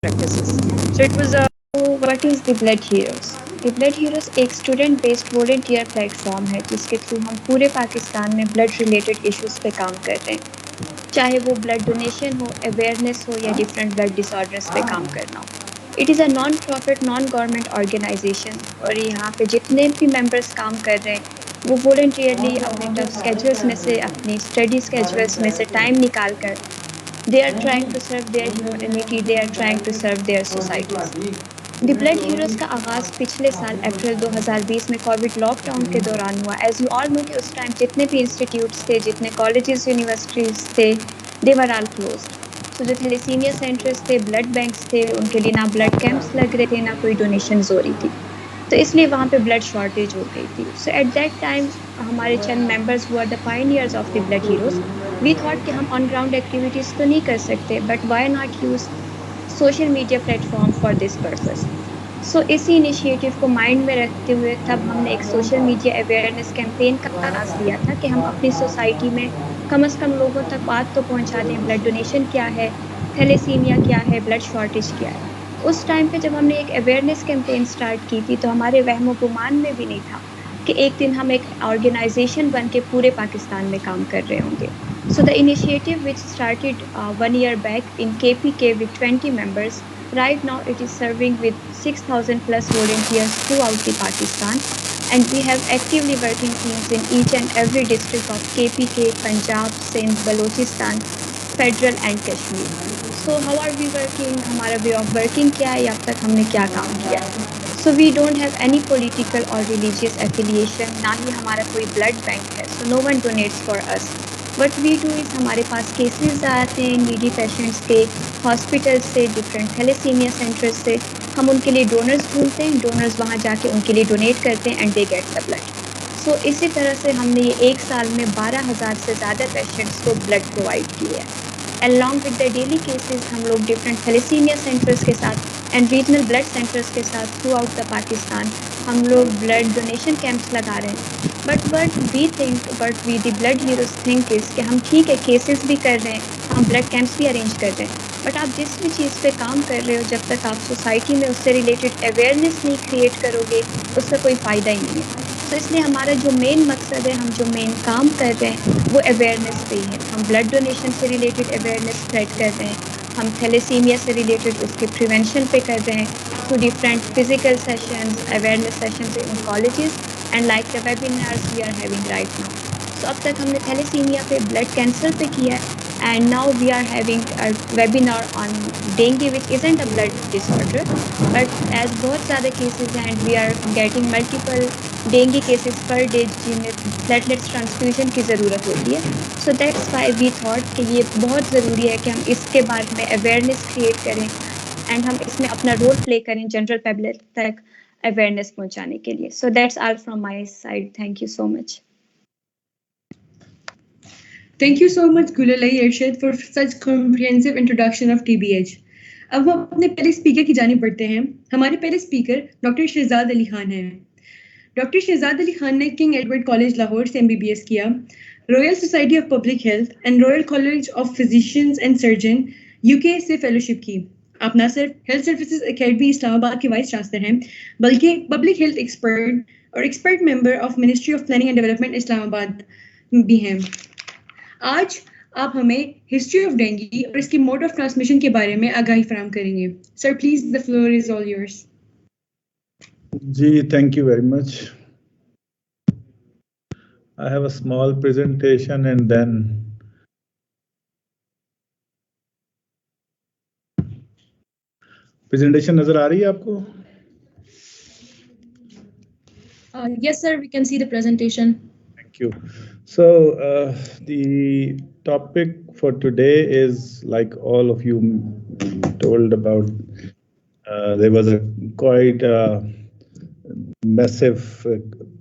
practices. So it was a what is the Blood Heroes? The Blood Heroes एक student based volunteer platform है जिसके through हम पूरे पाकिस्तान में ब्लड रिलेटेड इश्यूज पे काम कर रहे हैं, चाहे वो ब्लड डोनेशन हो, अवेयरनेस हो या डिफरेंट ब्लड डिसऑर्डर्स पे काम करना हो। It is a non profit non government organisation और यहाँ पे जितने भी मेंबर्स काम कर रहे हैं वो वॉलंटियरली अपने टफ स्केड्यूल्स में से, अपनी स्टडी स्केड्यूल्स में से टाइम निकाल कर they are trying to serve their humanity, they are trying to serve their societies. The blood heroes का आगाज़ पिछले साल अप्रैल 2020 में कोविड लॉकडाउन के दौरान हुआ। एज़ यू ऑल नो कि उस टाइम जितने भी इंस्टीट्यूट्स थे, जितने कॉलेजेस यूनिवर्सिटीज़ थे, दे वर ऑल क्लोज्ड। सो जो थैलेसीमिया सेंटर्स थे, ब्लड बैंक्स थे, उनके लिए ना ब्लड कैंप्स लग रहे थे, ना कोई डोनेशंस हो रही थी। तो इसलिए वहाँ पे ब्लड शॉर्टेज हो गई थी। सो एट दैट टाइम हमारे चंद मेंबर्स हुआ the pioneers of the blood heroes. We thought कि हम ऑन ग्राउंड एक्टिविटीज़ तो नहीं कर सकते, but why not use social media platform for this purpose. So इसी इनिशिएटिव को माइंड में रखते हुए तब हमने एक सोशल मीडिया अवेयरनेस कैंपेन का आगाज़ लिया था कि हम अपनी सोसाइटी में कम से कम लोगों तक बात तो पहुंचा दें, ब्लड डोनेशन क्या है, थैलेसीमिया क्या है, ब्लड शॉर्टेज क्या है। उस टाइम पे जब हमने एक अवेयरनेस कैंपेन स्टार्ट की थी तो हमारे वहमो गुमान में भी नहीं था कि एक दिन हम एक ऑर्गेनाइजेशन बन के पूरे पाकिस्तान में काम कर रहे होंगे। So the initiative, which started 1 year back in KPK with 20 members, right now it is serving with 6,000 plus volunteers throughout the Pakistan, and we have actively working teams in each and every district of KPK, Punjab, Sindh, Balochistan, Federal and Kashmir. So how are we working? हमारा way of working क्या है? अब तक हमने क्या काम किया? So we don't have any political or religious affiliation. ना ही हमारा कोई blood bank है. So no one donates for us. What we do is हमारे पास केसेस आते हैं नीडी पेशेंट्स के, हॉस्पिटल से, डिफरेंट थैलेसीमिया सेंटर्स से। हम उनके लिए डोनर्स ढूंढते हैं, डोनर्स वहाँ जाके उनके लिए डोनेट करते हैं and they get the blood. So इसी तरह से हमने ये एक साल में 12,000 से ज़्यादा पेशेंट्स को ब्लड प्रोवाइड किए हैं। Along with the daily cases हम लोग डिफरेंट थैलेसीमिया सेंटर्स के साथ एंड रीजनल ब्लड सेंटर्स के साथ थ्रू आउट द पाकिस्तान हम लोग ब्लड डोनेशन कैंप्स लगा रहे हैं। But what we the blood heroes think is कि हम ठीक है केसेस भी कर रहे हैं, हम ब्लड कैंप्स भी अरेंज कर रहे हैं, बट आप जिस भी चीज़ पे काम कर रहे हो जब तक आप सोसाइटी में उससे रिलेटेड अवेयरनेस नहीं क्रिएट करोगे उसका कोई फ़ायदा ही नहीं है। तो इसलिए हमारा जो मेन मकसद है, हम जो मेन काम कर रहे हैं वो अवेयरनेस पे ही है। हम ब्लड डोनेशन से रिलेटेड अवेयरनेस स्प्रेड कर रहे हैं, हम थैलेसीमिया से रिलेटेड उसके प्रिवेंशन पे कर रहे हैं through different physical sessions, awareness sessions in colleges and like the webinars we are having right now. सो अब तक हमने थैलेसीमिया पे, ब्लड कैंसर पे किया है, and now we are having a webinar on dengue, which isn't a blood disorder, but as बहुत ज़्यादा cases हैं and we are getting multiple dengue cases per day जिनमें platelets transfusion की ज़रूरत होती है। So that's why we thought कि ये बहुत ज़रूरी है कि हम इसके बारे में awareness create करें and हम इसमें अपना role play करें general public तक awareness पहुंचाने के लिए। So that's all from my side. Thank you so much. Thank you so much, Gulalai Irshad, for such comprehensive introduction of TBH. अब हम अपने पहले स्पीकर की जानिब बढ़ते हैं। हमारे पहले स्पीकर डॉक्टर शहजाद अली खान हैं। डॉक्टर शहजाद अली खान ने किंग एडवर्ड कॉलेज लाहौर से MBBS किया, royal society of public health and royal college of physicians and surgeon UK से फेलोशिप की। आप न सिर्फ हेल्थ सर्विसेज एकेडमी इस्लामाबाद के वाइस चांसलर हैं, बल्कि पब्लिक हेल्थ एक्सपर्ट और expert member of ministry of planning and development Islamabad भी हैं। आज आप हमें हिस्ट्री ऑफ डेंगू और इसकी मोड ऑफ ट्रांसमिशन के बारे में आगाही फराहम करेंगे। Sir please, the floor is all yours. जी, thank you very much. I have a small presentation and then presentation नजर आ रही है आपको? Yes sir, we can see the presentation. Thank you. So the topic for today is, like all of you told about, there was a quite massive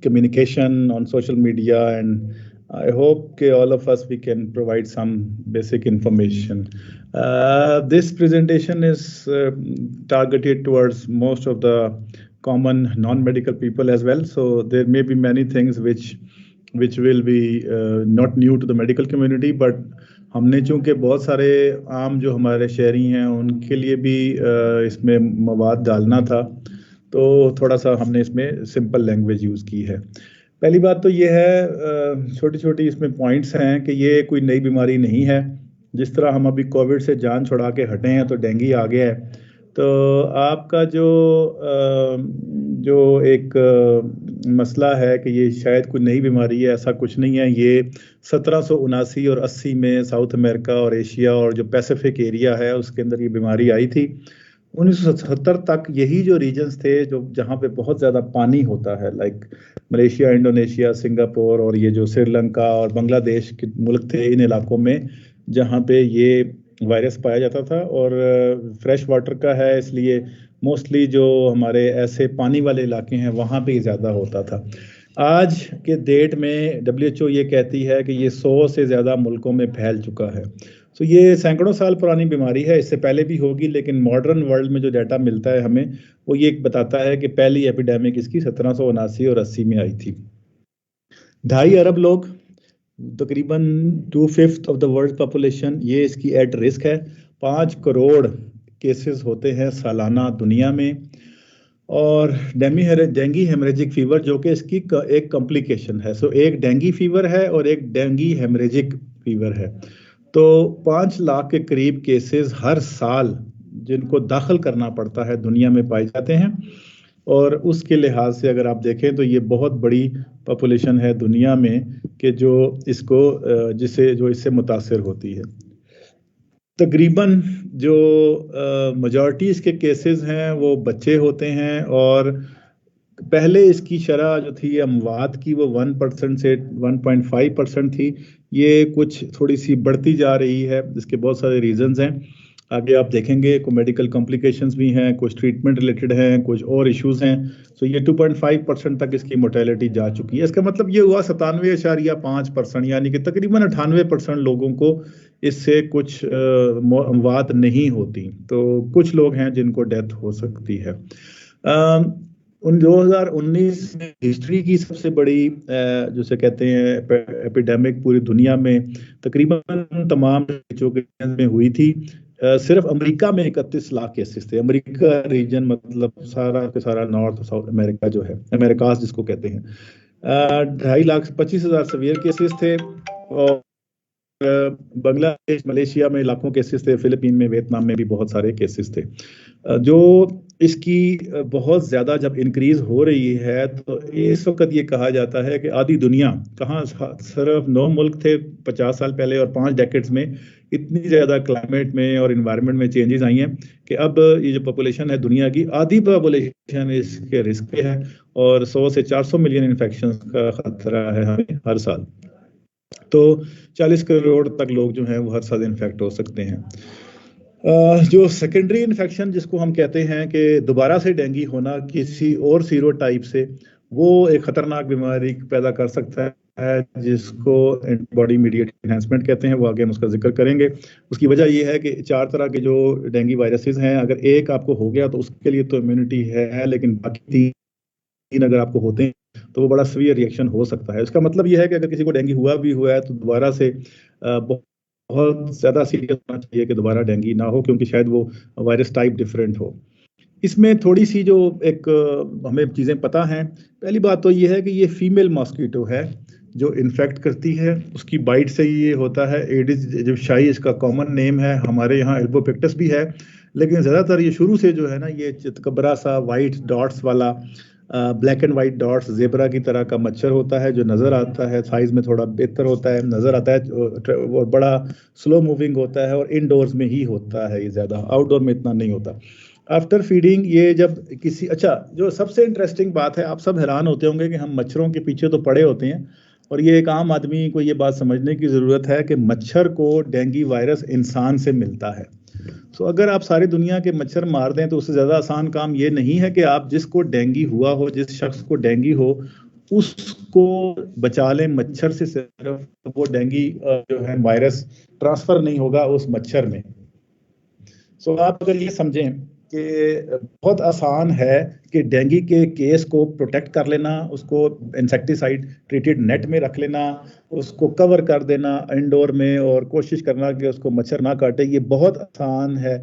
communication on social media, and I hope all of us we can provide some basic information. This presentation is targeted towards most of the common non-medical people as well. So there may be many things which which will be not new to the medical community, but हमने चूंकि बहुत सारे आम जो हमारे शहरी हैं उनके लिए भी इसमें मवाद डालना था, तो थोड़ा सा हमने इसमें सिंपल लैंग्वेज यूज़ की है। पहली बात तो ये है, छोटी छोटी इसमें पॉइंट्स हैं कि ये कोई नई बीमारी नहीं है। जिस तरह हम अभी कोविड से जान छुड़ा के हटे हैं तो डेंगू आ गया है, तो आपका जो एक मसला है कि ये शायद कोई नई बीमारी है, ऐसा कुछ नहीं है। ये 1779 और 80 में साउथ अमेरिका और एशिया और जो पैसिफिक एरिया है उसके अंदर ये बीमारी आई थी। 1977 तक यही जो रीजन्स थे जो जहाँ पे बहुत ज़्यादा पानी होता है, लाइक मलेशिया, इंडोनेशिया, सिंगापुर और ये जो श्रीलंका और बांग्लादेश के मुल्क थे, इन इलाकों में जहाँ पे ये वायरस पाया जाता था। और फ्रेश वाटर का है, इसलिए मोस्टली जो हमारे ऐसे पानी वाले इलाके हैं वहाँ पे ज़्यादा होता था। आज के डेट में WHO ये कहती है कि ये 100 से ज़्यादा मुल्कों में फैल चुका है। तो ये सैकड़ों साल पुरानी बीमारी है, इससे पहले भी होगी, लेकिन मॉडर्न वर्ल्ड में जो डाटा मिलता है हमें वो ये बताता है कि पहली एपिडेमिक इसकी 1779 और 80 में आई थी। 2.5 अरब लोग, तकरीबन 2/5 ऑफ द वर्ल्ड पॉपुलेशन, ये इसकी एट रिस्क है। 5 करोड़ केसेस होते हैं सालाना दुनिया में। और डेंगी हेमरेजिक फीवर जो कि इसकी एक कॉम्प्लिकेशन है। सो एक डेंगी फीवर है और एक डेंगी हेमरेजिक फीवर है। तो 5 लाख के करीब केसेस हर साल जिनको दाखिल करना पड़ता है दुनिया में पाए जाते हैं। और उसके लिहाज से अगर आप देखें तो ये बहुत बड़ी पॉपुलेशन है दुनिया में कि जो इससे मुतासिर होती है। तकरीबन जो मेजॉरिटी इसके केसेस हैं वो बच्चे होते हैं। और पहले इसकी शरह जो थी अमवात की वो 1% से 1.5% थी। ये कुछ थोड़ी सी बढ़ती जा रही है, इसके बहुत सारे रीजंस हैं, आगे आप देखेंगे। कुछ मेडिकल कॉम्प्लिकेशंस भी हैं, कुछ ट्रीटमेंट रिलेटेड हैं, कुछ और इश्यूज हैं। सो ये 2.5% तक इसकी मोर्टेलिटी जा चुकी है। इसका मतलब ये हुआ 97.5%, यानी कि तकरीबन 98% लोगों को इससे कुछ अमवात नहीं होती। तो कुछ लोग हैं जिनको डेथ हो सकती है। 2019 में हिस्ट्री की सबसे बड़ी जिसे कहते हैं एपिडेमिक पूरी दुनिया में तकरीबन तमाम में हुई थी। सिर्फ अमेरिका में 31 लाख केसेस थे। अमेरिका रीजन मतलब सारा के सारा नॉर्थ साउथ अमेरिका जो है, अमेरिकास जिसको कहते हैं। 2.25 लाख सीवियर केसेस थे। और बांग्लादेश, मलेशिया में लाखों केसेस थे। फिलीपीन में, वियतनाम में भी बहुत सारे केसेस थे। जो इसकी बहुत ज़्यादा जब इंक्रीज हो रही है तो इस वक्त ये कहा जाता है कि आधी दुनिया, कहाँ सिर्फ 9 मुल्क थे 50 साल पहले और 5 डेकेड्स में इतनी ज़्यादा क्लाइमेट में और इन्वायरमेंट में चेंजेस आई हैं कि अब ये जो पॉपुलेशन है दुनिया की, आधी पॉपुलेशन इसके रिस्क पे है। और 100 से 400 मिलियन इन्फेक्शन का खतरा है हमें हर साल। तो 40 करोड़ तक लोग जो हैं वो हर साल इन्फेक्ट हो सकते हैं। जो सेकेंडरी इन्फेक्शन जिसको हम कहते हैं कि दोबारा से डेंगू होना किसी और सीरोटाइप से, वो एक खतरनाक बीमारी पैदा कर सकता है जिसको एंटीबॉडी मीडिएटेड एनहांसमेंट कहते हैं। वो आगे हम उसका जिक्र करेंगे। उसकी वजह ये है कि 4 तरह के जो डेंगू वायरसेस हैं, अगर एक आपको हो गया तो उसके लिए तो इम्यूनिटी है, लेकिन बाकी 3 अगर आपको होते हैं तो वो बड़ा सीवियर रिएक्शन हो सकता है। इसका मतलब ये है कि अगर किसी को डेंगू हुआ है तो दोबारा से बहुत ज़्यादा सीरियस होना चाहिए कि दोबारा डेंगू ना हो, क्योंकि शायद वो वायरस टाइप डिफरेंट हो। इसमें थोड़ी सी जो एक हमें चीज़ें पता हैं। पहली बात तो ये है कि ये फीमेल मॉस्किटो है जो इन्फेक्ट करती है, उसकी बाइट से ये होता है। एडिस एजिप्टियाई इसका कॉमन नेम है, हमारे यहाँ एल्बोपिक्टस भी है, लेकिन ज़्यादातर ये शुरू से जो है ना, ये चितकबरा सा वाइट डॉट्स वाला black and white dots zebra की तरह का मच्छर होता है जो नज़र आता है, साइज में थोड़ा बेहतर होता है, नज़र आता है, और बड़ा स्लो मूविंग होता है और इनडोर्स में ही होता है, ये ज़्यादा आउटडोर में इतना नहीं होता। आफ्टर फीडिंग ये जब किसी, अच्छा जो सबसे इंटरेस्टिंग बात है, आप सब हैरान होते होंगे कि हम मच्छरों के पीछे तो पड़े होते हैं, और ये एक आम आदमी को ये बात समझने की ज़रूरत है कि मच्छर को डेंगू वायरस इंसान से मिलता है। तो अगर आप सारी दुनिया के मच्छर मार दें तो उससे ज़्यादा आसान काम ये नहीं है कि आप जिसको डेंगू हुआ हो, जिस शख्स को डेंगू हो, उसको बचा लें मच्छर से। सिर्फ वो डेंगू जो है वायरस ट्रांसफ़र नहीं होगा उस मच्छर में। सो आप अगर ये समझें कि बहुत आसान है कि डेंगू के केस को प्रोटेक्ट कर लेना, उसको इंसेक्टिसाइड ट्रीटेड नेट में रख लेना, उसको कवर कर देना इंडोर में और कोशिश करना कि उसको मच्छर ना काटे। ये बहुत आसान है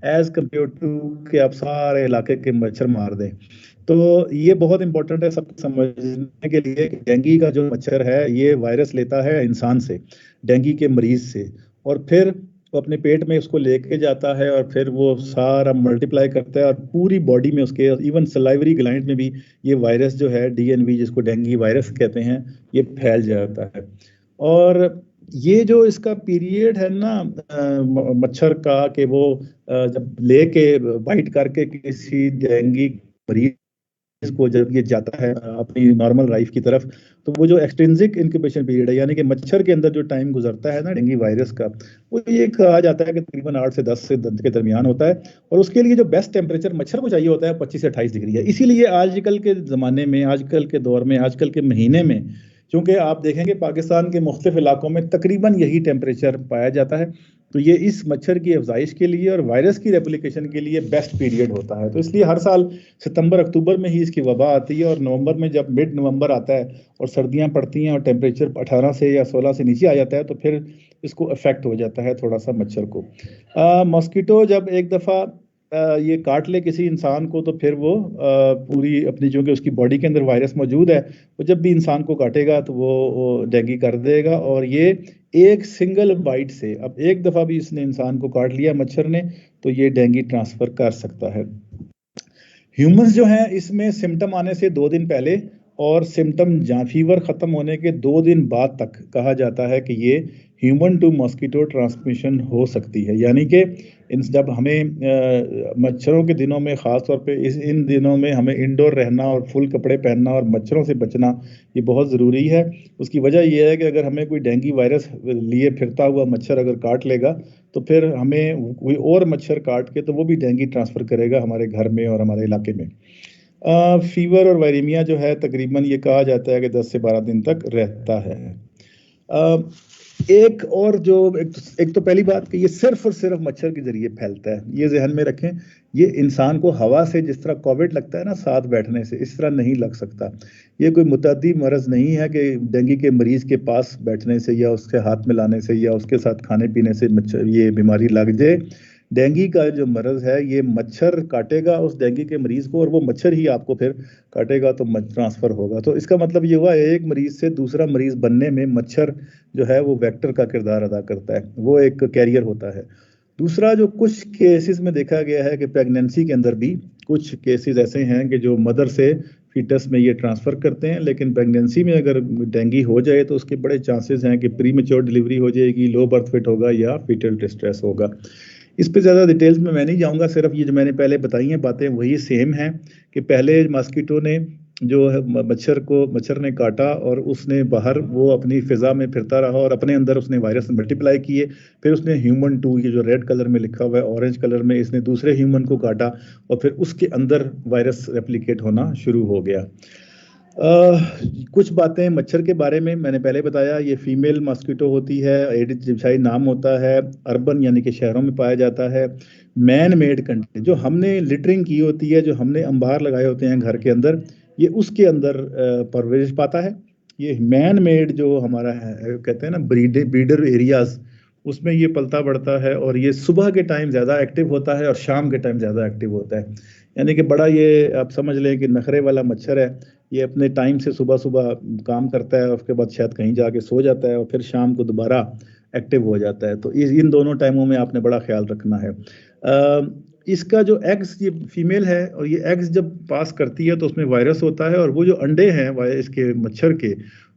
एज कम्पेयर टू कि आप सारे इलाके के मच्छर मार दें। तो ये बहुत इंपॉर्टेंट है सबको समझने के लिए कि डेंगू का जो मच्छर है ये वायरस लेता है इंसान से, डेंगू के मरीज से, और फिर वो अपने पेट में उसको लेके जाता है और फिर वो सारा मल्टीप्लाई करता है और पूरी बॉडी में उसके इवन सलाइवरी ग्लैंड में भी ये वायरस जो है डीएनवी जिसको डेंगू वायरस कहते हैं ये फैल जाता है। और ये जो इसका पीरियड है ना मच्छर का कि वो जब लेके बाइट करके किसी डेंगू मरीज को जब ये जाता है अपनी नॉर्मल लाइफ की तरफ, तो वो जो एक्सट्रिंसिक इंक्यूबेशन पीरियड है यानी कि मच्छर के अंदर जो टाइम गुजरता है ना डेंगू वायरस का, वो ये कहा जाता है कि तकरीबन 8 से 10 से 10 के दरमियान होता है। और उसके लिए जो बेस्ट टेम्परेचर मच्छर को चाहिए होता है 25 से 28 डिग्री है। इसीलिए आजकल के ज़माने में, आजकल के दौर में, आजकल के महीने में, क्योंकि आप देखेंगे पाकिस्तान के मुख्तलिफ इलाकों में तकरीबन यही टेम्परेचर पाया जाता है, तो ये इस मच्छर की अफजाइश के लिए और वायरस की रेप्लिकेशन के लिए बेस्ट पीरियड होता है। तो इसलिए हर साल सितंबर अक्टूबर में ही इसकी वबा आती है और नवंबर में जब मिड नवंबर आता है और सर्दियां पड़ती हैं और टेम्परेचर 18 से या 16 से नीचे आ जाता है तो फिर इसको अफेक्ट हो जाता है थोड़ा सा मच्छर को। मॉस्किटो जब एक दफ़ा ये काट ले किसी इंसान को तो फिर वो पूरी अपनी, जो कि उसकी बॉडी के अंदर वायरस मौजूद है, वो जब भी इंसान को काटेगा तो वो डेंगू कर देगा। और ये एक सिंगल बाइट से, अब एक दफ़ा भी इसने इंसान को काट लिया मच्छर ने, तो ये डेंगू ट्रांसफ़र कर सकता है। ह्यूमंस जो हैं इसमें सिम्टम आने से 2 दिन पहले और सिम्टम या फीवर ख़त्म होने के 2 दिन बाद तक कहा जाता है कि ये ह्यूमन टू मॉस्किटो ट्रांसमिशन हो सकती है। यानी कि जब हमें मच्छरों के दिनों में ख़ास तौर पे इन दिनों में हमें इंडोर रहना और फुल कपड़े पहनना और मच्छरों से बचना ये बहुत ज़रूरी है। उसकी वजह यह है कि अगर हमें कोई डेंगू वायरस लिए फिरता हुआ मच्छर अगर काट लेगा तो फिर हमें कोई और मच्छर काट के तो वो भी डेंगू ट्रांसफ़र करेगा हमारे घर में और हमारे इलाके में। फीवर और वायरीमिया जो है तकरीबन ये कहा जाता है कि 10 से 12 दिन तक रहता है। एक और जो एक तो पहली बात कि ये सिर्फ और सिर्फ मच्छर के जरिए फैलता है, ये जहन में रखें। ये इंसान को हवा से जिस तरह कोविड लगता है ना साथ बैठने से, इस तरह नहीं लग सकता। ये कोई मुतअद्दी मर्ज नहीं है कि डेंगू के मरीज के पास बैठने से या उसके हाथ मिलाने से या उसके साथ खाने पीने से मच्छर ये बीमारी लग जाए। डेंगू का जो मर्ज है ये मच्छर काटेगा उस डेंगू के मरीज को और वो मच्छर ही आपको फिर काटेगा तो ट्रांसफर होगा। तो इसका मतलब ये हुआ एक मरीज से दूसरा मरीज बनने में मच्छर जो है वो वेक्टर का किरदार अदा करता है, वो एक कैरियर होता है। दूसरा जो कुछ केसेस में देखा गया है कि प्रेगनेंसी के अंदर भी कुछ केसेस ऐसे हैं कि जो मदर से फीटस में ये ट्रांसफ़र करते हैं, लेकिन प्रेगनेंसी में अगर डेंगू हो जाए तो उसके बड़े चांसेस हैं कि प्री मैच्योर डिलीवरी हो जाएगी, लो बर्थ वेट होगा या फीटल डिस्ट्रेस होगा। इस पे ज़्यादा डिटेल्स में मैं नहीं जाऊंगा, सिर्फ ये जो मैंने पहले बताई हैं बातें वही सेम हैं कि पहले मॉस्किटो ने जो है मच्छर ने काटा और उसने बाहर वो अपनी फिजा में फिरता रहा और अपने अंदर उसने वायरस मल्टीप्लाई किए। फिर उसने ह्यूमन टू, ये जो रेड कलर में लिखा हुआ है, ऑरेंज कलर में, इसने दूसरे ह्यूमन को काटा और फिर उसके अंदर वायरस रेप्लिकेट होना शुरू हो गया। कुछ बातें मच्छर के बारे में मैंने पहले बताया, ये फीमेल मॉस्किटो होती है, एडिस जिप्साई नाम होता है, अर्बन यानी कि शहरों में पाया जाता है। मैन मेड कंटेंट जो हमने लिटरिंग की होती है, जो हमने अंबार लगाए होते हैं घर के अंदर, ये उसके अंदर परवरिश पाता है। ये मैन मेड जो हमारा है कहते हैं ना ब्रीडर एरियाज, उसमें ये पलता बढ़ता है और ये सुबह के टाइम ज़्यादा एक्टिव होता है और शाम के टाइम ज़्यादा एक्टिव होता है। यानी कि बड़ा ये आप समझ लें कि नखरे वाला मच्छर है। ये अपने टाइम से सुबह सुबह काम करता है, उसके बाद शायद कहीं जाके सो जाता है और फिर शाम को दोबारा एक्टिव हो जाता है। तो इन दोनों टाइमों में आपने बड़ा ख्याल रखना है। इसका जो एग्स, ये फीमेल है और ये एग्स जब पास करती है तो उसमें वायरस होता है और वो जो अंडे हैं इसके मच्छर के,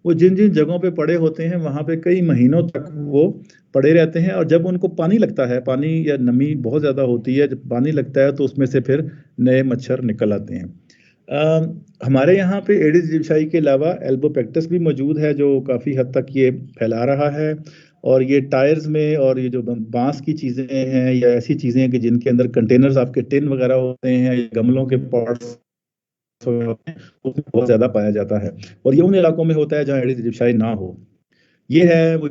वो जिन जिन जगहों पे पड़े होते हैं वहाँ पे कई महीनों तक वो पड़े रहते हैं। और जब उनको पानी लगता है, पानी या नमी बहुत ज़्यादा होती है, जब पानी लगता है तो उसमें से फिर नए मच्छर निकल आते हैं। हमारे यहाँ पे एडिस जिप्साई के अलावा एल्बोपेक्टस भी मौजूद है जो काफ़ी हद तक ये फैला रहा है। और ये टायर्स में और ये जो बांस की चीज़ें हैं या ऐसी चीज़ें हैं कि जिनके अंदर कंटेनर्स आपके टिन वगैरह होते हैं या गमलों के पॉट्स होते हैं, उसमें बहुत ज़्यादा पाया जाता है। और ये उन इलाकों में होता है जहाँ एडिस जिप्साई ना हो। ये है वो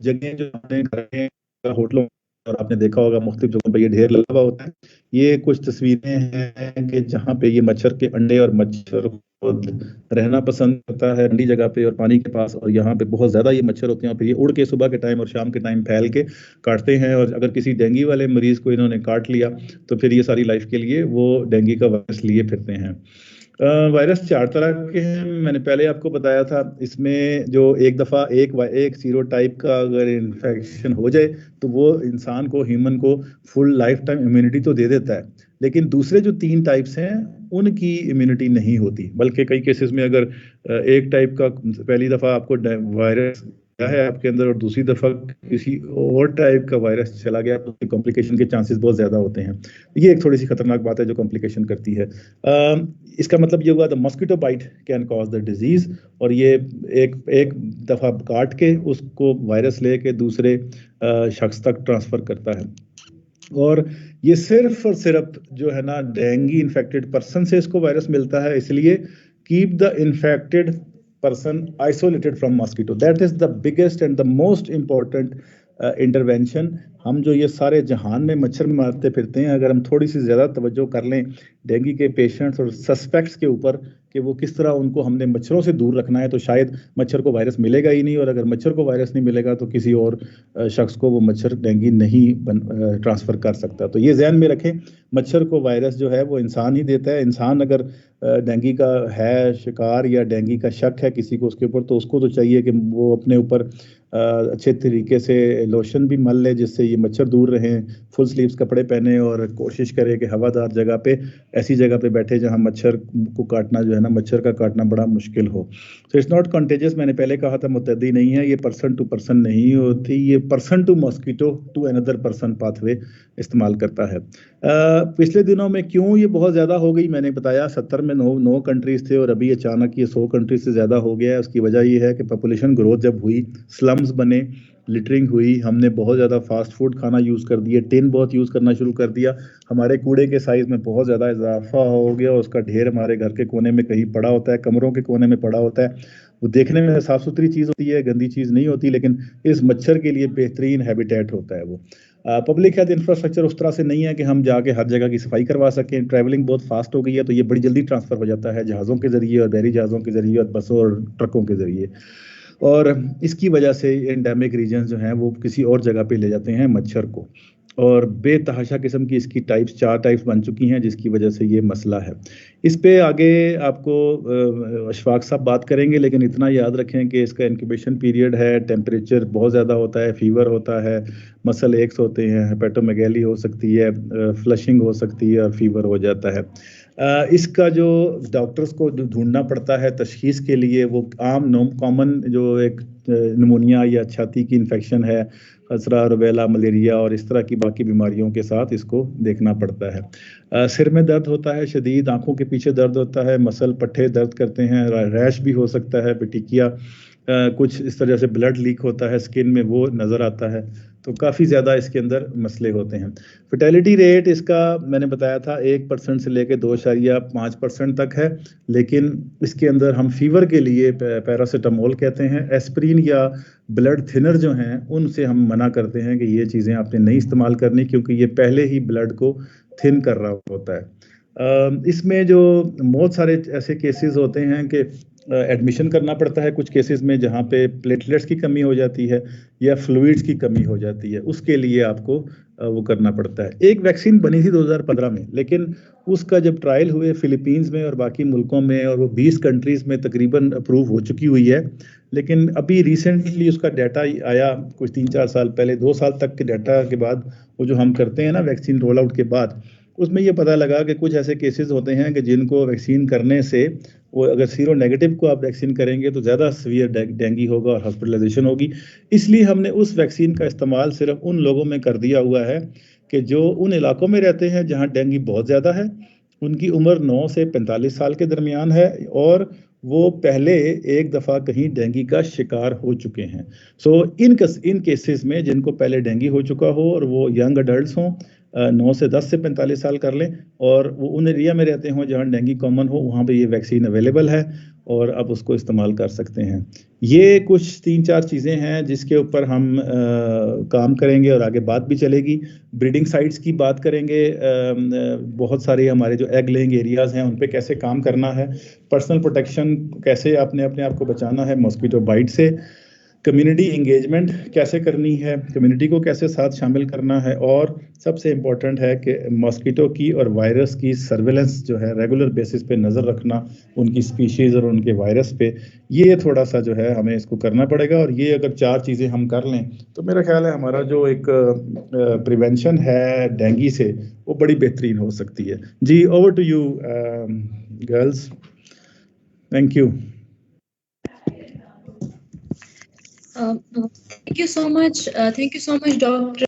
जगह जो हमने घर में, होटलों और आपने देखा होगा मुख्तलिफ जगहों पर ये ढेर लगा हुआ होता है। ये कुछ तस्वीरें हैं कि जहाँ पे ये मच्छर के अंडे और मच्छर को रहना पसंद करता है ठंडी जगह पे और पानी के पास, और यहाँ पे बहुत ज्यादा ये मच्छर होते हैं और फिर ये उड़ के सुबह के टाइम और शाम के टाइम फैल के काटते हैं, और अगर किसी डेंगू वाले मरीज को इन्होंने काट लिया तो फिर ये सारी लाइफ के लिए वो डेंगू का वायरस लिए फिरते हैं। वायरस 4 तरह के हैं, मैंने पहले आपको बताया था। इसमें जो एक दफ़ा एक सीरोटाइप का अगर इन्फेक्शन हो जाए तो वो इंसान को, ह्यूमन को फुल लाइफ टाइम इम्यूनिटी तो दे देता है, लेकिन दूसरे जो 3 टाइप्स हैं उनकी इम्यूनिटी नहीं होती। बल्कि कई केसेस में अगर एक टाइप का पहली दफ़ा आपको वायरस गया है आपके अंदर और दूसरी दफ़ा किसी और टाइप का वायरस चला गया तो कॉम्प्लिकेशन के चांसेस बहुत ज़्यादा होते हैं। ये एक थोड़ी सी खतरनाक बात है जो कॉम्प्लिकेशन करती है। इसका मतलब ये हुआ the mosquito bite can cause the disease, और ये एक दफ़ा काट के उसको वायरस लेके दूसरे शख्स तक ट्रांसफ़र करता है। और ये सिर्फ और सिर्फ जो है ना डेंगू इन्फेक्टेड पर्सन से इसको वायरस मिलता है, इसलिए keep the infected person isolated from mosquito. That is the biggest and the most important intervention. हम जो ये सारे जहान में मच्छर मारते फिरते हैं, अगर हम थोड़ी सी ज़्यादा तवज्जो कर लें डेंगू के पेशेंट्स और सस्पेक्ट्स के ऊपर कि वो किस तरह उनको हमने मच्छरों से दूर रखना है, तो शायद मच्छर को वायरस मिलेगा ही नहीं, और अगर मच्छर को वायरस नहीं मिलेगा तो किसी और शख्स को वो मच्छर डेंगू नहीं ट्रांसफ़र कर सकता। तो ये ध्यान में रखें, मच्छर को वायरस जो है वो इंसान ही देता है। इंसान अगर डेंगू का है शिकार या डेंगू का शक है किसी को उसके ऊपर, तो उसको तो चाहिए कि वो अपने ऊपर अच्छे तरीके से लोशन भी मल ले जिससे ये मच्छर दूर रहें, फुल स्लीव्स कपड़े पहने और कोशिश करे कि हवादार जगह पे, ऐसी जगह पे बैठे जहां मच्छर को काटना जो है ना, मच्छर का काटना बड़ा मुश्किल हो। सो इट्स नॉट कंटेजियस, मैंने पहले कहा था मुतद्दी नहीं है, ये पर्सन टू पर्सन नहीं होती, ये person to mosquito to another person pathway इस्तेमाल करता है। पिछले दिनों में क्यों ये बहुत ज़्यादा हो गई, मैंने बताया 70 में 9 कंट्रीज थे और अभी अचानक ये 100 कंट्रीज से ज़्यादा हो गया है। उसकी वजह ये है कि पॉपुलेशन ग्रोथ जब हुई, स्लम्स बने, लिटरिंग हुई, हमने बहुत ज़्यादा फास्ट फूड खाना यूज़ कर दिया, टिन बहुत यूज़ करना शुरू कर दिया, हमारे कूड़े के साइज़ में बहुत ज़्यादा इजाफा हो गया, उसका ढेर हमारे घर के कोने में कहीं पड़ा होता है, कमरों के कोने में पड़ा होता है। वो देखने में साफ़ सुथरी चीज़ होती है, गंदी चीज़ नहीं होती, लेकिन इस मच्छर के लिए बेहतरीन हैबिटेट होता है वो। पब्लिक हेल्थ इंफ्रास्ट्रक्चर उस तरह से नहीं है कि हम जाके हर जगह की सफाई करवा सकें। ट्रैवलिंग बहुत फास्ट हो गई है, तो ये बड़ी जल्दी ट्रांसफ़र हो जाता है जहाज़ों के ज़रिए और बहरी जहाज़ों के ज़रिए और बसों और ट्रकों के ज़रिए, और इसकी वजह से एंडेमिक रीजन जो हैं वो किसी और जगह पे ले जाते हैं मच्छर को, और बेतहाशा किस्म की इसकी टाइप्स 4 टाइप्स बन चुकी हैं जिसकी वजह से ये मसला है। इस पे आगे आपको अशफाक साहब बात करेंगे, लेकिन इतना याद रखें कि इसका इंक्यूबेशन पीरियड है, टेम्परेचर बहुत ज़्यादा होता है, फीवर होता है, मसल एक्स होते हैं, हेपेटोमेगैली हो सकती है, फ्लशिंग हो सकती है और फीवर हो जाता है। इसका जो डॉक्टर्स को ढूंढना पड़ता है तशखीस के लिए, वो कॉमन जो एक निमोनिया या छाती की इन्फेक्शन है, खसरा, रुबेला, मलेरिया और इस तरह की बाकी बीमारियों के साथ इसको देखना पड़ता है। सिर में दर्द होता है शदीद, आंखों के पीछे दर्द होता है, मसल पट्टे दर्द करते हैं, रैश भी हो सकता है, पिटिकिया, कुछ इस तरह से ब्लड लीक होता है स्किन में, वो नज़र आता है। तो काफ़ी ज़्यादा इसके अंदर मसले होते हैं। फर्टिलिटी रेट इसका मैंने बताया था 1% से लेकर 2.5% तक है, लेकिन इसके अंदर हम फीवर के लिए पैरासीटामोल कहते हैं, एस्प्रिन या ब्लड थिनर जो हैं उनसे हम मना करते हैं कि ये चीज़ें आपने नहीं इस्तेमाल करनी, क्योंकि ये पहले ही ब्लड को थिन कर रहा होता है। इसमें जो बहुत सारे ऐसे केसेस होते हैं कि एडमिशन करना पड़ता है कुछ केसेस में जहाँ पे प्लेटलेट्स की कमी हो जाती है या फ्लूइड्स की कमी हो जाती है, उसके लिए आपको वो करना पड़ता है। एक वैक्सीन बनी थी 2015 में, लेकिन उसका जब ट्रायल हुए फिलीपींस में और बाकी मुल्कों में, और वो 20 कंट्रीज में तकरीबन अप्रूव हो चुकी हुई है, लेकिन अभी रिसेंटली उसका डाटा आया कुछ 3-4 साल पहले, 2 साल तक के डाटा के बाद, वो जो हम करते हैं ना वैक्सीन रोल आउट के बाद, उसमें ये पता लगा कि कुछ ऐसे केसेस होते हैं कि जिनको वैक्सीन करने से, वो अगर सीरो नेगेटिव को आप वैक्सीन करेंगे तो ज़्यादा सीवियर डेंगू होगा और हॉस्पिटलाइजेशन होगी। इसलिए हमने उस वैक्सीन का इस्तेमाल सिर्फ उन लोगों में कर दिया हुआ है कि जो उन इलाकों में रहते हैं जहाँ डेंगू बहुत ज़्यादा है, उनकी उम्र 9 से 45 साल के दरमियान है और वो पहले एक दफ़ा कहीं डेंगू का शिकार हो चुके हैं। सो इन केसेस में जिनको पहले डेंगू हो चुका हो और वो यंग अडल्ट हों, 9 से 10 से 45 साल कर लें, और वो उन एरिया में रहते हों जहाँ डेंगू कॉमन हो, वहाँ पे ये वैक्सीन अवेलेबल है और आप उसको इस्तेमाल कर सकते हैं। ये कुछ 3-4 चीज़ें हैं जिसके ऊपर हम काम करेंगे और आगे बात भी चलेगी। ब्रीडिंग साइट्स की बात करेंगे, बहुत सारे हमारे जो एग लेइंग एरियाज़ हैं उन पे कैसे काम करना है, पर्सनल प्रोटेक्शन कैसे अपने आप को बचाना है मॉस्किटो बाइट से, कम्युनिटी इंगेजमेंट कैसे करनी है, कम्युनिटी को कैसे साथ शामिल करना है, और सबसे इम्पोर्टेंट है कि मॉस्किटो की और वायरस की सर्वेलेंस जो है रेगुलर बेसिस पे नज़र रखना उनकी स्पीशीज़ और उनके वायरस पे, ये थोड़ा सा जो है हमें इसको करना पड़ेगा। और ये अगर 4 चीज़ें हम कर लें तो मेरा ख्याल है हमारा जो एक प्रिवेंशन है डेंगू से वो बड़ी बेहतरीन हो सकती है। जी, over to you girls, thank you. Thank you so much. Thank you so much, Dr.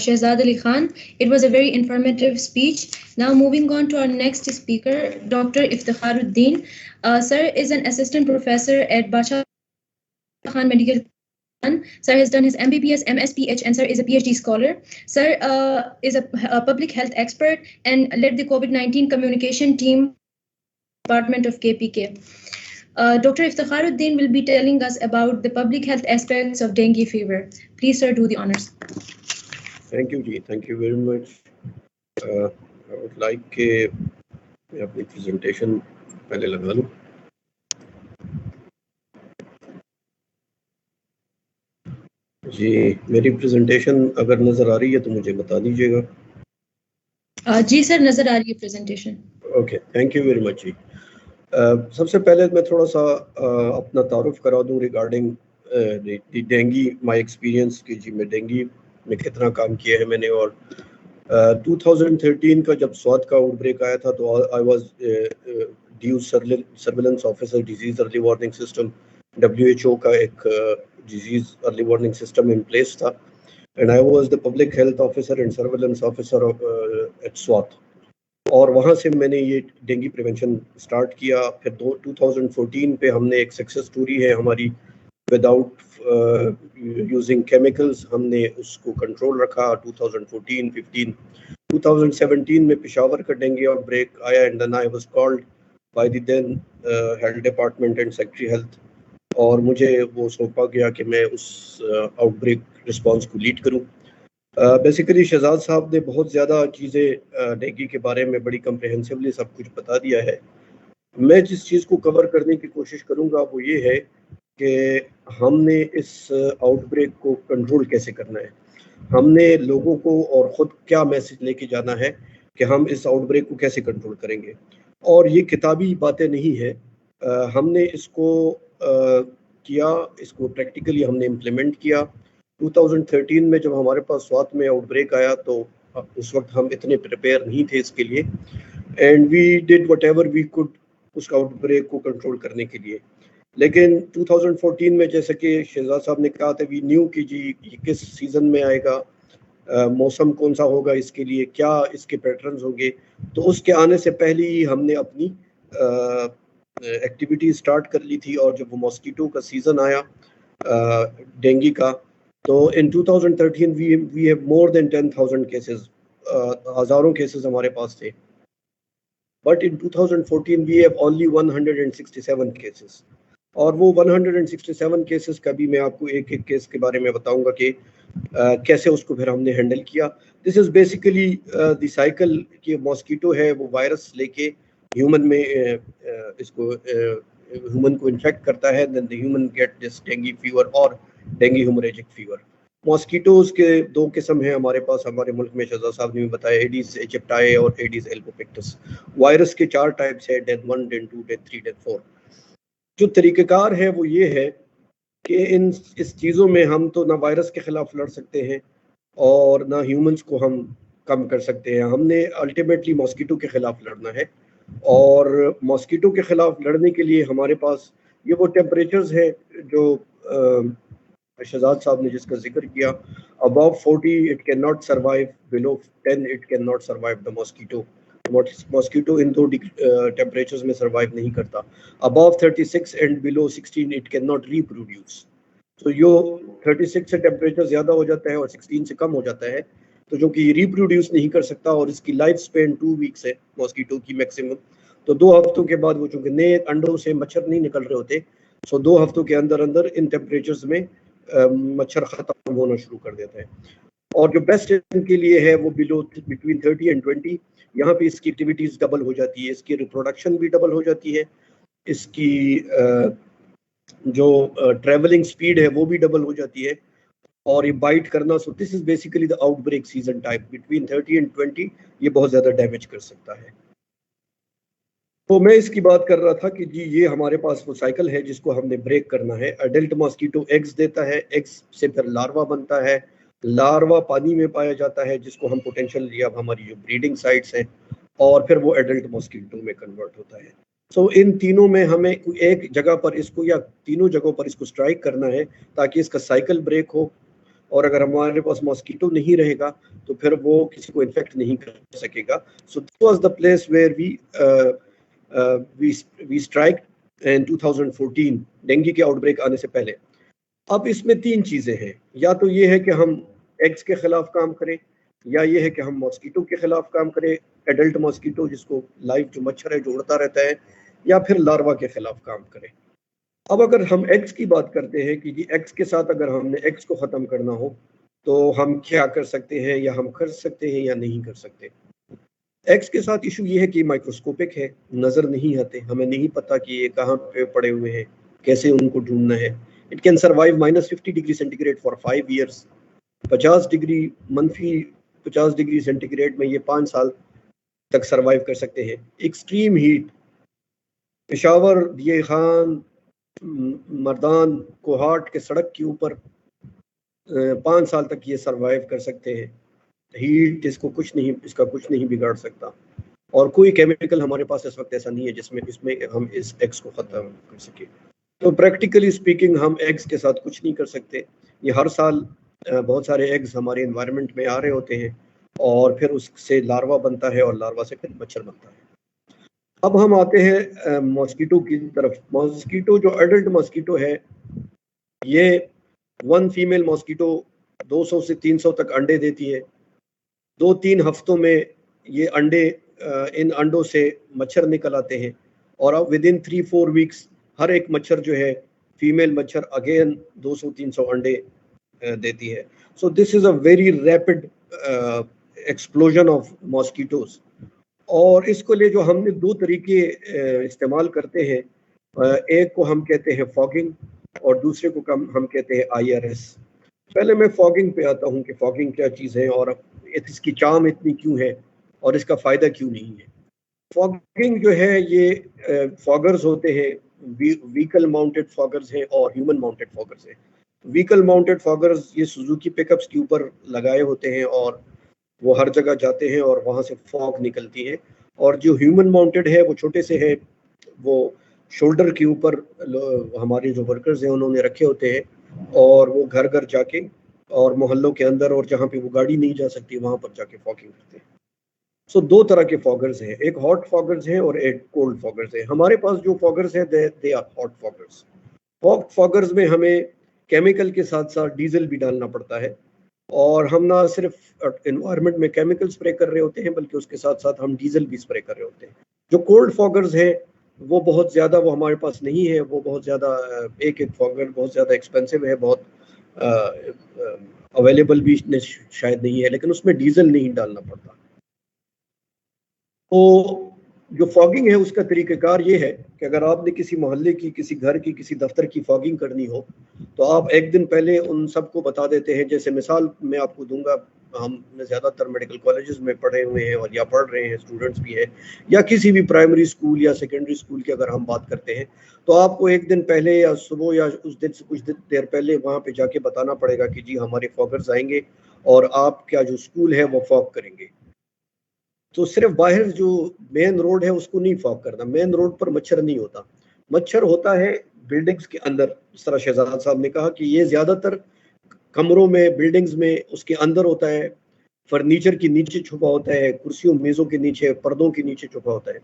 Shehzad Ali Khan. It was a very informative speech. Now, moving on to our next speaker, Dr. Iftikharuddin. Sir is an assistant professor at Bacha Khan Medical. Sir has done his MBBS, MSPH, and sir is a PhD scholar. Sir is a public health expert and led the COVID-19 communication team department of KPK. Dr. Iftikharuddin will be telling us about the public health aspects of dengue fever. Please, sir, do the honors. Thank you, Ji. Thank you very much. I would like to अपनी presentation पहले लगा लूँ. जी, मेरी presentation अगर नजर आ रही है तो मुझे बता दीजिएगा. जी सर, नजर आ रही है presentation. Okay, thank you very much, जी. सबसे पहले मैं थोड़ा सा अपना तारुफ करा दूं रिगार्डिंग डेंगी, माय एक्सपीरियंस कि जी मैं डेंगी में कितना काम किया है मैंने. और 2013 का जब स्वात का आउटब्रेक आया था तो I was due surveillance officer disease early warning system, WHO का एक disease early warning system in place था, and I was the public health officer and surveillance officer at Swat. और वहाँ से मैंने ये डेंगू प्रिवेंशन स्टार्ट किया. फिर 2014 पे हमने एक सक्सेस स्टोरी है हमारी, विदाउट यूजिंग केमिकल्स हमने उसको कंट्रोल रखा. 2014-15 2017 में पेशावर का डेंगू आउटब्रेक आया, and then I was called by the then health department and secretary health, और मुझे वो सौंपा गया कि मैं उस आउटब्रेक रिस्पॉन्स को लीड करूँ. बेसिकली शहजाद साहब ने बहुत ज़्यादा चीज़ें डेंगू के बारे में बड़ी कम्प्रहेंसिवली सब कुछ बता दिया है. मैं जिस चीज़ को कवर करने की कोशिश करूंगा वो ये है कि हमने इस आउटब्रेक को कंट्रोल कैसे करना है, हमने लोगों को और ख़ुद क्या मैसेज लेके जाना है कि हम इस आउटब्रेक को कैसे कंट्रोल करेंगे. और ये किताबी बातें नहीं है, हमने इसको किया, इसको प्रैक्टिकली हमने इम्प्लीमेंट किया. 2013 में जब हमारे पास स्वात में आउटब्रेक आया तो उस वक्त हम इतने प्रिपेयर नहीं थे इसके लिए, and we did whatever we could उस आउटब्रेक को कंट्रोल करने के लिए. लेकिन 2014 में जैसे कि शहजाद साहब ने कहा था, वी न्यू कि जी ये किस सीज़न में आएगा, मौसम कौन सा होगा इसके लिए, क्या इसके पैटर्न्स होंगे. तो उसके आने से पहले ही हमने अपनी एक्टिविटी स्टार्ट कर ली थी. और जब वो मॉस्किटो का सीज़न आया डेंगू का, तो in 2013 we have more than 10,000 cases, हज़ारों केसेस हमारे पास थे. But in 2014 we have only 167 cases. और वो 167 केसेस का भी मैं आपको एक एक केस के बारे में बताऊंगा कि कैसे उसको फिर हमने हैंडल किया. This is basically the cycle कि मॉस्किटो है वो वायरस लेके ह्यूमन में इसको ह्यूमन को इन्फेक्ट करता है, then the human get this dengue fever और डेंगू हेमोरेजिक फीवर. मॉस्किटोज के 2 किस्म हैं हमारे पास हमारे मुल्क में, शहजाद साहब ने भी बताया, एडिस एजिप्टाई और एडिस एल्बोपिक्टस. वायरस के 4 टाइप्स है, डेन 1, डेन 2, डेन 3, डेन 4. जो तरीक़ेकार है वो ये है कि इस चीज़ों में हम तो ना वायरस के ख़िलाफ़ लड़ सकते हैं और ना ह्यूमंस को हम कम कर सकते हैं. हमने अल्टीमेटली मॉस्किटो के ख़िलाफ़ लड़ना है, और मॉस्किटो के ख़िलाफ़ लड़ने के लिए हमारे पास ये वो टेम्परेचर्स हैं जो शहजाद साहब ने जिसका जिक्र किया. Above 40 it can not survive, below 10 it can not survive the mosquito. Mosquito in 2 temperatures में सर्वाइव नहीं करता. Above 36 and below 16 it can not reproduce. तो यो 36 से टेम्परेचर ज़्यादा हो जाता है और 16 से कम हो जाता है तो जो कि रिप्रोड्यूस नहीं कर सकता और इसकी लाइफ स्पेन 2 वीक्स है मॉस्किटो की मैक्सिमम। तो 2 हफ्तों के बाद वो चूंकि नए अंडों से मच्छर नहीं निकल रहे होते, सो 2 हफ्तों के अंदर अंदर इन टेम्परेचर्स में मच्छर ख़त्म होना शुरू कर देता है। और जो बेस्ट इनके लिए है वो बिटवीन 30 एंड 20, यहाँ पे इसकी एक्टिविटीज़ डबल हो जाती है, इसकी रिप्रोडक्शन भी डबल हो जाती है, इसकी जो ट्रैवलिंग स्पीड है वो भी डबल हो जाती है, और ये बाइट करना। So this is basically the outbreak season type between 30 and 20, ये बहुत ज़्यादा डैमेज कर सकता है। तो मैं इसकी बात कर रहा था कि जी ये हमारे पास वो साइकिल है जिसको हमने ब्रेक करना है। अडल्ट मॉस्किटो एग्स देता है, एग्स से फिर लार्वा बनता है, लार्वा पानी में पाया जाता है जिसको हम पोटेंशियल या हमारी जो ब्रीडिंग साइट्स हैं, और फिर वो एडल्ट मॉस्किटो में कन्वर्ट होता है। सो इन तीनों में हमें एक जगह पर इसको या तीनों जगहों पर इसको स्ट्राइक करना है ताकि इसका साइकिल ब्रेक हो, और अगर हमारे पास मॉस्किटो नहीं रहेगा तो फिर वो किसी को इन्फेक्ट नहीं कर सकेगा। So this was the place where we strike in 2014 dengue के आउटब्रेक आने से पहले। अब इसमें 3 चीज़ें हैं, या तो ये है कि हम एग्स के खिलाफ काम करें, या ये है कि हम मॉस्किटो के खिलाफ काम करें, एडल्ट मॉस्किटो जिसको लाइव जो मच्छर है जो उड़ता रहता है, या फिर लार्वा के खिलाफ काम करें। अब अगर हम एग्स की बात करते हैं कि जी एग्स के साथ अगर हमने एग्स को ख़त्म करना हो तो हम क्या कर सकते हैं, या हम कर सकते हैं या नहीं कर सकते। एग्स के साथ इशू ये है कि माइक्रोस्कोपिक है, नज़र नहीं आते, हमें नहीं पता कि ये कहाँ पे पड़े हुए हैं, कैसे उनको ढूंढना है। It can survive -50 degree centigrade for 5 years. 50 degree मनफी 50 डिग्री सेंटीग्रेड में ये 5 साल तक सर्वाइव कर सकते हैं। एक्सट्रीम हीट, पेशावर, दिए खान, मर्दान, कोहाट के सड़क के ऊपर 5 साल तक ये सर्वाइव कर सकते हैं। हीट इसका कुछ नहीं बिगाड़ सकता, और कोई केमिकल हमारे पास इस वक्त ऐसा नहीं है इसमें हम इस एग्स को ख़त्म कर सके। तो प्रैक्टिकली स्पीकिंग हम एग्स के साथ कुछ नहीं कर सकते। ये हर साल बहुत सारे एग्स हमारे एनवायरनमेंट में आ रहे होते हैं, और फिर उससे लार्वा बनता है, और लार्वा से फिर मच्छर बनता है। अब हम आते हैं मॉस्किटो की तरफ। मॉस्किटो जो एडल्ट मॉस्किटो है, ये 1 फीमेल मॉस्किटो 200 से 300 तक अंडे देती है। 2-3 हफ्तों में ये अंडे इन अंडों से मच्छर निकल आते हैं, और अब विद इन 3-4 वीक्स हर एक मच्छर जो है फीमेल मच्छर अगेन 200-300 अंडे देती है। So this is a very rapid explosion of mosquitoes. और इसको लिए जो हमने 2 तरीके इस्तेमाल करते हैं, एक को हम कहते हैं फॉगिंग, और दूसरे को हम कहते हैं IRS। पहले मैं फॉगिंग पे आता हूँ कि फॉगिंग क्या चीज़ है, और इसकी चार्म इतनी क्यों है, और इसका फ़ायदा क्यों नहीं है। फॉगिंग जो है ये फॉगर्स होते हैं, व्हीकल माउंटेड फॉगर्स हैं और ह्यूमन माउंटेड फॉगर्स हैं। व्हीकल माउंटेड फॉगर्स ये सुजुकी पिकअप्स के ऊपर लगाए होते हैं, और वो हर जगह जाते हैं और वहाँ से फॉग निकलती है। और जो ह्यूमन माउंटेड है वो छोटे से है, वो शोल्डर के ऊपर हमारे जो वर्कर्स हैं उन्होंने रखे होते हैं, और वो घर घर जाके और मोहल्लों के अंदर और जहाँ पे वो गाड़ी नहीं जा सकती वहाँ पर जाके फॉगिंग करते हैं। सो 2 तरह के फॉगर्स हैं, एक हॉट फॉगर्स हैं और एक कोल्ड फॉगर्स हैं। हमारे पास जो फॉगर्स हैं they are hot foggers. Hot foggers में हमें केमिकल के साथ साथ डीजल भी डालना पड़ता है, और हम ना सिर्फ एनवायरनमेंट में केमिकल स्प्रे कर रहे होते हैं बल्कि उसके साथ साथ हम डीजल भी स्प्रे कर रहे होते हैं। जो कोल्ड फॉगर्स हैं वो बहुत ज़्यादा वो हमारे पास नहीं है, वो बहुत ज़्यादा एक फॉगर बहुत ज़्यादा एक्सपेंसिव है, बहुत अवेलेबल भी शायद नहीं है, लेकिन उसमें डीजल नहीं डालना पड़ता। तो जो फॉगिंग है उसका तरीक़ाकार ये है कि अगर आपने किसी मोहल्ले की, किसी घर की, किसी दफ्तर की फॉगिंग करनी हो तो आप एक दिन पहले उन सबको बता देते हैं। जैसे मिसाल मैं आपको दूंगा, हम ज़्यादातर मेडिकल कॉलेजेस में पढ़े हुए हैं और या पढ़ रहे हैं, स्टूडेंट्स भी हैं, या किसी भी प्राइमरी स्कूल या सेकेंडरी स्कूल की अगर हम बात करते हैं, तो आपको एक दिन पहले या सुबह या उस दिन से कुछ देर पहले वहाँ पे जाके बताना पड़ेगा कि जी हमारे फॉगर्स आएंगे और आपका जो स्कूल है वो फॉग करेंगे। तो सिर्फ बाहर जो मेन रोड है उसको नहीं फॉग करना, मेन रोड पर मच्छर नहीं होता, मच्छर होता है बिल्डिंग्स के अंदर। जिस तरह शहजाद साहब ने कहा कि ये ज़्यादातर कमरों में, बिल्डिंग्स में उसके अंदर होता है, फर्नीचर के नीचे छुपा होता है, कुर्सियों मेज़ों के नीचे, पर्दों के नीचे छुपा होता है।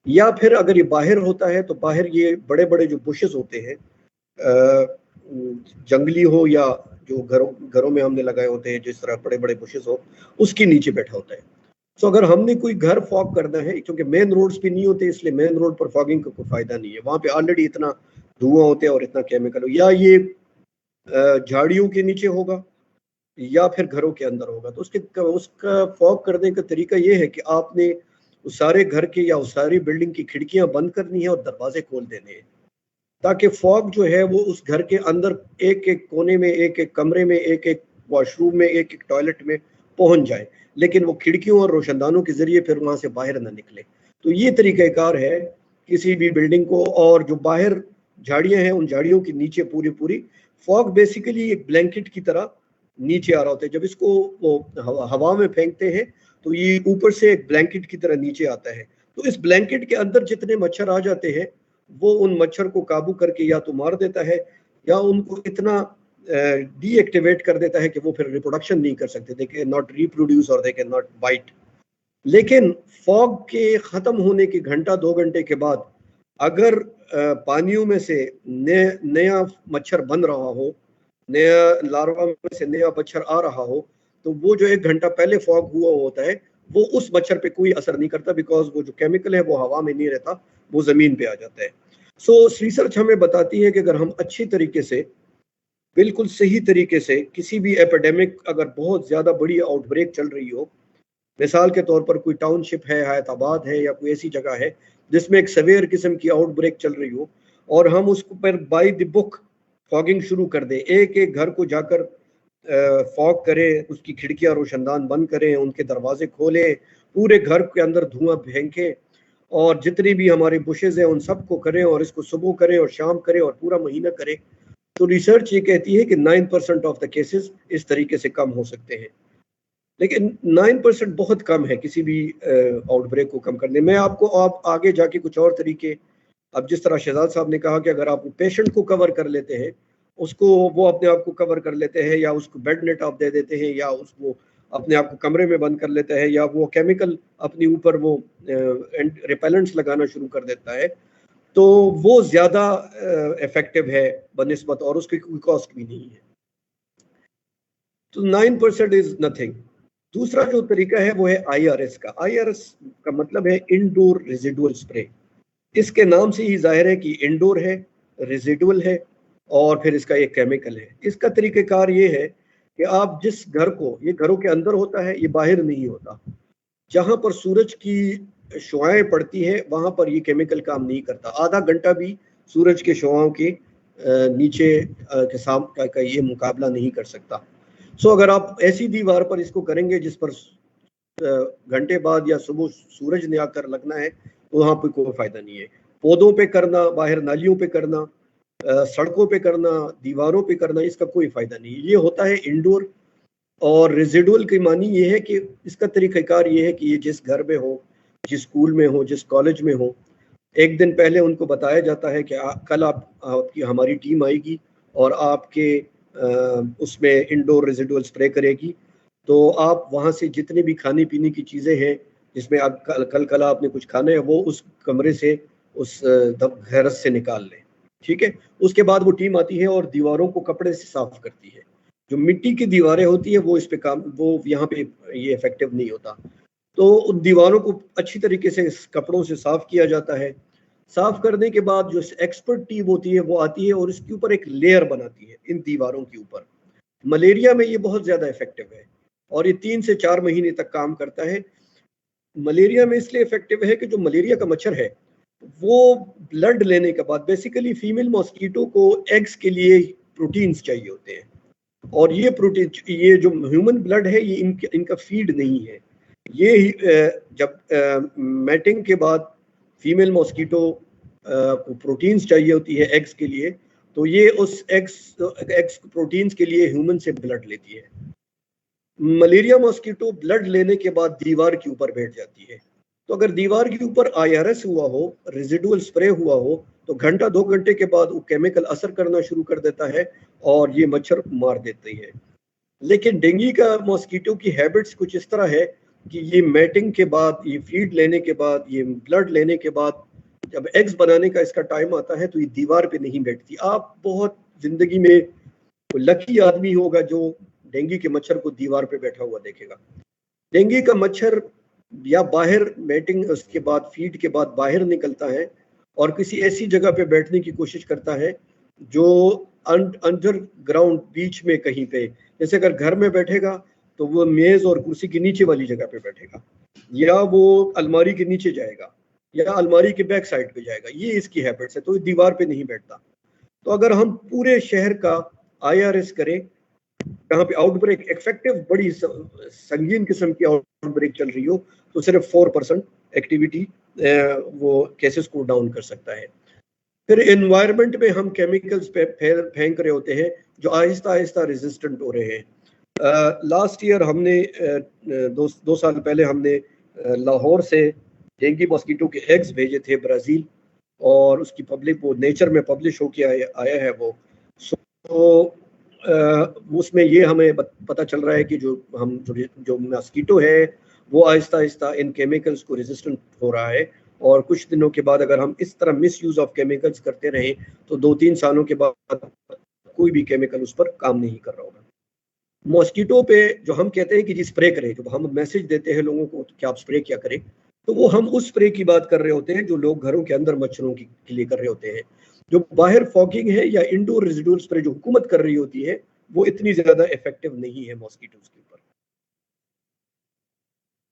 या फिर अगर ये बाहर होता है तो बाहर ये बड़े बड़े जो बुशेस होते हैं, जंगली हो या जो घरों में हमने लगाए होते हैं, जिस तरह बड़े बड़े बुशेस हो, उसके नीचे बैठा होता है। सो अगर हमने कोई घर फॉग करना है, क्योंकि मेन रोड्स पे नहीं होते, इसलिए मेन रोड पर फॉगिंग का कोई फायदा नहीं है, वहां पे ऑलरेडी इतना धुआं होता है और इतना केमिकल हो, या ये झाड़ियों के नीचे होगा या फिर घरों के अंदर होगा। तो उसका फॉग करने का तरीका ये है कि आपने उस सारे घर के या उस सारी बिल्डिंग की खिड़कियां बंद करनी है और दरवाजे खोल देने हैं, ताकि फॉग जो है वो उस घर के अंदर एक एक कोने में, एक एक कमरे में, एक एक वॉशरूम में, एक एक टॉयलेट में पहुंच जाए, लेकिन वो खिड़कियों और रोशनदानों के जरिए फिर वहां से बाहर ना निकले। तो ये तरीकाकार है किसी भी बिल्डिंग को। और जो बाहर झाड़ियां हैं, उन झाड़ियों के नीचे पूरी फॉग बेसिकली एक ब्लैंकेट की तरह नीचे आ रहा होता है। जब इसको वो हवा में फेंकते हैं तो ये ऊपर से एक ब्लैंकेट की तरह नीचे आता है। तो इस ब्लैंकेट के अंदर जितने मच्छर आ जाते हैं वो उन मच्छर को काबू करके या तो मार देता है या उनको इतना डीएक्टिवेट कर देता है कि वो फिर रिप्रोडक्शन नहीं कर सकते, दे कैन नॉट रिप्रोड्यूस और दे कैन नॉट बाइट। लेकिन फॉग के खत्म होने के घंटा 2 घंटे के बाद अगर पानियों में से नया मच्छर बन रहा हो, नया लार्वा में से नया मच्छर आ रहा हो, तो वो जो 1 घंटा पहले फॉग हुआ होता है वो उस मच्छर पे कोई असर नहीं करता, बिकॉज वो जो केमिकल है वो हवा में नहीं रहता, वो जमीन पे आ जाता है। सो रिसर्च हमें बताती है कि अगर हम अच्छी तरीके से, बिल्कुल सही तरीके से किसी भी एपिडेमिक, अगर बहुत ज्यादा बड़ी आउटब्रेक चल रही हो, मिसाल के तौर पर कोई टाउनशिप है, हैदराबाद है, या कोई ऐसी जगह है जिसमें एक सवेयर किस्म की आउटब्रेक चल रही हो, और हम उसको पर बाय द बुक फॉगिंग शुरू कर दें, एक एक घर को जाकर फॉग करें, उसकी खिड़कियां रोशनदान बंद करें, उनके दरवाजे खोलें, पूरे घर के अंदर धुआं फेंकें, और जितनी भी हमारे बुशेज हैं उन सबको करें, और इसको सुबह करें और शाम करें और पूरा महीना करें, तो रिसर्च ये कहती है कि 9% ऑफ द केसेस इस तरीके से कम हो सकते हैं। लेकिन 9% बहुत कम है किसी भी आउटब्रेक को कम करने में। आपको आप आगे जाके कुछ और तरीके, अब जिस तरह शहजाद साहब ने कहा कि अगर आप पेशेंट को कवर कर लेते हैं, उसको वो अपने आप को कवर कर लेते हैं, या उसको बेड नेट आप दे देते हैं, या उसको अपने आप को कमरे में बंद कर लेता है, या वो केमिकल अपने ऊपर वो रिपेलेंट्स लगाना शुरू कर देता है, तो वो ज़्यादा इफेक्टिव है बनिस्बत, और उसकी कोई कॉस्ट भी नहीं है। तो 9% इज नथिंग। दूसरा जो तरीका है वो है IRS का। IRS का मतलब है इंडोर रेजिडुअल स्प्रे। इसके नाम से ही जाहिर है कि इंडोर है, रेजिडुअल है, और फिर इसका एक केमिकल है। इसका तरीक़ाकार ये है कि आप जिस घर को, ये घरों के अंदर होता है, ये बाहर नहीं होता, जहाँ पर सूरज की शुआएं पड़ती है वहाँ पर ये केमिकल काम नहीं करता। आधा घंटा भी सूरज के शुआओं के नीचे के सामने का ये मुकाबला नहीं कर सकता। सो अगर आप ऐसी दीवार पर इसको करेंगे जिस पर घंटे बाद या सुबह सूरज ने आकर लगना है, तो वहाँ पर कोई फायदा नहीं है। पौधों पे करना, बाहर नालियों पे करना, सड़कों पे करना, दीवारों पे करना, इसका कोई फायदा नहीं है। ये होता है इंडोर। और रेजिडुअल की मानी ये है कि इसका तरीक़ाकार ये है कि ये जिस घर में हो, जिस स्कूल में हो, जिस कॉलेज में हो, एक दिन पहले उनको बताया जाता है कि कल आपकी हमारी टीम आएगी और आपके उसमें इंडोर रेजिडुअल स्प्रे करेगी। तो आप वहाँ से जितने भी खाने पीने की चीज़ें हैं, जिसमें आप कल आपने कुछ खाना है, वो उस कमरे से, उस गैरस से निकाल लें। ठीक है। उसके बाद वो टीम आती है और दीवारों को कपड़े से साफ करती है। जो मिट्टी की दीवारें होती है वो इस पे काम, वो यहाँ पे ये इफेक्टिव नहीं होता। तो उन दीवारों को अच्छी तरीके से कपड़ों से साफ किया जाता है। साफ करने के बाद जो एक्सपर्ट टीम होती है वो आती है और इसके ऊपर एक लेयर बनाती है इन दीवारों के ऊपर। मलेरिया में ये बहुत ज़्यादा इफेक्टिव है और ये 3 से 4 महीने तक काम करता है। मलेरिया में इसलिए इफेक्टिव है कि जो मलेरिया का मच्छर है वो ब्लड लेने के बाद, बेसिकली फीमेल मॉस्किटो को एग्स के लिए प्रोटीन्स चाहिए होते हैं, और ये प्रोटीन, ये जो ह्यूमन ब्लड है, ये इनका फीड नहीं है। ये जब मैटिंग के बाद फीमेल मॉस्किटो को प्रोटीन्स चाहिए होती है एग्स के लिए, तो ये उस एग्स प्रोटीन्स के लिए ह्यूमन से ब्लड लेती है। मलेरिया मॉस्किटो ब्लड लेने के बाद दीवार के ऊपर बैठ जाती है। तो अगर दीवार के ऊपर IRS हुआ हो, रेजिडुअल स्प्रे हुआ हो, तो घंटा 2 घंटे के बाद वो केमिकल असर करना शुरू कर देता है और ये मच्छर मार देती है। लेकिन डेंगू का मॉस्किटो की हैबिट्स कुछ इस तरह है कि ये मैटिंग के बाद, ये फीड लेने के बाद, ये ब्लड लेने के बाद, जब एग्स बनाने का इसका टाइम आता है तो ये दीवार पे नहीं बैठती। आप बहुत जिंदगी में कोई लकी आदमी होगा जो डेंगू के मच्छर को दीवार पे बैठा हुआ देखेगा। डेंगू का मच्छर या बाहर मैटिंग उसके बाद फीड के बाद बाहर निकलता है और किसी ऐसी जगह पे बैठने की कोशिश करता है जो अंडरग्राउंड बीच में कहीं पे, जैसे अगर घर में बैठेगा तो वो मेज और कुर्सी के नीचे वाली जगह पे बैठेगा, या वो अलमारी के नीचे जाएगा, या अलमारी के बैक साइड पे जाएगा। ये इसकी हैबिट्स है, तो दीवार पे नहीं बैठता। तो अगर हम पूरे शहर का IRS करें जहाँ पे आउटब्रेक इफेक्टिव बड़ी संगीन किस्म की आउटब्रेक चल रही हो, तो सिर्फ 4% एक्टिविटी वो केसेस को डाउन कर सकता है। फिर एनवायरनमेंट में हम केमिकल्स पे फेंक रहे होते हैं जो आहिस्ता आहिस्ता रेजिस्टेंट हो रहे हैं। लास्ट ईयर हमने दो साल पहले हमने लाहौर से डेंगू मॉस्किटो के एग्स भेजे थे ब्राज़ील, और उसकी पब्लिक वो नेचर में पब्लिश होके आया है वो। तो उसमें ये हमें पता चल रहा है कि जो मॉस्किटो है वो आहिस्ता आहिस्ता इन केमिकल्स को रेजिस्टेंट हो रहा है, और कुछ दिनों के बाद अगर हम इस तरह मिस यूज ऑफ केमिकल्स करते रहें तो 2-3 सालों के बाद कोई भी केमिकल उस पर काम नहीं कर रहा होगा। मॉस्किटो पे जो हम कहते हैं कि जी स्प्रे करें, जो हम मैसेज देते हैं लोगों को कि आप स्प्रे क्या करें, तो वो हम उस स्प्रे की बात कर रहे होते हैं जो लोग घरों के अंदर मच्छरों के लिए कर रहे होते हैं। जो बाहर फॉगिंग है या इंडोर रेजिडुअल स्प्रे जो हुकूमत कर रही होती है वो इतनी ज्यादा इफेक्टिव नहीं है मॉस्किटोज के ऊपर।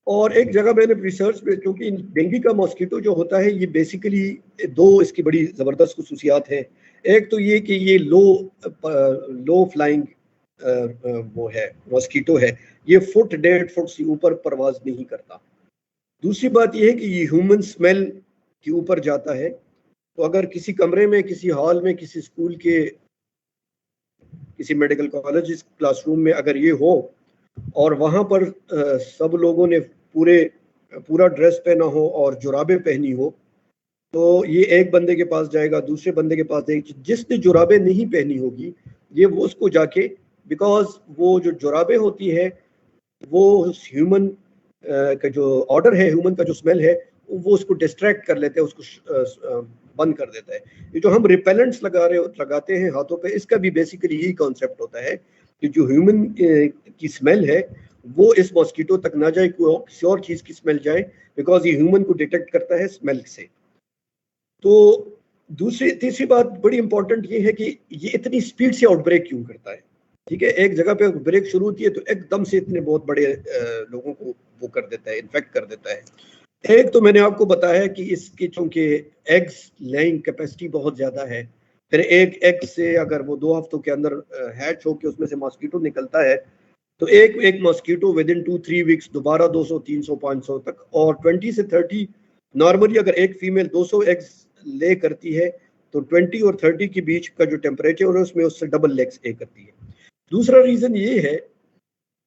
और एक जगह मैंने रिसर्च में, क्योंकि डेंगू का मॉस्किटो जो होता है ये बेसिकली दो इसकी बड़ी ज़बरदस्त खुसूसियात हैं। एक तो ये कि ये लो फ्लाइंग वो है मॉस्किटो है, ये 1.5 फुट से ऊपर परवाज नहीं करता। दूसरी बात ये है कि ये ह्यूमन स्मेल के ऊपर जाता है। तो अगर किसी कमरे में, किसी हॉल में, किसी स्कूल के, किसी मेडिकल कॉलेज क्लासरूम में अगर ये हो और वहाँ पर सब लोगों ने पूरा ड्रेस पहना हो और जुराबें पहनी हो, तो ये एक बंदे के पास जाएगा, दूसरे बंदे के पास जाएगी, जिसने जुराबें नहीं पहनी होगी ये वो उसको जाके, बिकॉज वो जो जुराबें होती है वो ह्यूमन का जो ऑर्डर है, ह्यूमन का जो स्मेल है वो उसको डिस्ट्रैक्ट कर लेते हैं, उसको बंद कर देता है। ये जो हम रिपेलेंट्स लगाते हैं हाथों पे, इसका भी बेसिकली यही कॉन्सेप्ट होता है कि जो ह्यूमन की स्मेल है वो इस मॉस्किटो तक ना जाए, कोई किसी और चीज़ की स्मेल जाए, बिकॉज ये ह्यूमन को डिटेक्ट करता है स्मेल से। तो तीसरी बात बड़ी इंपॉर्टेंट ये है कि ये इतनी स्पीड से आउटब्रेक क्यों करता है। ठीक है, एक जगह पे ब्रेक शुरू होती है तो एकदम से इतने बहुत बड़े लोगों को वो कर देता है, इन्फेक्ट कर देता है। एक तो मैंने आपको बताया कि इसकी चूंकि एग्स लेइंग कैपेसिटी बहुत ज़्यादा है, फिर एक एग से अगर वो 2 हफ्तों के अंदर हैच होकर उसमें से मॉस्किटो निकलता है, तो एक मॉस्किटो विद इन 2-3 वीक्स दोबारा 200, 300, 500 तक, और 20 से 30 नॉर्मली अगर एक फीमेल 200 एग्स ले करती है तो 20 और 30 के बीच का जो टेम्परेचर है उसमें उससे डबल लेग्स ए करती है। दूसरा रीज़न ये है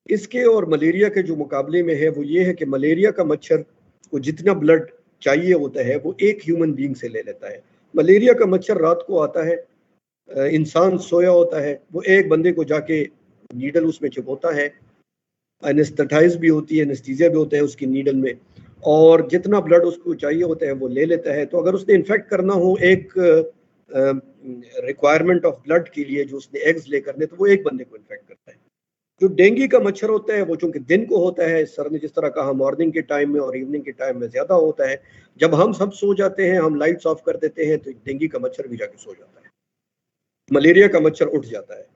इसके और मलेरिया के जो मुकाबले में है, वो ये है कि मलेरिया का मच्छर को जितना ब्लड चाहिए होता है वो एक ह्यूमन बीइंग से ले लेता है। मलेरिया का मच्छर रात को आता है, इंसान सोया होता है, वो एक बंदे को जाके नीडल उसमें चिपकता है, एनेस्थेटाइज भी होती है, एनेस्थीसिया भी होता है उसकी नीडल में, और जितना ब्लड उसको चाहिए होता है वो ले लेता है। तो अगर उसने इन्फेक्ट करना हो एक रिक्वायरमेंट ऑफ ब्लड के लिए जो उसने एग्स ले करने, तो वो एक बंदे को इन्फेक्ट करता है। जो डेंगू का मच्छर होता है वो चूंकि दिन को होता है, सर ने जिस तरह कहा मॉर्निंग के टाइम में और इवनिंग के टाइम में ज्यादा होता है। जब हम सब सो जाते हैं, हम लाइट्स ऑफ कर देते हैं, तो डेंगू का मच्छर भी जाके सो जाता है, मलेरिया का मच्छर उठ जाता है।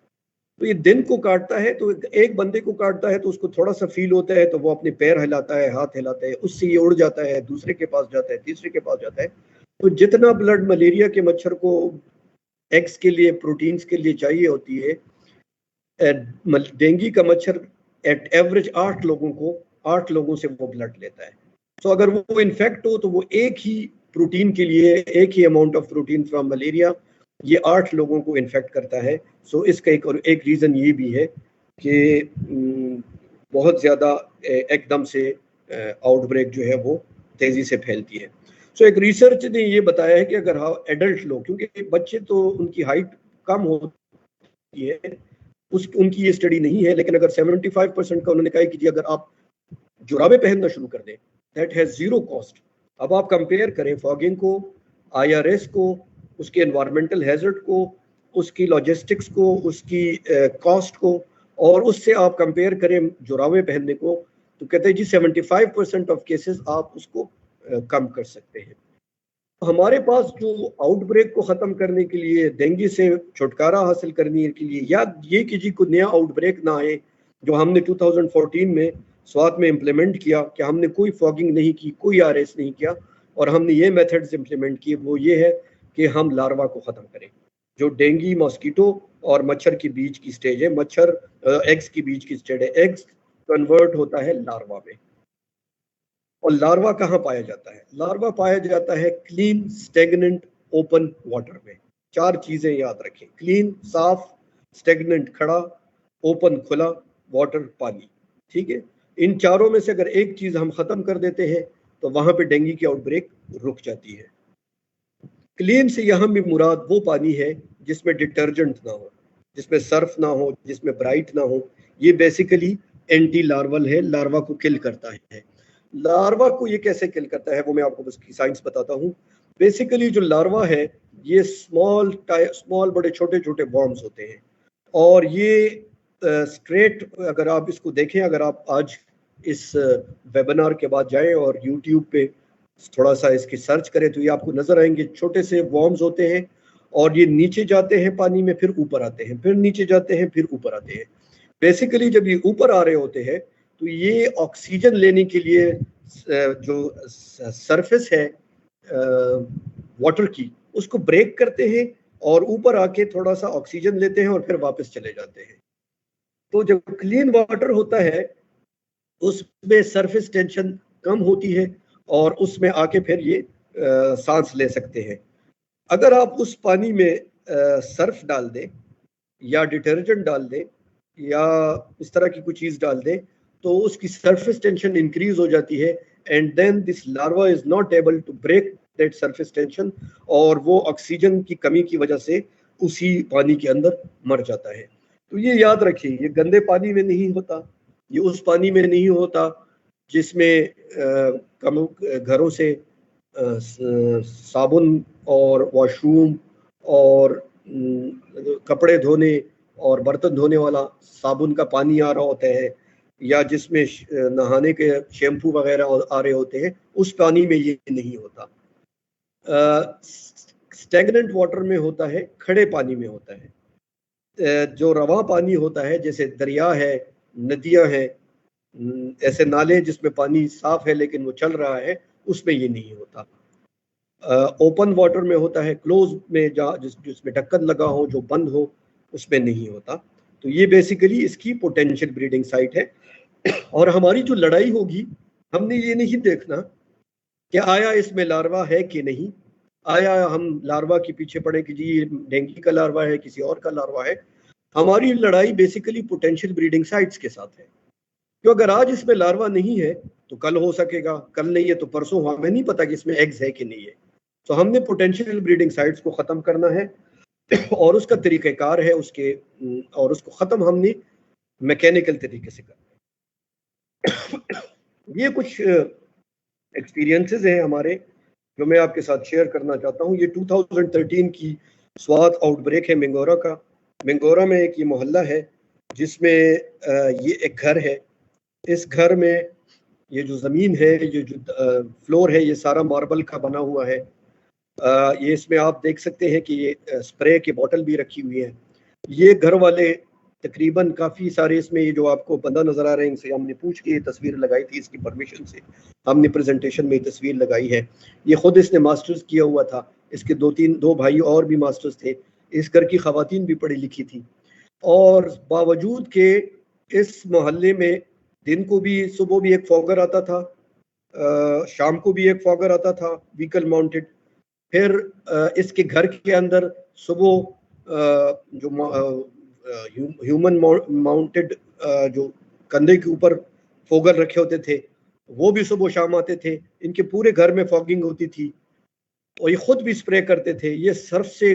तो ये दिन को काटता है, तो एक बंदे को काटता है तो उसको थोड़ा सा फील होता है, तो वो अपने पैर हिलाता है, हाथ हिलाता है, उससे ये उड़ जाता है, दूसरे के पास जाता है, तीसरे के पास जाता है। तो जितना ब्लड मलेरिया के मच्छर को एग्स के लिए, प्रोटीन्स के लिए चाहिए होती है, डेंगू का मच्छर एट एवरेज 8 लोगों से वो ब्लड लेता है। तो अगर वो इन्फेक्ट हो तो वो एक ही प्रोटीन के लिए, एक ही amount of protein from malaria ये 8 लोगों को इन्फेक्ट करता है। सो इसका एक रीज़न ये भी है कि बहुत ज़्यादा एकदम से आउटब्रेक जो है वो तेज़ी से फैलती है। सो एक रिसर्च ने ये बताया है कि अगर एडल्ट लोग, क्योंकि बच्चे तो उनकी हाइट कम होती है, उनकी ये स्टडी नहीं है, लेकिन अगर 75% का उन्होंने कहा कि जी अगर आप जुराबें पहनना शुरू कर दें, दैट हैज़ ज़ीरो कॉस्ट। अब आप कंपेयर करें फॉगिंग को, IRS को, उसके एनवायरमेंटल हैजर्ड को, उसकी लॉजिस्टिक्स को, उसकी कॉस्ट को, और उससे आप कंपेयर करें जुराबे पहनने को, तो कहते हैं जी 75% ऑफ केसेस आप उसको कम कर सकते हैं। हमारे पास जो आउटब्रेक को ख़त्म करने के लिए, डेंगू से छुटकारा हासिल करने के लिए, या ये कि जी कोई नया आउटब्रेक ना आए, जो हमने 2014 में स्वात में इम्प्लीमेंट किया कि हमने कोई फॉगिंग नहीं की, कोई आरएस नहीं किया, और हमने ये मेथड्स इम्प्लीमेंट किए, वो ये है कि हम लार्वा को ख़त्म करें। जो डेंगू मॉस्किटो और मच्छर के बीच की स्टेज है, मच्छर एग्स के बीच की स्टेज है, एग्स कन्वर्ट होता है लार्वा में। और लार्वा कहाँ पाया जाता है? लार्वा पाया जाता है क्लीन, स्टेगनेंट, ओपन वाटर में। 4 चीजें याद रखें, क्लीन साफ, स्टेगनेंट खड़ा, ओपन खुला, वाटर पानी, ठीक है। इन चारों में से अगर एक चीज हम खत्म कर देते हैं तो वहां पे डेंगू की आउटब्रेक रुक जाती है। क्लीन से यहाँ भी मुराद वो पानी है जिसमें डिटर्जेंट ना हो, जिसमें सर्फ ना हो, जिसमें ब्राइट ना हो। ये बेसिकली एंटी लार्वल है, लार्वा को किल करता है। लार्वा को ये कैसे किल करता है वो मैं आपको उसकी साइंस बताता हूँ। बेसिकली जो लार्वा है ये स्मॉल बड़े छोटे छोटे वॉर्म्स होते हैं, और ये स्ट्रेट अगर आप इसको देखें, अगर आप आज इस वेबिनार के बाद जाएं और यूट्यूब पे थोड़ा सा इसकी सर्च करें तो ये आपको नजर आएंगे। छोटे से वॉर्म्स होते हैं और ये नीचे जाते हैं पानी में, फिर ऊपर आते हैं, फिर नीचे जाते हैं, फिर ऊपर आते हैं। बेसिकली जब ये ऊपर आ रहे होते हैं तो ये ऑक्सीजन लेने के लिए जो सरफेस है वाटर की, उसको ब्रेक करते हैं और ऊपर आके थोड़ा सा ऑक्सीजन लेते हैं और फिर वापस चले जाते हैं। तो जब क्लीन वाटर होता है उसमें सरफेस टेंशन कम होती है और उसमें आके फिर ये सांस ले सकते हैं। अगर आप उस पानी में सर्फ डाल दें या डिटर्जेंट डाल दें या इस तरह की कोई चीज़ डाल दें तो उसकी सरफेस टेंशन इंक्रीज हो जाती है, and then this larva is not able to break that surface tension, और वो ऑक्सीजन की कमी की वजह से उसी पानी के अंदर मर जाता है। तो ये याद रखिए, ये गंदे पानी में नहीं होता, ये उस पानी में नहीं होता जिसमें घरों से साबुन और वॉशरूम और कपड़े धोने और बर्तन धोने वाला साबुन का पानी आ रहा होता है, या जिसमें नहाने के शैम्पू वगैरह आ रहे होते हैं, उस पानी में ये नहीं होता। स्टैग्नेंट वाटर में होता है, खड़े पानी में होता है। जो रवा पानी होता है जैसे दरिया है, नदियां हैं, ऐसे नाले जिसमें पानी साफ है लेकिन वो चल रहा है, उसमें ये नहीं होता। ओपन वाटर में होता है, क्लोज में जिसमें ढक्कन लगा हो, जो बंद हो, उसमें नहीं होता। तो ये बेसिकली इसकी पोटेंशियल ब्रीडिंग साइट है। और हमारी जो लड़ाई होगी, हमने ये नहीं देखना कि आया इसमें लार्वा है कि नहीं, आया हम लार्वा के पीछे पड़े कि जी ये डेंगू का लार्वा है, किसी और का लार्वा है। हमारी लड़ाई बेसिकली पोटेंशियल ब्रीडिंग साइट्स के साथ है। क्यों अगर आज इसमें लार्वा नहीं है तो कल हो सकेगा, कल नहीं है तो परसों, हमें नहीं पता कि इसमें एग्स है कि नहीं है। तो हमने पोटेंशियल ब्रीडिंग साइट्स को ख़त्म करना है और उसका तरीक़ाकार है उसके, और उसको ख़त्म हमने मैकेनिकल तरीके से करना है। ये कुछ एक्सपीरियंसेस हैं हमारे जो मैं आपके साथ शेयर करना चाहता हूँ। ये 2013 की स्वात आउटब्रेक है मिंगोरा का। मिंगोरा में एक ये मोहल्ला है जिसमें ये एक घर है। इस घर में ये जो ज़मीन है, ये जो फ्लोर है, ये सारा मार्बल का बना हुआ है। ये इसमें आप देख सकते हैं कि ये स्प्रे की बोतल भी रखी हुई है। ये घर वाले तकरीबन काफ़ी सारे, इसमें ये जो आपको बंदा नज़र आ रहे हैं इनसे हमने पूछ के ये तस्वीर लगाई थी, इसकी परमिशन से हमने प्रेजेंटेशन में ये तस्वीर लगाई है। ये खुद इसने मास्टर्स किया हुआ था, इसके दो भाई और भी मास्टर्स थे, इस घर की ख़वातीन भी पढ़ी लिखी थी। और बावजूद के इस मोहल्ले में दिन को भी, सुबह भी एक फॉगर आता था, शाम को भी एक फॉगर आता था व्हीकल माउंटेड। फिर इसके घर के अंदर सुबह जो ह्यूमन माउंटेड जो कंधे के ऊपर फोगल रखे होते थे वो भी सुबह शाम आते थे। इनके पूरे घर में फॉगिंग होती थी और ये खुद भी स्प्रे करते थे। ये सर्फ से,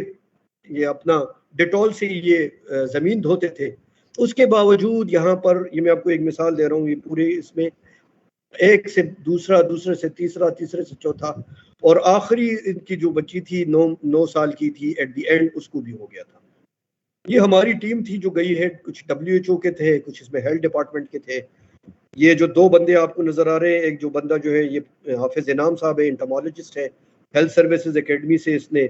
ये अपना डिटॉल से ये ज़मीन धोते थे। उसके बावजूद यहाँ पर, ये मैं आपको एक मिसाल दे रहा हूँ, ये पूरे इसमें एक से दूसरा, दूसरे से तीसरा, तीसरे से चौथा, और आखिरी इनकी जो बच्ची थी 9 साल की थी, एट द एंड उसको भी हो गया था। ये हमारी टीम थी जो गई है, कुछ WHO के थे, कुछ इसमें हेल्थ डिपार्टमेंट के थे। ये जो 2 बंदे आपको नजर आ रहे हैं, एक जो बंदा जो है ये हाफिज इनाम साहब है, एंटोमोलॉजिस्ट है, हेल्थ सर्विसेज एकेडमी से इसने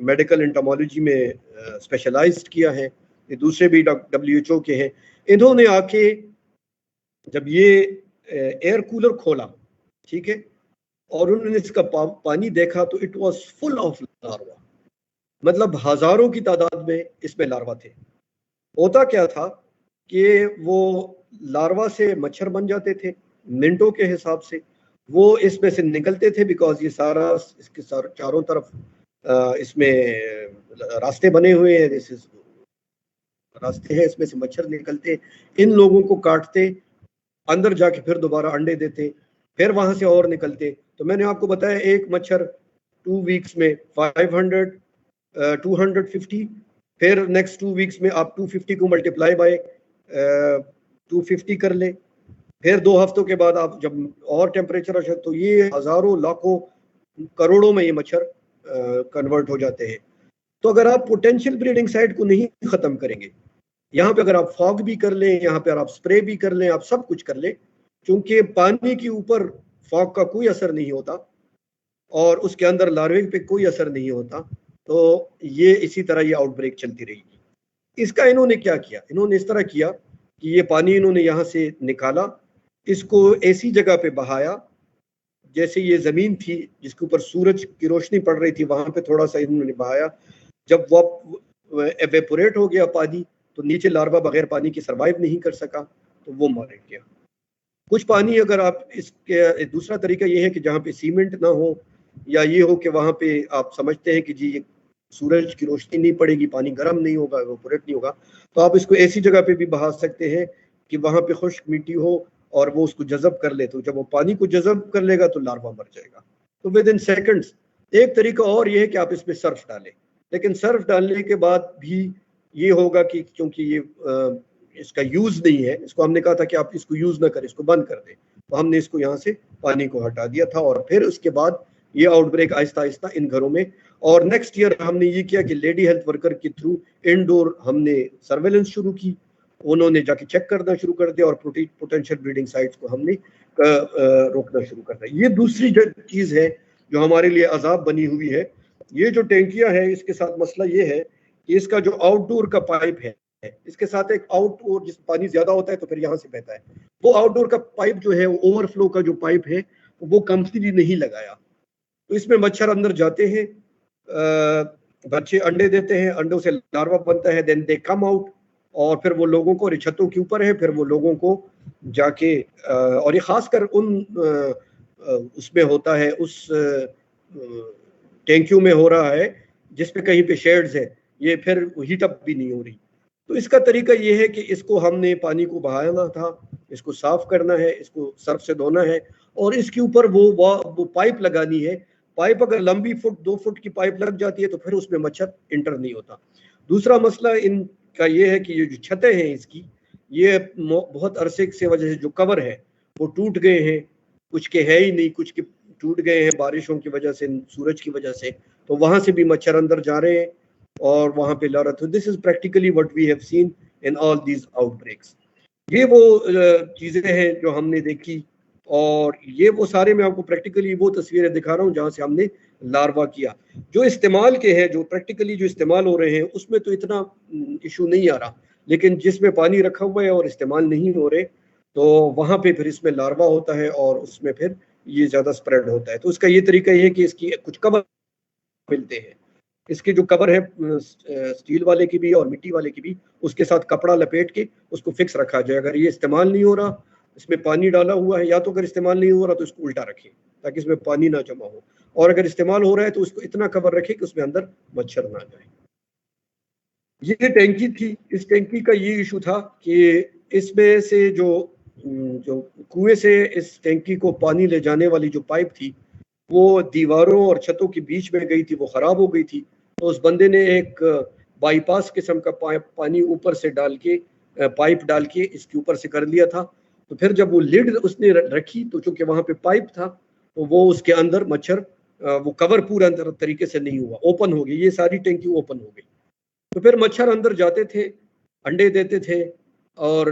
मेडिकल एंटोमोलॉजी में स्पेशलाइज्ड किया है। ये दूसरे भी WHO के हैं। इन्होंने आके जब ये एयर कूलर खोला, ठीक है, और उन्होंने इसका पानी देखा तो it was full of larva, मतलब हजारों की तादाद में इसमें लार्वा थे। होता क्या था कि वो लार्वा से मच्छर बन जाते थे मिनटों के हिसाब से, वो इसमें से निकलते थे, बिकॉज ये सारा इसके चारों तरफ इसमें रास्ते बने हुए हैं, रास्ते हैं, इसमें से मच्छर निकलते, इन लोगों को काटते, अंदर जाके फिर दोबारा अंडे देते, फिर वहां से और निकलते। तो मैंने आपको बताया एक मच्छर 2 वीक्स में 500 250, फिर नेक्स्ट 2 वीक्स में आप 250 को मल्टीप्लाई बाय 250 कर ले, फिर 2 हफ्तों के बाद आप जब और टेम्परेचर अच्छा, तो ये हजारों लाखों करोड़ों में ये मच्छर कन्वर्ट हो जाते हैं। तो अगर आप पोटेंशियल ब्रीडिंग साइट को नहीं खत्म करेंगे, यहाँ पे अगर आप फॉग भी कर लें, यहाँ पे आप स्प्रे भी कर लें, आप सब कुछ कर लें, क्योंकि पानी के ऊपर फॉग का कोई असर नहीं होता और उसके अंदर लार्वे पे कोई असर नहीं होता, तो ये इसी तरह ये आउटब्रेक चलती रहेगी। इसका इन्होंने क्या किया, इन्होंने इस तरह किया कि ये पानी इन्होंने यहाँ से निकाला, इसको ऐसी जगह पे बहाया जैसे ये जमीन थी जिसके ऊपर सूरज की रोशनी पड़ रही थी, वहां पे थोड़ा सा इन्होंने बहाया। जब वो एवेपोरेट हो गया पानी, तो नीचे लार्वा बगैर पानी के सरवाइव नहीं कर सका, तो वो मर गया। कुछ पानी अगर आप इसके, दूसरा तरीका ये है कि जहाँ पे सीमेंट ना हो, या ये हो कि वहाँ पे आप समझते हैं कि जी सूरज की रोशनी नहीं पड़ेगी, पानी गर्म नहीं होगा, एवेपोरेट नहीं होगा, तो आप इसको ऐसी जगह पे भी बहा सकते हैं कि वहाँ पे खुश्क मिट्टी हो और वो उसको जज़ब कर ले। तो जब वो पानी को जज़ब कर लेगा तो लार्वा मर जाएगा, तो विद इन सेकेंड्स। एक तरीका और ये है कि आप इसमें सर्फ डालें, लेकिन सर्फ डालने के बाद भी ये होगा कि क्योंकि ये इसका यूज नहीं है, इसको हमने कहा था कि आप इसको यूज ना करें, इसको बंद कर दें, तो हमने इसको यहाँ से पानी को हटा दिया था। और फिर उसके बाद ये आउटब्रेक आहिस्ता आहिस्ता इन घरों में, और नेक्स्ट ईयर हमने ये किया कि लेडी हेल्थ वर्कर के थ्रू इनडोर हमने सर्वेलेंस शुरू की, उन्होंने जाके चेक करना शुरू कर दिया और पोटेंशियल ब्रीडिंग साइट्स को हमने रोकना शुरू कर दिया। ये दूसरी चीज है जो हमारे लिए अजाब बनी हुई है। ये जो टैंकियां है, इसके साथ मसला ये है कि इसका जो आउटडोर का पाइप है, इसके साथ एक आउटडोर, जिस पानी ज्यादा होता है तो फिर यहाँ से बहता है, वो आउटडोर का पाइप जो है, वो ओवरफ्लो का जो पाइप है वो कंप्लीटली नहीं लगाया, तो इसमें मच्छर अंदर जाते हैं, बच्चे अंडे देते हैं, अंडों से लार्वा बनता है, देन दे कम आउट, और फिर वो लोगों को, छतों के ऊपर है, फिर वो लोगों को जाके और ये खासकर उन उसमें होता है, उस टैंकियों में हो रहा है जिसपे कहीं पे शेड्स है, ये फिर हीट अप भी नहीं हो रही। तो इसका तरीका ये है कि इसको हमने पानी को बहाना था, इसको साफ करना है, इसको सर्फ से धोना है, और इसके ऊपर वो पाइप लगानी है। पाइप अगर लंबी 2 फुट की पाइप लग जाती है तो फिर उसमें मच्छर इंटर नहीं होता। दूसरा मसला इनका ये है कि ये जो छतें हैं इसकी, ये बहुत अरसे से वजह से जो कवर है वो टूट गए हैं, कुछ के है ही नहीं, कुछ के टूट गए हैं बारिशों की वजह से, सूरज की वजह से, तो वहां से भी मच्छर अंदर जा रहे हैं और वहां पे ला रहा। तो this is practically what we have seen in all these outbreaks. ये वो चीजें हैं जो हमने देखी, और ये वो सारे मैं आपको प्रैक्टिकली वो तस्वीरें दिखा रहा हूँ जहाँ से हमने लार्वा किया। जो इस्तेमाल के हैं, जो प्रैक्टिकली जो इस्तेमाल हो रहे हैं, उसमें तो इतना इशू नहीं आ रहा, लेकिन जिसमें पानी रखा हुआ है और इस्तेमाल नहीं हो रहे, तो वहां पे फिर इसमें लार्वा होता है और उसमें फिर ये ज्यादा स्प्रेड होता है। तो इसका ये तरीका ये है कि इसकी कुछ कवर मिलते हैं, इसके जो कवर है स्टील वाले की भी और मिट्टी वाले की भी, उसके साथ कपड़ा लपेट के उसको फिक्स रखा जाए। अगर ये इस्तेमाल नहीं हो रहा, इसमें पानी डाला हुआ है, या तो अगर इस्तेमाल नहीं हो रहा तो इसको उल्टा रखें ताकि इसमें पानी ना जमा हो, और अगर इस्तेमाल हो रहा है तो उसको इतना कवर रखें कि उसमें अंदर मच्छर ना जाए। ये टैंकी थी, इस टैंकी का ये इशू था कि इसमें से जो कुएं से इस टैंकी को पानी ले जाने वाली जो पाइप थी, वो दीवारों और छतों के बीच में गई थी, वो खराब हो गई थी। तो उस बंदे ने एक बाईपास किस्म का पानी ऊपर से डाल के, पाइप डाल के इसके ऊपर से कर लिया था। तो फिर जब वो लिड उसने रखी, तो चूंकि वहां पे पाइप था, तो वो उसके अंदर मच्छर, वो कवर पूरा अंदर तरीके से नहीं हुआ, ओपन हो गई, ये सारी टैंकी ओपन हो गई। तो फिर मच्छर अंदर जाते थे, अंडे देते थे और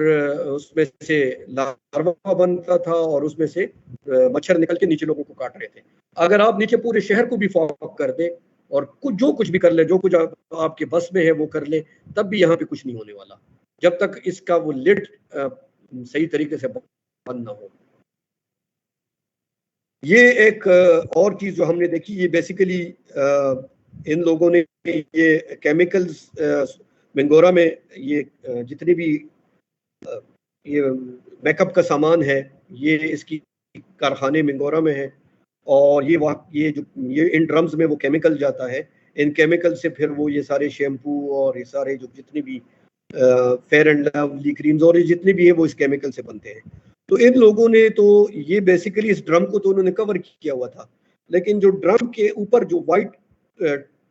उसमें से लार्वा बनता था और उसमें से मच्छर निकल के नीचे लोगों को काट रहे थे। अगर आप नीचे पूरे शहर को भी फॉग कर दे और जो कुछ भी कर ले, जो कुछ आपके बस में है वो कर ले, तब भी यहाँ पे कुछ नहीं होने वाला जब तक इसका वो लिड सही तरीके से बंद ना हो। ये एक और चीज जो हमने देखी, ये बेसिकली इन लोगों ने ये केमिकल्स मिंगोरा में ये जितने भी ये मेकअप का सामान है, ये इसकी कारखाने मिंगोरा में है और ये इन ड्रम्स में वो केमिकल जाता है। इन केमिकल से फिर वो ये सारे शैम्पू और ये सारे जो जितने भी फेयर एंड लवली क्रीम्स और ये जितने भी है वो इस केमिकल से बनते हैं। तो इन लोगों ने तो ये बेसिकली इस ड्रम को तो उन्होंने कवर किया हुआ था, लेकिन जो ड्रम के ऊपर जो वाइट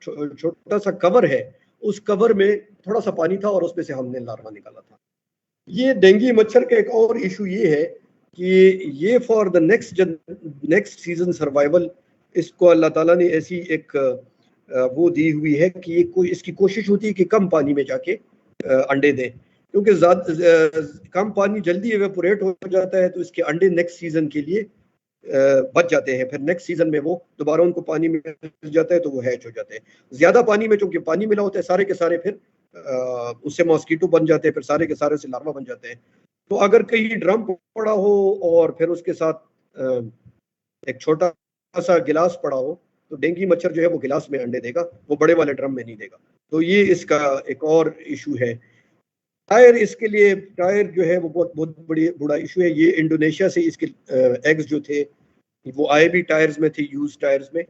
छोटा सा कवर है, उस कवर में थोड़ा सा पानी था और उसमें से हमने लार्वा निकाला था। ये डेंगू मच्छर का एक और इशू ये है कि ये for the next season survival, इसको अल्लाह ताला ने ऐसी एक वो दी हुई है कि ये कोई इसकी कोशिश होती है कि कम पानी में जाके अंडे दें, क्योंकि कम पानी जल्दी एवेपोरेट हो जाता है तो इसके अंडे नेक्स्ट सीजन के लिए बच जाते हैं। फिर नेक्स्ट सीजन में वो दोबारा उनको पानी मिल जाता है तो वो हैच हो जाते हैं। ज्यादा पानी में चूंकि पानी मिला होता है, सारे के सारे फिर उससे मॉस्किटो बन जाते हैं, फिर सारे के सारे से लार्वा बन जाते हैं। तो अगर कहीं ड्रम पड़ा हो और फिर उसके साथ एक छोटा सा गिलास पड़ा हो, तो डेंगू मच्छर जो है वो गिलास में अंडे देगा, वो बड़े वाले ड्रम में नहीं देगा। तो ये इसका एक और इशू है। टायर, इसके लिए टायर जो है वो बहुत बड़ा इशू है। ये इंडोनेशिया से इसके एग्स जो थे वो आए भी टायर्स में थे, यूज टायर्स में।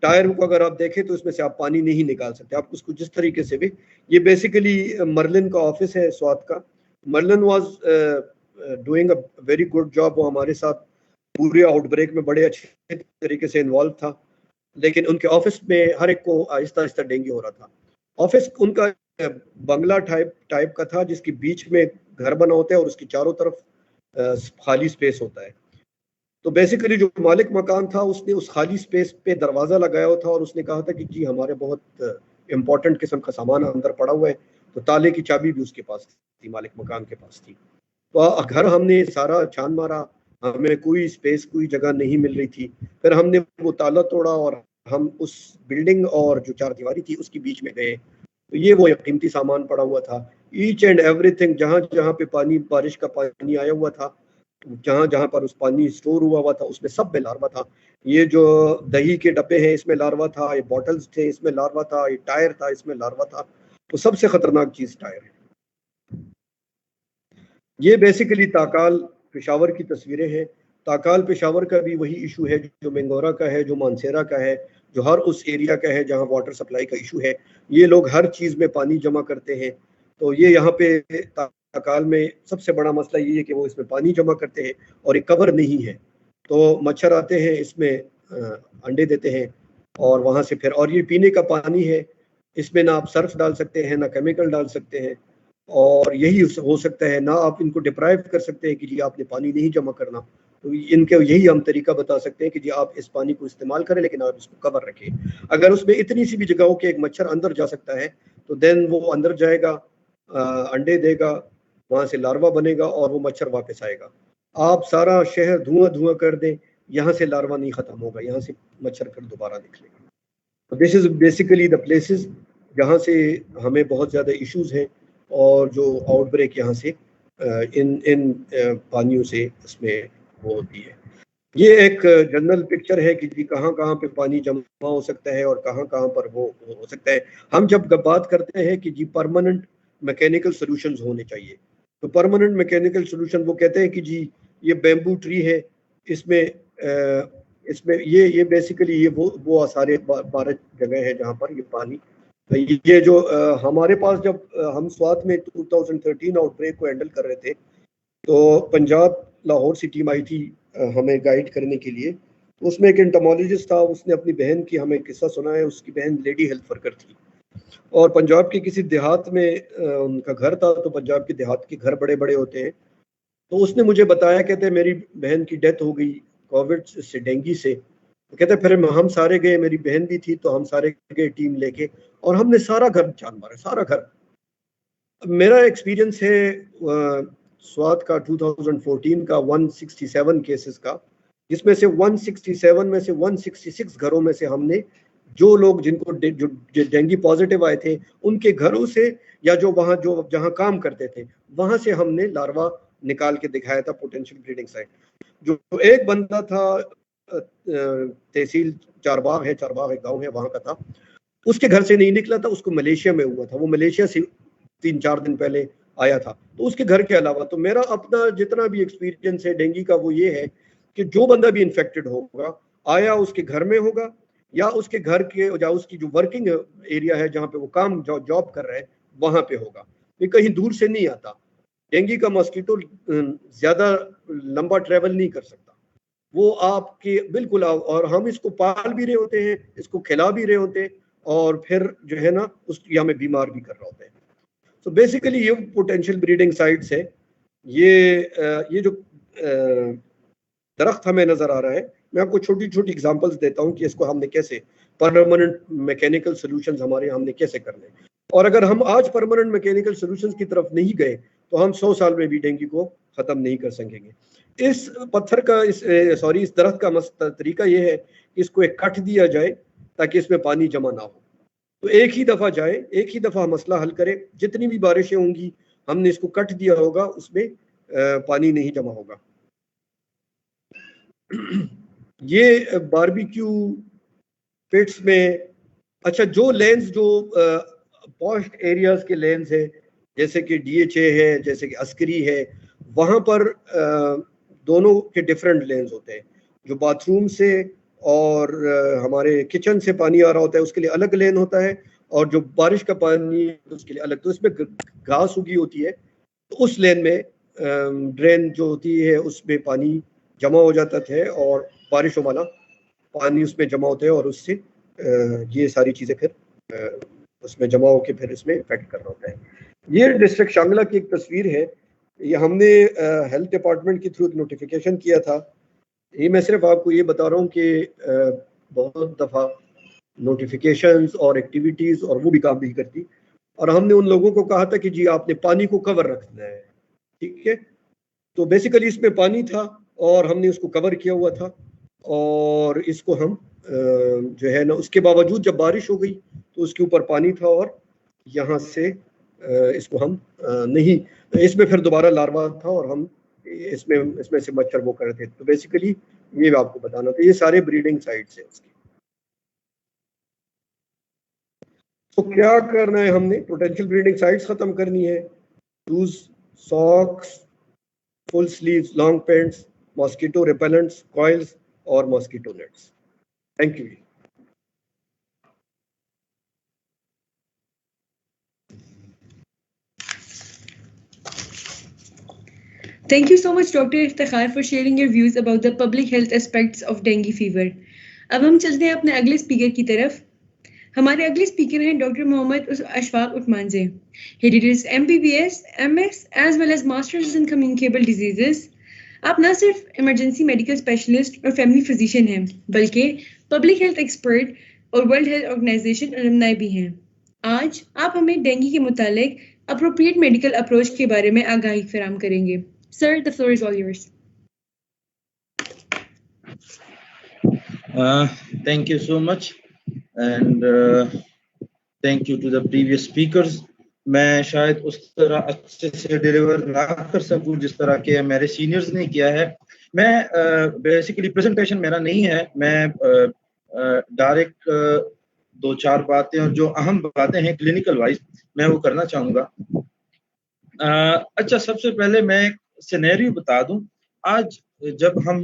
टायर को अगर आप देखें तो इसमें से आप पानी नहीं निकाल सकते, आप उसको जिस तरीके से भी। ये बेसिकली मर्लिन का ऑफिस है स्वात का। Merlin was doing a very good job. वो हमारे साथ पूरे आउटब्रेक में बड़े अच्छे तरीके से इन्वॉल्व था, लेकिन उनके ऑफिस में हर एक को आहिस्ता आहिस्ता डेंगू हो रहा था। ऑफिस उनका बंगला टाइप का था, जिसके बीच में घर बना होता है और उसकी चारों तरफ खाली स्पेस होता है। तो बेसिकली जो मालिक मकान था उसने उस खाली स्पेस पे दरवाजा लगाया हुआ था और उसने कहा था कि जी हमारे बहुत इंपॉर्टेंट किस्म का सामान अंदर पड़ा हुआ है। तो ताले की चाबी भी उसके पास थी, मालिक मकान के पास थी। तो घर हमने सारा छान मारा, हमें कोई स्पेस, कोई जगह नहीं मिल रही थी। फिर हमने वो ताला तोड़ा और हम उस बिल्डिंग और जो चार दीवारी थी उसके बीच में गए। तो ये वो कीमती सामान पड़ा हुआ था, ईच एंड एवरीथिंग। जहाँ जहाँ पे पानी, बारिश का पानी आया हुआ था, जहाँ जहाँ पर उस पानी स्टोर हुआ था, उसमें सब में लार्वा था। ये जो दही के डब्बे हैं इसमें लार्वा था, ये बॉटल्स थे इसमें लार्वा था, ये टायर था इसमें लार्वा था। तो सबसे खतरनाक चीज टायर है। ये बेसिकली ताकाल पेशावर की तस्वीरें हैं। ताकाल पेशावर का भी वही इशू है जो मेंगोरा का है, जो मानसेरा का है, जो हर उस एरिया का है जहाँ वाटर सप्लाई का इशू है। ये लोग हर चीज में पानी जमा करते हैं। तो ये यहाँ पे ताकाल में सबसे बड़ा मसला ये है कि वो इसमें पानी जमा करते हैं और ये कवर नहीं है। तो मच्छर आते हैं, इसमें अंडे देते हैं और वहाँ से फिर, और ये पीने का पानी है, इसमें ना आप सर्फ डाल सकते हैं ना केमिकल डाल सकते हैं, और यही हो सकता है ना आप इनको डिप्राइव कर सकते हैं कि जी आपने पानी नहीं जमा करना। तो इनके यही हम तरीका बता सकते हैं कि जी आप इस पानी को इस्तेमाल करें, लेकिन आप इसको कवर रखें। अगर उसमें इतनी सी भी जगह हो कि एक मच्छर अंदर जा सकता है, तो देन वो अंदर जाएगा, अंडे देगा, वहां से लार्वा बनेगा और वो मच्छर वापस आएगा। आप सारा शहर धुआं कर दें, यहाँ से लार्वा नहीं खत्म होगा, यहाँ से मच्छर फिर दोबारा निकलेगा। तो this is basically the places जहाँ से हमें बहुत ज़्यादा इश्यूज हैं और जो आउटब्रेक यहाँ से इन पानियों से इसमें वो होती है। ये एक जनरल पिक्चर है कि जी कहाँ कहाँ पे पानी जमा हो सकता है और कहाँ कहाँ पर वो हो सकता है। हम जब बात करते हैं कि जी परमानेंट मैकेनिकल सॉल्यूशंस होने चाहिए, तो परमानेंट मैकेनिकल सॉल्यूशन वो कहते हैं कि जी ये बैम्बू ट्री है, इसमें ये बेसिकली ये वो सारे 12 जगह है जहाँ पर ये पानी, ये जो हमारे पास जब हम स्वात में 2013 आउटब्रेक को हैंडल कर रहे थे, तो पंजाब लाहौर से टीम आई थी हमें गाइड करने के लिए। तो उसमें एक एंटोमोलॉजिस्ट था, उसने अपनी बहन की हमें किस्सा सुना है। उसकी बहन लेडी हेल्थ वर्कर थी और पंजाब के किसी देहात में उनका घर था। तो पंजाब के देहात के घर बड़े बड़े होते हैं। तो उसने मुझे बताया, कहते मेरी बहन की डेथ हो गई कोविड से, डेंगू से, तो कहते फिर हम सारे गए, मेरी बहन भी थी, तो हम सारे गए टीम लेके, और हमने सारा घर जान मारा, सारा घर। मेरा एक्सपीरियंस है स्वात का 2014 का 167 केसेस का, जिसमें से 167 में से 166 घरों में से हमने जो लोग जिनको जो डेंगू पॉजिटिव आए थे उनके घरों से या जो वहाँ जो जहाँ काम करते थे वहाँ से हमने लार्वा निकाल के दिखाया था पोटेंशियल ब्रीडिंग साइट। जो एक बंदा था तहसील चारबाग है, चारबाग एक गाँव है, वहाँ का था, उसके घर से नहीं निकला था, उसको मलेशिया में हुआ था, वो मलेशिया से 3-4 दिन पहले आया था। तो उसके घर के अलावा तो मेरा अपना जितना भी एक्सपीरियंस है डेंगू का वो ये है कि जो बंदा भी इन्फेक्टेड होगा आया उसके घर में होगा या उसके घर के या उसकी जो वर्किंग एरिया है जहाँ पे वो काम जॉब कर रहे हैं वहां पे होगा, ये कहीं दूर से नहीं आता। डेंगू का मॉस्किटो ज्यादा लंबा ट्रेवल नहीं कर सकता, वो आपके बिल्कुल, और हम इसको पाल भी रहे होते हैं, इसको खिला भी रहे होते हैं, और फिर जो है ना उसकी हमें बीमार भी कर रहे होते हैं। तो बेसिकली ये पोटेंशियल ब्रीडिंग साइट्स है। ये जो दरख्त हमें नजर आ रहा है, मैं आपको छोटी छोटी एग्जांपल्स देता हूँ कि इसको हमने कैसे परमानेंट मैकेनिकल सॉल्यूशंस हमारे हमने कैसे करने, और अगर हम आज परमानेंट मैकेनिकल सॉल्यूशंस की तरफ नहीं गए तो हम 100 साल में भी डेंगू को खत्म नहीं कर सकेंगे। इस पत्थर का इस दरख्त का तरीका ये है कि इसको एक कट दिया जाए ताकि इसमें पानी जमा ना हो, तो एक ही दफा जाए, एक ही दफा मसला हल करे, जितनी भी बारिशें होंगी हमने इसको कट दिया होगा, उसमें पानी नहीं जमा होगा। ये बारबेक्यू पिट्स में, अच्छा जो लेंस जो पॉश एरियाज के लेंस है जैसे कि DHA है, जैसे कि अस्करी है, वहाँ पर दोनों के डिफरेंट लेंस होते हैं। जो बाथरूम से और हमारे किचन से पानी आ रहा होता है उसके लिए अलग लेन होता है, और जो बारिश का पानी उसके लिए अलग। तो इसमें घास उगी होती है, तो उस लेन में ड्रेन जो होती है उसमें पानी जमा हो जाता है और बारिशों वाला पानी उसमें जमा होता है, और उससे ये सारी चीज़ें फिर उसमें जमा होकर फिर इसमें इफेक्ट कर रहा होता है। ये डिस्ट्रिक्ट शांगला की एक तस्वीर है, ये हमने हेल्थ डिपार्टमेंट के थ्रू नोटिफिकेशन किया था। ये मैं सिर्फ आपको ये बता रहा हूँ कि बहुत दफ़ा नोटिफिकेशंस और एक्टिविटीज़ और वो भी काम नहीं करती, और हमने उन लोगों को कहा था कि जी आपने पानी को कवर रखना है, ठीक है। तो बेसिकली इसमें पानी था और हमने उसको कवर किया हुआ था, और इसको हम जो है ना उसके बावजूद जब बारिश हो गई तो उसके ऊपर पानी था, और यहाँ से इसको हम नहीं, इसमें फिर दोबारा लार्वा था और हम इसमें से मच्छर वो कर रहे थे। तो बेसिकली ये आपको बताना था, ये सारे ब्रीडिंग साइट्स हैं इसकी। तो क्या करना है हमने, पोटेंशियल ब्रीडिंग साइट्स खत्म करनी है। Use socks, full sleeves, long pants, mosquito repellents, coils और mosquito nets. Thank you. Thank you so much, Dr. Iftikhar, for sharing your views about the public health aspects of dengue fever. अब हम चलते हैं अपने अगले speaker की तरफ। हमारे अगले स्पीकर हैं doctor Mohammad Ashfaq Usmanzai. He did his MBBS, MS as well as Masters in Communicable Diseases. आप न सिर्फ इमरजेंसी मेडिकल स्पेशलिस्ट और फैमिली फिजिशियन हैं, बल्कि पब्लिक हेल्थ एक्सपर्ट और वर्ल्ड हेल्थ ऑर्गेनाइजेशन अलुमनाई भी हैं। आज आप हमें डेंगू के मुतालिक अप्रोप्रिएट मेडिकल अप्रोच के बारे में आगाही फराहम करेंगे। Sir, the floor is all yours. Thank you so much, and thank you to the previous speakers. मैं शायद उस तरह अच्छे से डिलीवर ना कर सकूं जिस तरह के मेरे सीनियर्स ने किया है। मैं बेसिकली प्रेजेंटेशन मेरा नहीं है, मैं डायरेक्ट 2-4 बातें और जो अहम बातें हैं क्लिनिकल वाइज मैं वो करना चाहूँगा। अच्छा, सबसे पहले मैं एक सिनेरियो बता दूं। आज जब हम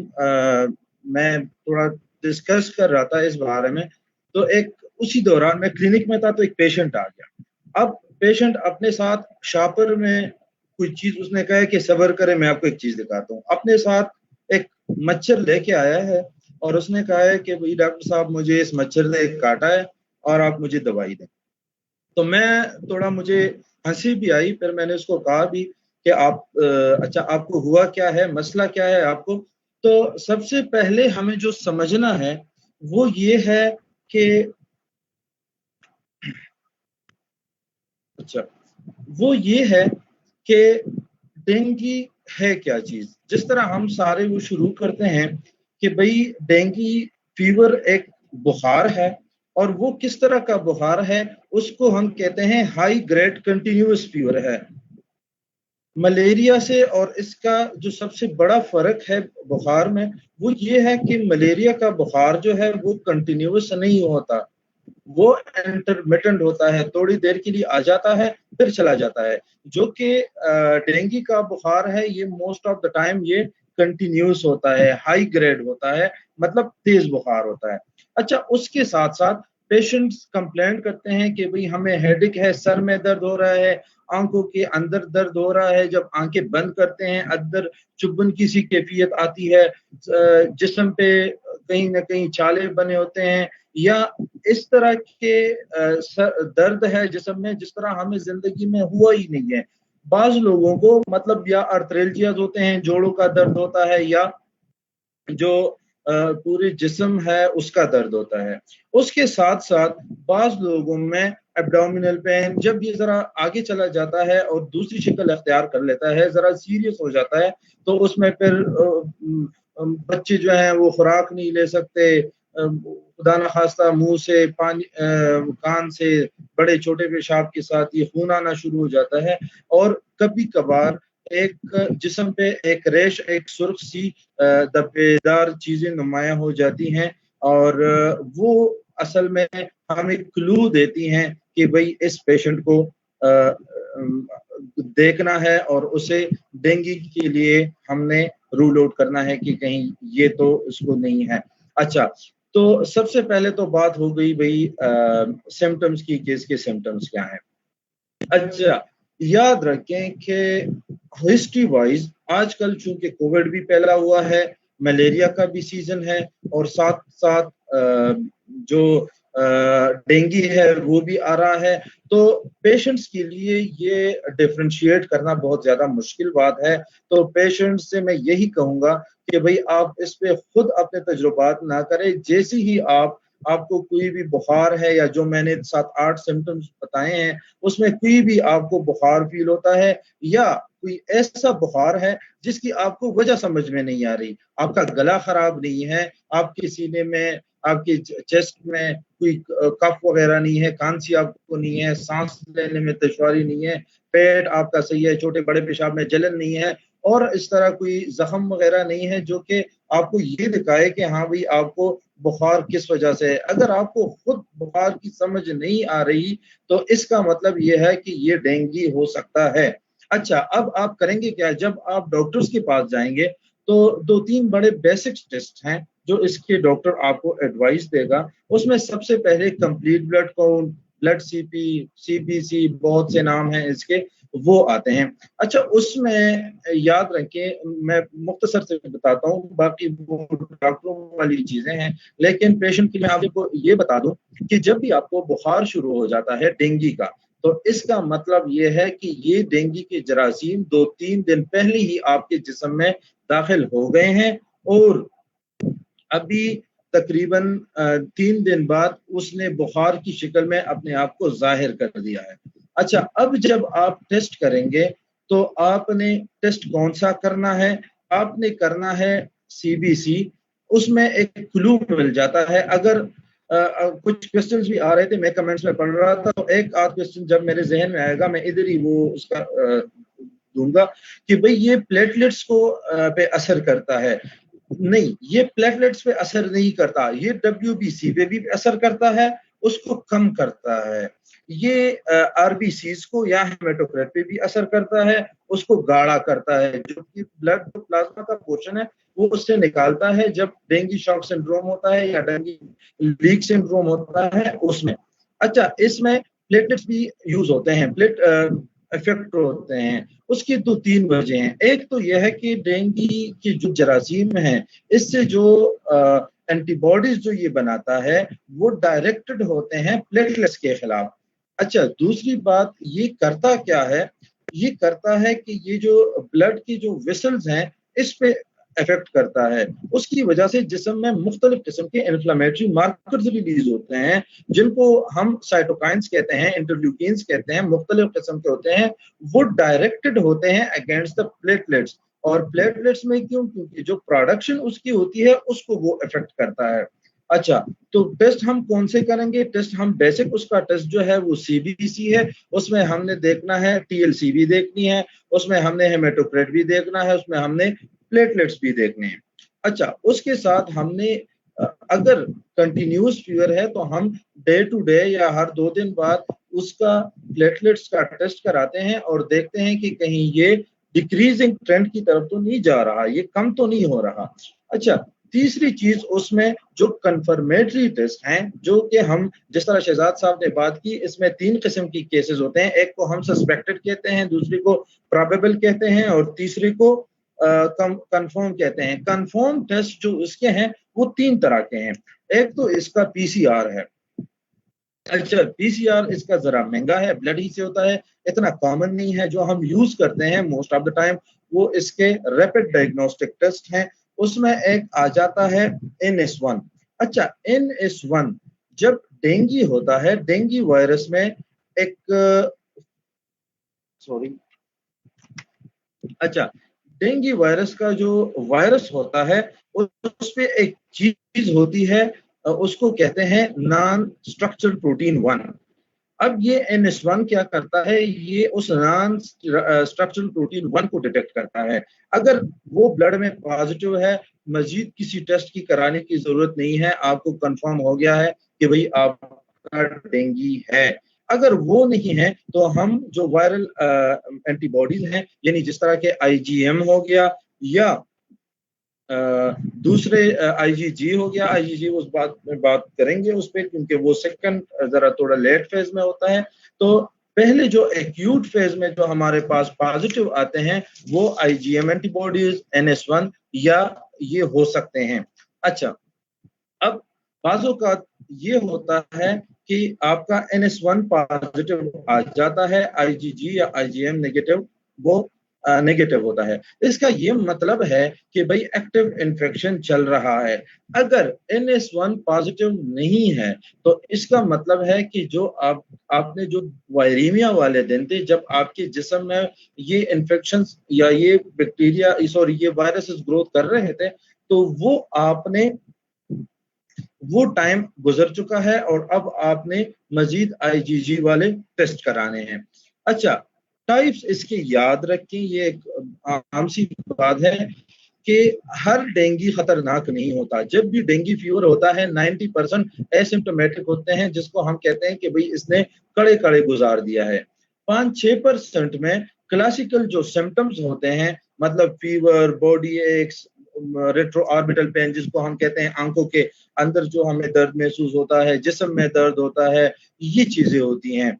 मैं थोड़ा डिस्कस कर रहा था इस बारे में, तो एक उसी दौरान मैं क्लिनिक में था तो एक पेशेंट आ गया। अब पेशेंट अपने साथ शापर में कोई चीज उसने कहा है कि सब्र करें, मैं आपको एक चीज दिखाता हूँ। अपने साथ एक मच्छर लेके आया है और उसने कहा है कि भाई डॉक्टर साहब मुझे इस मच्छर ने काटा है और आप मुझे दवाई दें। तो मैं थोड़ा, मुझे हंसी भी आई, फिर मैंने उसको कहा भी कि आप अच्छा आपको हुआ क्या है, मसला क्या है आपको। तो सबसे पहले हमें जो समझना है वो ये है कि वो ये है कि डेंगू है क्या चीज। जिस तरह हम सारे वो शुरू करते हैं कि भाई डेंगू फीवर एक बुखार है, और वो किस तरह का बुखार है, उसको हम कहते हैं हाई ग्रेड कंटिन्यूअस फीवर है। मलेरिया से और इसका जो सबसे बड़ा फर्क है बुखार में, वो ये है कि मलेरिया का बुखार जो है वो कंटिन्यूअस नहीं होता, वो इंटरमिटेंट होता है, थोड़ी देर के लिए आ जाता है फिर चला जाता है। जो कि डेंगू का बुखार है ये मोस्ट ऑफ द टाइम ये कंटिन्यूअस होता है, हाई ग्रेड होता है, मतलब तेज बुखार होता है। अच्छा, उसके साथ साथ पेशेंट्स कंप्लेंट करते हैं कि भाई हमें हेडेक है, सर में दर्द हो रहा है, आंखों के अंदर दर्द हो रहा है, जब आंखें बंद करते हैं अंदर चुभन की सी कैफियत आती है, जिस्म पे कहीं ना कहीं छाले बने होते हैं, या इस तरह के दर्द है जिस्म में जिस तरह हमें जिंदगी में हुआ ही नहीं है। बाज लोगों को मतलब या आर्थ्रेल्जियाज होते हैं, जोड़ों का दर्द होता है, या जो पूरे जिस्म है उसका दर्द होता है। उसके साथ साथ बाज लोगों में एब्डोमिनल पेन, जब ये जरा आगे चला जाता है और दूसरी शक्ल अख्तियार कर लेता है, जरा सीरियस हो जाता है, तो उसमें फिर बच्चे जो हैं वो खुराक नहीं ले सकते, खुदा न खास्ता मुंह से पानी, कान से बड़े छोटे पेशाब के साथ ये खून आना शुरू हो जाता है, और कभी कभार एक जिस्म पे एक रेश, एक सुर्ख सी धब्बेदार चीजें नुमायां हो जाती हैं, और वो असल में हमें क्लू देती हैं कि भाई इस पेशेंट को देखना है और उसे डेंगू के लिए हमने रूल आउट करना है कि कहीं ये तो इसको नहीं है। अच्छा, तो सबसे पहले तो बात हो गई भाई सिम्टम्स की, केस के सिम्टम्स क्या हैं। अच्छा, याद रखें कि हिस्ट्री वाइज आजकल चूंकि कोविड भी फैला हुआ है, मलेरिया का भी सीजन है, और साथ साथ जो डेंगू है वो भी आ रहा है, तो पेशेंट्स के लिए ये डिफरेंशिएट करना बहुत ज्यादा मुश्किल बात है। तो पेशेंट्स से मैं यही कहूंगा कि भाई आप इस पे खुद अपने तजुर्बात ना करें। जैसे ही आपको कोई भी बुखार है, या जो मैंने 7-8 सिम्टम्स बताए हैं उसमें कोई भी आपको बुखार फील होता है, या कोई ऐसा बुखार है जिसकी आपको वजह समझ में नहीं आ रही, आपका गला खराब नहीं है, आपके सीने में, आपके चेस्ट में कोई कफ वगैरह नहीं है, खांसी आपको नहीं है, सांस लेने में दुश्वारी नहीं है, पेट आपका सही है, छोटे बड़े पेशाब में जलन नहीं है, और इस तरह कोई जख्म वगैरह नहीं है जो कि आपको ये दिखाए कि हाँ भाई आपको बुखार किस वजह से है। अगर आपको खुद बुखार की समझ नहीं आ रही तो इसका मतलब ये है कि ये डेंगू हो सकता है। अच्छा, अब आप करेंगे क्या? जब आप डॉक्टर्स के पास जाएंगे तो 2-3 बड़े बेसिक टेस्ट हैं जो इसके डॉक्टर आपको एडवाइस देगा। उसमें सबसे पहले complete blood count, blood CP, CBC, बहुत से नाम हैं इसके, वो आते हैं। अच्छा, उसमें याद रखें, मैं मुख्तसर से बताता हूँ, बाकी वो डॉक्टरों वाली चीजें हैं, लेकिन पेशेंट के लिए आपको ये बता दूं कि जब भी आपको बुखार शुरू हो जाता है डेंगू का, तो इसका मतलब ये है कि ये डेंगू के जरासीम 2-3 दिन पहले ही आपके जिस्म में दाखिल हो गए हैं, और अभी तकरीबन 3 दिन बाद उसने बुखार की शक्ल में अपने आप को जाहिर कर दिया है। अच्छा, अब जब आप टेस्ट करेंगे तो आपने टेस्ट कौन सा करना है? आपने करना है सीबीसी। उसमें एक क्लू मिल जाता है। अगर कुछ क्वेश्चंस भी आ रहे थे, मैं कमेंट्स में पढ़ रहा था, तो एक आध क्वेश्चन जब मेरे जहन में आएगा मैं इधर ही वो उसका दूंगा कि भाई ये प्लेटलेट्स को पे असर करता है। नहीं, ये प्लेटलेट्स पे असर नहीं करता, ये WBC पे भी असर करता है, उसको कम करता है। ये RBCs को या हेमेटोक्रेट पे भी असर करता है, उसको गाढ़ा करता है, जो कि ब्लड प्लाज्मा का पोर्शन है वो उससे निकालता है जब डेंगू शॉक सिंड्रोम होता है या डेंगू लीक सिंड्रोम होता है उसमें। अच्छा, इसमें प्लेटलेट्स भी यूज होते हैं, प्लेट इफेक्ट होते हैं। उसकी 2-3 वजह हैं। एक तो यह है कि डेंगू की जो जरासीम है, इससे जो एंटीबॉडीज जो ये बनाता है वो डायरेक्टेड होते हैं प्लेटलेट्स के खिलाफ। अच्छा, दूसरी बात, ये करता क्या है? ये करता है कि ये जो ब्लड की जो वेसल्स हैं इस पे इफेक्ट करता है। उसकी वजह से जिस्म में मुख्तलिफ किस्म के इन्फ्लेमेटरी मार्कर्स रिलीज होते हैं, जिनको हम साइटोकाइंस कहते हैं, इंटरल्यूकिन्स कहते हैं, मुख्तलिफ किस्म के होते हैं। वो डायरेक्टेड होते हैं अगेंस्ट द प्लेटलेट्स, और प्लेटलेट्स में क्यों? क्योंकि जो प्रोडक्शन उसकी होती है उसको वो इफेक्ट करता है। अच्छा, तो टेस्ट हम कौन से करेंगे? टेस्ट हम बेसिक, उसका टेस्ट जो है वो सीबीसी है, उसमें हमने देखना है टीएलसी भी देखनी है, उसमें हमने हेमेटोक्रेट भी देखना है, उसमें हमने प्लेटलेट्स भी देखने हैं। अच्छा, उसके साथ हमने अगर कंटिन्यूस फीवर है तो हम डे टू डे या हर 2 दिन बाद उसका प्लेटलेट्स का टेस्ट कराते हैं और देखते हैं कि कहीं ये डिक्रीजिंग ट्रेंड की तरफ तो नहीं जा रहा, ये कम तो नहीं हो रहा। अच्छा, तीसरी चीज उसमें जो कंफर्मेटरी टेस्ट हैं, जो कि हम जिस तरह शहजाद साहब ने बात की, इसमें 3 किस्म की केसेस होते हैं। एक को हम सस्पेक्टेड कहते हैं, दूसरी को प्रोबेबल कहते हैं और तीसरी को कंफर्म कहते हैं। कंफर्म टेस्ट जो इसके हैं वो 3 तरह के हैं। एक तो इसका पीसीआर है। अच्छा, पीसीआर इसका जरा महंगा है, ब्लड ही से होता है, इतना कॉमन नहीं है। जो हम यूज करते हैं मोस्ट ऑफ द टाइम वो इसके रैपिड डायग्नोस्टिक टेस्ट हैं। उसमें एक आ जाता है NS1। अच्छा, NS1 जब डेंगू होता है, डेंगू वायरस में एक अच्छा, डेंगू वायरस का जो वायरस होता है उस पे एक चीज होती है, उसको कहते हैं नॉन स्ट्रक्चरल प्रोटीन 1। अब ये NS1 क्या करता है? ये उस नॉन स्ट्रक्चरल प्रोटीन 1 को डिटेक्ट करता है। अगर वो ब्लड में पॉजिटिव है, मजीद किसी टेस्ट की कराने की जरूरत नहीं है, आपको कंफर्म हो गया है कि भाई आपका डेंगू है। अगर वो नहीं है तो हम जो वायरल एंटीबॉडीज हैं, यानी जिस तरह के IgM हो गया या दूसरे IgG हो गया, IgG उस बात में बात करेंगे उस पर, क्योंकि वो सेकंड जरा थोड़ा लेट फेज में होता है। तो पहले जो एक्यूट फेज में जो हमारे पास पॉजिटिव आते हैं वो IgM एंटीबॉडीज, NS1 या ये हो सकते हैं। अच्छा, अब बाजों का ये होता है कि आपका NS1 पॉजिटिव आ जाता है, IgG या IgM नेगेटिव वो नेगेटिव होता है। इसका ये मतलब है कि भाई एक्टिव इन्फेक्शन चल रहा है। अगर NS1 पॉजिटिव नहीं है तो इसका मतलब है कि जो आपने जो वायरीमिया वाले दिन थे, जब आपके जिस्म में ये इन्फेक्शन या ये बैक्टीरिया सॉरी ये वायरसेस ग्रोथ कर रहे थे, तो वो आपने वो टाइम गुजर चुका है और अब आपने मजीद IgG वाले टेस्ट कराने हैं। अच्छा, टाइप्स इसके याद रखें, ये एक आम सी बात है कि हर डेंगू खतरनाक नहीं होता। जब भी डेंगू फीवर होता है 90% एसिम्प्टोमेटिक होते हैं, जिसको हम कहते हैं कि भाई इसने कड़े कड़े गुजार दिया है। 5-6% में क्लासिकल जो सिम्टम्स होते हैं, मतलब fever, body aches, retro orbital pain जिसको हम कहते हैं, आंखों के अंदर जो हमें दर्द महसूस होता है, जिस्म में दर्द होता है, ये चीजें होती हैं।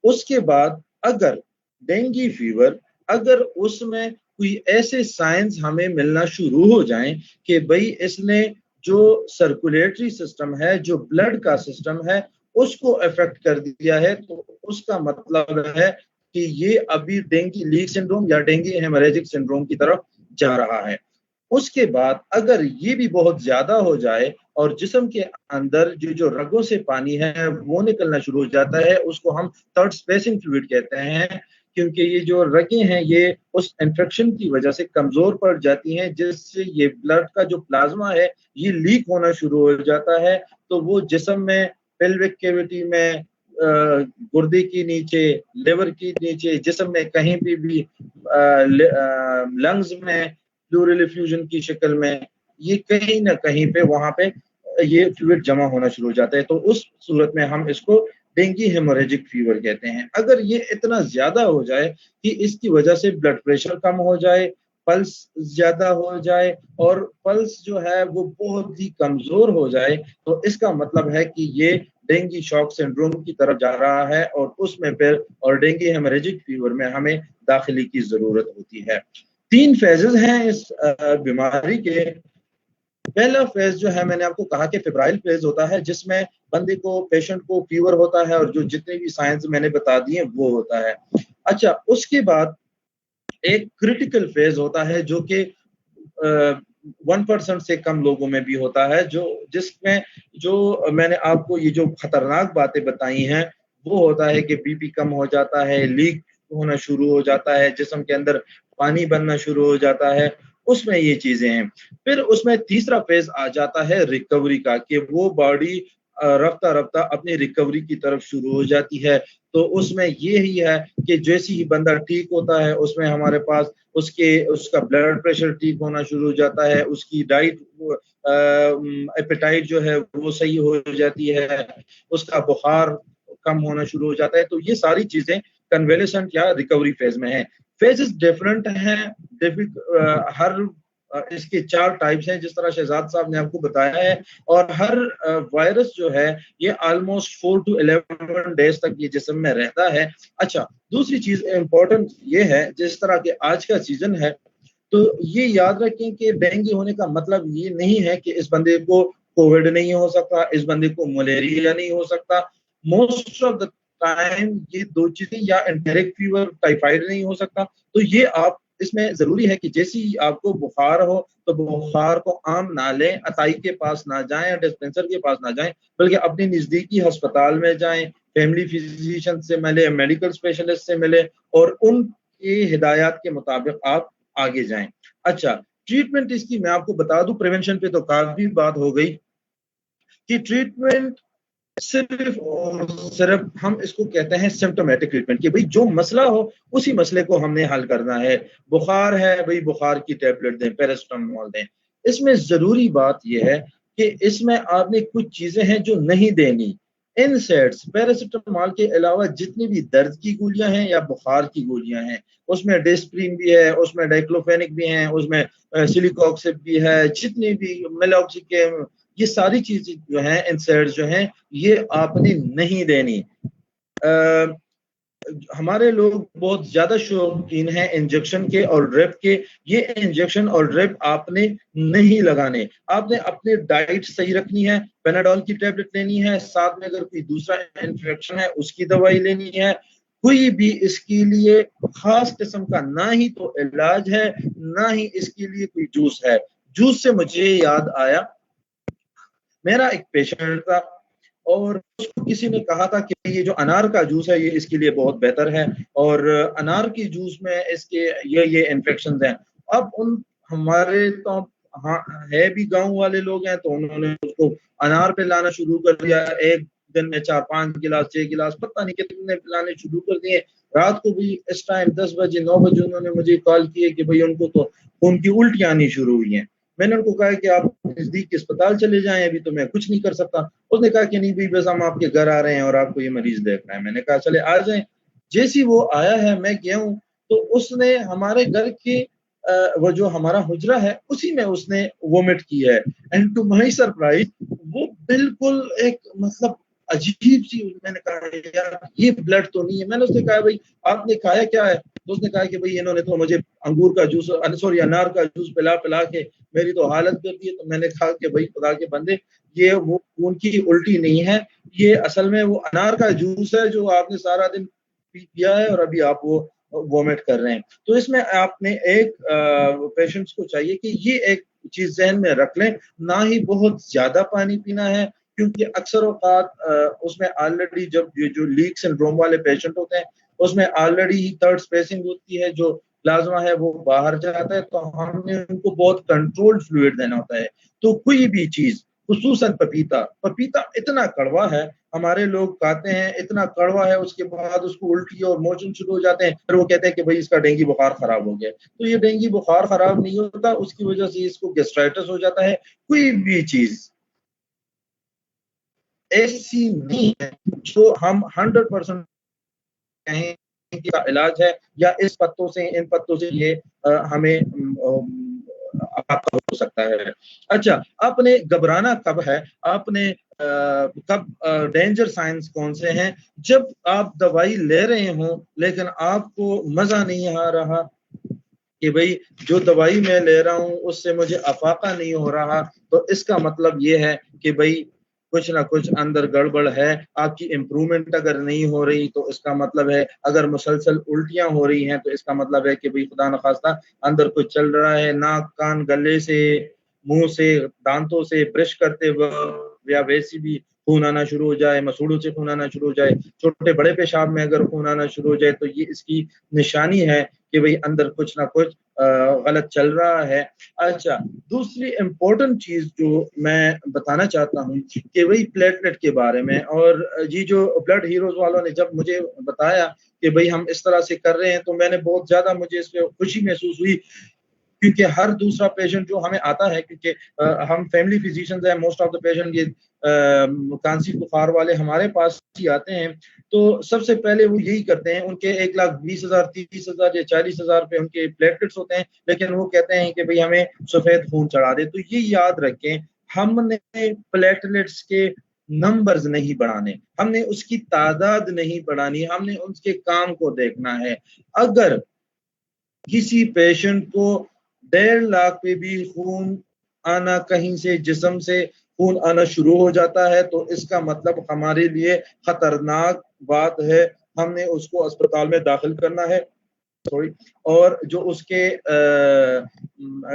उसके बाद अगर डेंगू फीवर, अगर उसमें कोई ऐसे साइंस हमें मिलना शुरू हो जाएं कि भाई इसने जो सर्कुलेटरी सिस्टम है, जो ब्लड का सिस्टम है, उसको अफेक्ट कर दिया है, तो उसका मतलब है कि ये अभी डेंगू लीक सिंड्रोम या डेंगू हेमोरेजिक सिंड्रोम की तरफ जा रहा है। उसके बाद अगर ये भी बहुत ज्यादा हो जाए और जिस्म के अंदर जो रगों से पानी है वो निकलना शुरू हो जाता है, उसको हम थर्ड स्पेसिंग फ्लूइड कहते हैं, क्योंकि ये जो रगें हैं ये उस इन्फेक्शन की वजह से कमजोर पड़ जाती हैं, जिससे ये ब्लड का जो प्लाज्मा है ये लीक होना शुरू हो जाता है। तो वो जिस्म में, पेल्विक कैविटी में, गुर्दे के नीचे, लिवर के नीचे, जिस्म में कहीं भी लंग्स में प्लूरल एफ्यूजन की शक्ल में, ये कहीं ना कहीं पे वहां पे ये फ्लूइड जमा होना शुरू हो जाता है। तो उस सूरत में हम इसको डेंगू हेमोरेजिक फीवर कहते हैं। अगर ये इतना ज्यादा हो जाए कि इसकी वजह से ब्लड प्रेशर कम हो जाए, पल्स ज्यादा हो जाए और पल्स जो है वो बहुत ही कमजोर हो जाए, तो इसका मतलब है कि ये डेंगू शॉक सिंड्रोम की तरफ जा रहा है और उसमें फिर और डेंगू हेमोरेजिक फीवर में हमें दाखिली की जरूरत होती है। 3 फेजेस हैं इस बीमारी के। पहला फेज जो है, मैंने आपको कहा कि फेब्राइल फेज होता है, जिसमें बंदे को, पेशेंट को फीवर होता है और जो जितने भी साइंस मैंने बता दिए वो होता है। अच्छा, उसके बाद एक क्रिटिकल फेज होता है जो कि 1% से कम लोगों में भी होता है, जिसमें जो मैंने आपको ये जो खतरनाक बातें बताई हैं वो होता है कि बीपी कम हो जाता है, लीक होना शुरू हो जाता है, जिस्म के अंदर पानी बनना शुरू हो जाता है, उसमें ये चीजें हैं। फिर उसमें तीसरा फेज आ जाता है रिकवरी का, कि वो बॉडी रफ्ता रफ्ता अपनी रिकवरी की तरफ शुरू हो जाती है। तो उसमें ये ही है कि जैसे ही बंदा ठीक होता है, उसमें हमारे पास उसका ब्लड प्रेशर ठीक होना शुरू हो जाता है, उसकी डाइट एपेटाइट जो है वो सही हो जाती है, उसका बुखार कम होना शुरू हो जाता है। तो ये सारी चीजें कन्वेलेसेंट या रिकवरी फेज में है। फेजेस डिफरेंट हैं, हर इसके 4 टाइप्स हैं, जिस तरह शहजाद साहब ने आपको बताया है, और हर वायरस जो है ये ऑलमोस्ट 4 to 11 डेज तक ये जिस्म में रहता है। अच्छा, दूसरी चीज इंपॉर्टेंट ये है, जिस तरह के आज का सीजन है, तो ये याद रखें कि डेंगू होने का मतलब ये नहीं है कि इस बंदे को कोविड नहीं हो सकता, इस बंदे को मलेरिया नहीं हो सकता। मोस्ट ऑफ द टाइम ये 2 चीजें, या एंटेरिक फीवर, टाइफाइड नहीं हो सकता। तो ये आप इसमें जरूरी है कि जैसे ही आपको बुखार हो तो बुखार को आम ना लें, अताई के पास ना जाएं, डिस्पेंसर के पास ना जाएं, बल्कि अपने नजदीकी अस्पताल में जाएं, फैमिली फिजिशियन से मिले, मेडिकल स्पेशलिस्ट से मिले, और उनकी हिदायत के मुताबिक आप आगे जाएं। अच्छा, ट्रीटमेंट इसकी मैं आपको बता दूं, प्रिवेंशन पे तो काफी बात हो गई कि ट्रीटमेंट सिर्फ और सिर्फ हम इसको कहते हैं सिम्टोमेटिक ट्रीटमेंट, कि भाई जो मसला हो उसी मसले को हमने हल करना है। बुखार है भाई, बुखार की टेबलेट दें, पैरासिटामोल दें। इसमें जरूरी बात यह है कि इसमें आपने कुछ चीजें हैं जो नहीं देनी। इनसेट्स, पैरासिटामोल के अलावा जितनी भी दर्द की गोलियां हैं या बुखार की गोलियां हैं, उसमें डिस्प्रिन भी है, उसमें डाइक्लोफेनिक भी है, उसमें सिलिकॉक्सिब भी है, जितनी भी मेलॉक्सिकेम, ये सारी चीजें जो हैं, इंसेट्स जो हैं, ये आपने नहीं देनी। हमारे लोग बहुत ज्यादा शौकीन हैं इंजेक्शन के और ड्रिप के। ये इंजेक्शन और ड्रिप आपने नहीं लगाने। आपने अपनी डाइट सही रखनी है, पेनाडोल की टेबलेट लेनी है, साथ में अगर कोई दूसरा इन्फेक्शन है उसकी दवाई लेनी है। कोई भी इसके लिए खास किस्म का ना ही तो इलाज है, ना ही इसके लिए कोई जूस है। जूस से मुझे याद आया, मेरा एक पेशेंट था और उसको किसी ने कहा था कि ये जो अनार का जूस है ये इसके लिए बहुत बेहतर है, और अनार की जूस में इसके ये इन्फेक्शन हैं। अब उन हमारे तो हाँ है भी गांव वाले लोग हैं, तो उन्होंने उसको अनार पे लाना शुरू कर दिया। एक दिन में 4-5 गिलास 6 गिलास पता नहीं कितने पिलाने शुरू कर दिए। रात को भी इस टाइम 10 बजे 9 बजे उन्होंने मुझे कॉल किए कि भाई उनको तो उनकी उल्टियां आनी शुरू हुई हैं। मैंने उनको कहा कि आप नजदीक अस्पताल चले जाएं, अभी तो मैं कुछ नहीं कर सकता। उसने कहा कि नहीं भाई, बस हम आपके घर आ रहे हैं और आपको ये मरीज देख रहे हैं। मैंने कहा चले आ जाएं। जैसी वो आया है, मैं गया हूँ, तो उसने हमारे घर के वो जो हमारा हुजरा है उसी में उसने वोमिट की है। एंड टू माय सरप्राइज वो बिल्कुल एक मतलब अजीब सी, मैंने कहा यार ये ब्लड तो नहीं है। मैंने उससे कहा भाई आपने खाया क्या है? तो उसने कहा कि भाई इन्होंने तो मुझे अंगूर का जूस, सॉरी अनार का जूस पिला पिला के मेरी तो हालत कर दी है। तो मैंने कहा कि भाई खुदा के बंदे, ये वो खून की उल्टी नहीं है, ये असल में वो अनार का जूस है जो आपने सारा दिन पिया है और अभी आप वो वोमिट कर रहे हैं। तो इसमें आपने एक पेशेंट्स को चाहिए कि ये एक चीज जहन में रख लें, ना ही बहुत ज्यादा पानी पीना है, क्योंकि अक्सर औकात उसमें ऑलरेडी जब जो लीक सिंड्रोम वाले पेशेंट होते हैं उसमें ऑलरेडी ही थर्ड स्पेसिंग होती है, जो प्लाज्मा है वो बाहर जाता है, तो हमने उनको बहुत कंट्रोल्ड फ्लूइड देना होता है। तो कोई भी चीज, खुसूसन पपीता, पपीता इतना कड़वा है, हमारे लोग खाते हैं, इतना कड़वा है, उसके बाद उसको उल्टी और मोशन शुरू हो जाते हैं, फिर वो कहते हैं कि भाई इसका डेंगू बुखार खराब हो गया। तो ये डेंगू बुखार खराब नहीं होता, उसकी वजह से इसको गैस्ट्राइटिस हो जाता है। कोई भी चीज ऐसी नहीं है जो हम 100% कहें कि का इलाज है या इस पत्तों से इन पत्तों से ये हमें हो सकता है। अच्छा, आपने घबराना कब है, आपने कब डेंजर साइंस कौन से हैं? जब आप दवाई ले रहे हो लेकिन आपको मजा नहीं आ रहा कि भाई जो दवाई मैं ले रहा हूं उससे मुझे अफाका नहीं हो रहा, तो इसका मतलब ये है कि भाई कुछ ना कुछ अंदर गड़बड़ है। आपकी इम्प्रूवमेंट अगर नहीं हो रही तो इसका मतलब है, अगर मुसलसल उल्टियां हो रही हैं तो इसका मतलब है कि भाई खुदा न खास्ता अंदर कुछ चल रहा है। नाक कान गले से, मुंह से, दांतों से ब्रश करते वक्त या वैसे भी खून आना शुरू हो जाए, मसूड़ों से खून आना शुरू हो जाए, छोटे बड़े पेशाब में अगर खून आना शुरू हो जाए, तो ये इसकी निशानी है कि भाई अंदर कुछ ना कुछ गलत चल रहा है। अच्छा, दूसरी इम्पोर्टेंट चीज जो मैं बताना चाहता हूँ कि वही प्लेटलेट के बारे में, और ये जो ब्लड हीरोज वालों ने जब मुझे बताया कि भाई हम इस तरह से कर रहे हैं, तो मैंने बहुत ज्यादा, मुझे इसमें खुशी महसूस हुई, क्योंकि हर दूसरा पेशेंट जो हमें आता है, क्योंकि हम फैमिली फिजिशियंस हैं, मोस्ट ऑफ द पेशेंट ये कांसी बुखार वाले हमारे पास ही आते हैं, तो सबसे पहले वो यही करते हैं, उनके 1,20,000 30,000 या 40,000 पे उनके प्लेटलेट्स होते हैं, लेकिन वो कहते हैं कि भाई हमें सफेद खून चढ़ा दे। तो ये याद रखें, हमने प्लेटलेट्स के नंबर्स नहीं बढ़ाने, हमने उसकी तादाद नहीं बढ़ानी, हमने उसके काम को देखना है। अगर किसी पेशेंट को 1.5 लाख पे भी खून आना, कहीं से जिस्म से खून आना शुरू हो जाता है, तो इसका मतलब हमारे लिए खतरनाक बात है, हमने उसको अस्पताल में दाखिल करना है। सॉरी, और जो उसके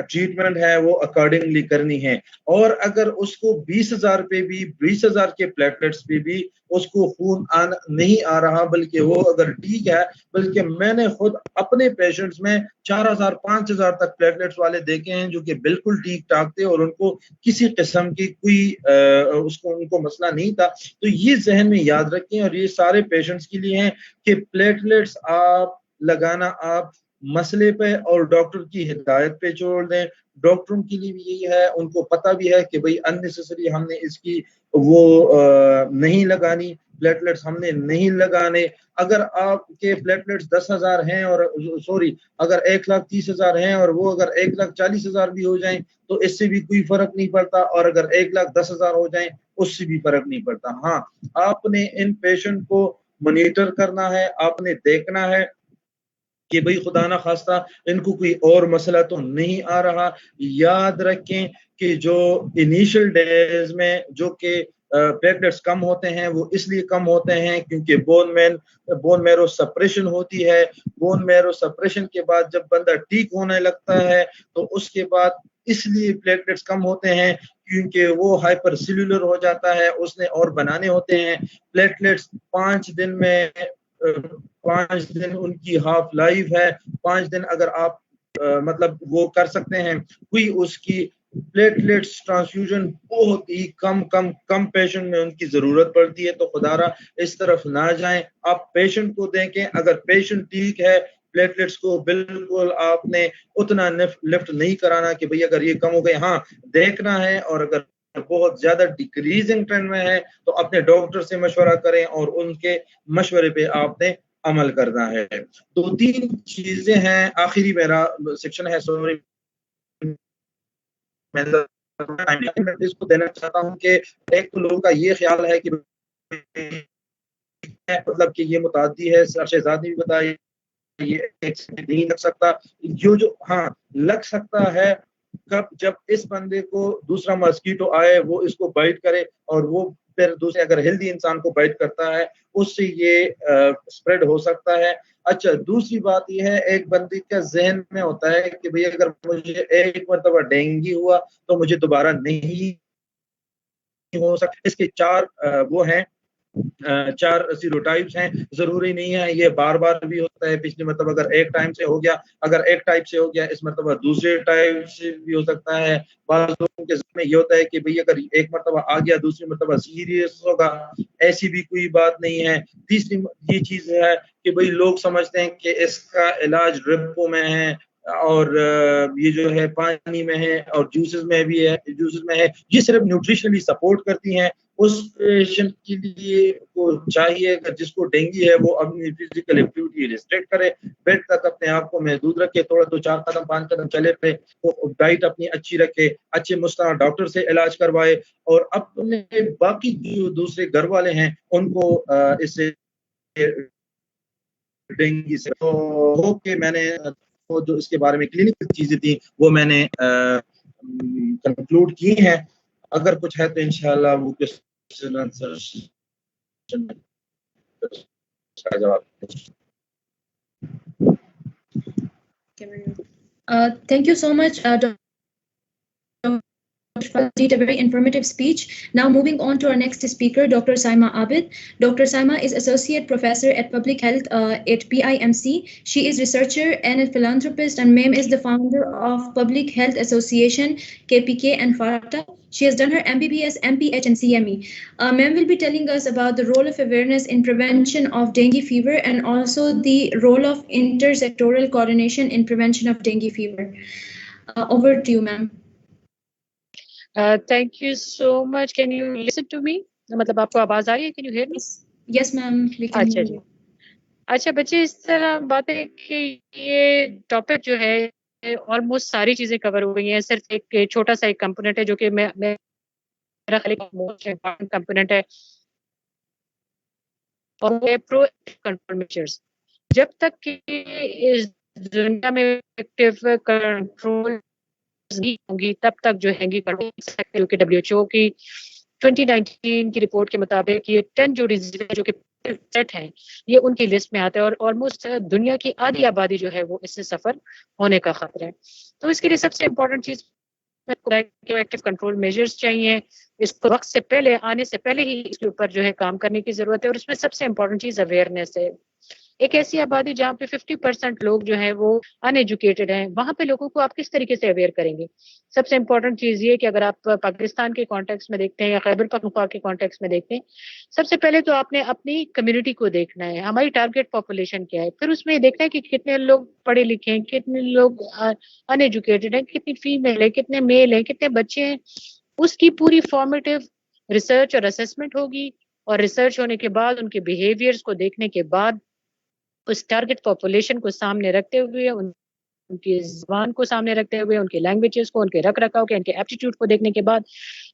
ट्रीटमेंट है वो अकॉर्डिंगली करनी है। और अगर उसको 20,000 पे भी, 20,000 के प्लेटलेट्स पे भी उसको खून नहीं आ रहा, बल्कि वो अगर ठीक है, बल्कि मैंने खुद अपने पेशेंट्स में 4,000 5,000 तक प्लेटलेट्स वाले देखे हैं जो कि बिल्कुल ठीक ठाक थे और उनको किसी किस्म की कोई उनको मसला नहीं था। तो ये जहन में याद रखें, और ये सारे पेशेंट्स के लिए हैं कि प्लेटलेट्स आप लगाना आप मसले पे और डॉक्टर की हिदायत पे छोड़ दें। डॉक्टरों के लिए भी यही है, उनको पता भी है कि भाई अननेसेसरी हमने इसकी वो नहीं लगानी, प्लेटलेट्स हमने नहीं लगाने। अगर आपके प्लेटलेट्स 10,000 हैं और सॉरी अगर 1,30,000 हैं और वो अगर 1,40,000 भी हो जाएं तो इससे भी कोई फर्क नहीं पड़ता, और अगर 1,10,000 हो जाएं उससे भी फर्क नहीं पड़ता। हाँ, आपने इन पेशेंट को मॉनिटर करना है, आपने देखना है कि भाई खुदा ना खास्ता इनको कोई और मसला तो नहीं आ रहा। याद रखें कि जो इनिशियल डेज में जो कि प्लेटलेट्स कम होते हैं, वो इसलिए कम होते हैं क्योंकि बोन मैरो सप्रेशन होती है। बोन मैरो सप्रेशन के बाद जब बंदा ठीक होने लगता है तो उसके बाद इसलिए प्लेटलेट्स कम होते हैं क्योंकि वो हाइपर सेल्यूलर हो जाता है, उसने और बनाने होते हैं। प्लेटलेट्स 5 दिन उनकी हाफ लाइफ है। 5 दिन अगर आप मतलब वो कर सकते हैं, कोई उसकी प्लेटलेट्स ट्रांसफ्यूजन बहुत ही कम पेशेंट में उनकी जरूरत पड़ती है, तो खुदारा इस तरफ ना जाएं, आप पेशेंट को देखें। अगर पेशेंट ठीक है, प्लेटलेट्स को बिल्कुल आपने उतना लिफ्ट नहीं कराना कि भाई अगर ये कम हो गए, हाँ देखना है, और अगर बहुत ज्यादा डिक्रीजिंग ट्रेंड में है तो अपने डॉक्टर से मशवरा करें और उनके मशवरे पे आपने अमल करना है। 2-3 चीजें हैं, आखिरी मेरा सेक्शन है, सॉरी मैं इसको देना चाहता हूँ कि एक तो लोगों का ये ख्याल है कि मतलब कि ये मुतादी है, शहजाद ने भी बताया ये एक नहीं लग सकता, जो हाँ लग सकता है कब, जब इस बंदे को दूसरा मस्कीटो आए, वो इसको बाइट करे और वो फिर दूसरे अगर हेल्दी इंसान को बाइट करता है, उससे ये स्प्रेड हो सकता है। अच्छा, दूसरी बात यह है, एक बंदे का जहन में होता है कि भाई अगर मुझे एक मरतबा डेंगू हुआ तो मुझे दोबारा नहीं हो सकता। इसके 4 वो हैं, 4 सीरोटाइप्स हैं। जरूरी नहीं है ये बार बार भी होता है, पिछले मतलब अगर एक टाइम से हो गया, अगर एक टाइप से हो गया, इस मतलब दूसरे टाइप से भी हो सकता है। बाज़ लोगों के में ये होता है कि भाई अगर एक मरतबा आ गया दूसरी मरतबा सीरियस होगा, ऐसी भी कोई बात नहीं है। तीसरी ये चीज है कि भाई लोग समझते हैं कि इसका इलाज ड्रिपों में है और ये जो है पानी में है और जूसेस में भी है, जूसेस में है, ये सिर्फ न्यूट्रिशनली सपोर्ट करती हैं। उस पेशेंट के लिए को चाहिए अगर जिसको डेंगू है वो अपनी फिजिकल एक्टिविटी रिस्ट्रिक्ट करे, बेड तक अपने आप को महदूद रखे, थोड़ा 2-4 कदम 5 कदम चले पे, तो डाइट अपनी अच्छी रखे, अच्छे मुस्तनद डॉक्टर से इलाज करवाए, और अपने बाकी जो दूसरे घर वाले हैं उनको इससे डेंगू से तो होप के मैंने तो जो इसके बारे में क्लिनिकल चीजें थी वो मैंने कंक्लूड की हैं। अगर कुछ है तो इंशाल्लाह वो Thank you so much, Dr. Did a very informative speech. Now moving on to our next speaker, Dr. Saima Abid. Dr. Saima is Associate Professor at Public Health at PIMC. She is researcher and a philanthropist, and Ma'am is the founder of Public Health Association, KPK and FARTA. She has done her MBBS, MPH, and CME. Ma'am will be telling us about the role of awareness in prevention of dengue fever and also the role of intersectoral coordination in prevention of dengue fever. Over to you, ma'am. Thank you so much. Can you listen to me? मतलब आपको आवाज आ रही है? Can you hear me? Yes, ma'am. We can hear you. अच्छा बच्चे, इस तरह बात है कि ये टॉपिक जो है ऑलमोस्ट सारी चीजें कवर हो गई हैं। सिर्फ एक छोटा सा एक कंपोनेंट है जो कि मेरा ख्याल मोस्ट इम्पोर्टेंट कंपोनेंट है, और वो है प्रोएक्टिव कंट्रोल मेजर्स। जब तक कि इस दुनिया में एक्टिव कंट्रोल नहीं होंगी तब तक जो है कि WHO की 2019 की रिपोर्ट के मुताबिक ये 10 जो डिजीज जो कि सेट हैं ये उनकी लिस्ट में आते हैं, और ऑलमोस्ट दुनिया की आधी आबादी जो है वो इससे सफर होने का खतरा है। तो इसके लिए सबसे इम्पोर्टेंट चीज एक्टिव कंट्रोल मेजर्स चाहिए। इसको वक्त से पहले, आने से पहले ही इसके ऊपर जो है काम करने की जरूरत है, और इसमें सबसे इम्पोर्टेंट चीज अवेयरनेस है। एक ऐसी आबादी जहाँ पे 50% लोग जो है वो अनएजुकेटेड हैं, वहां पे लोगों को आप किस तरीके से अवेयर करेंगे? सबसे इम्पोर्टेंट चीज ये कि अगर आप पाकिस्तान के कॉन्टेक्स्ट में देखते हैं या खैबर पख्तूनख्वा के कॉन्टेक्स्ट में देखते हैं, सबसे पहले तो आपने अपनी कम्युनिटी को देखना है, हमारी टारगेट पॉपुलेशन क्या है। फिर उसमें देखना है कि कितने लोग पढ़े लिखे हैं, कितने लोग अनएजुकेटेड हैं, कितनी फीमेल है, कितने मेल हैं, कितने बच्चे हैं। उसकी पूरी फॉर्मेटिव रिसर्च और असेसमेंट होगी, और रिसर्च होने के बाद उनके बिहेवियर्स को देखने के बाद उस टारगेट पॉपुलेशन को सामने रखते हुए, उनकी ज़बान को सामने रखते हुए, उनके लैंग्वेजेस को, उनके रख रखाव के, उनके एप्टीट्यूड को देखने के बाद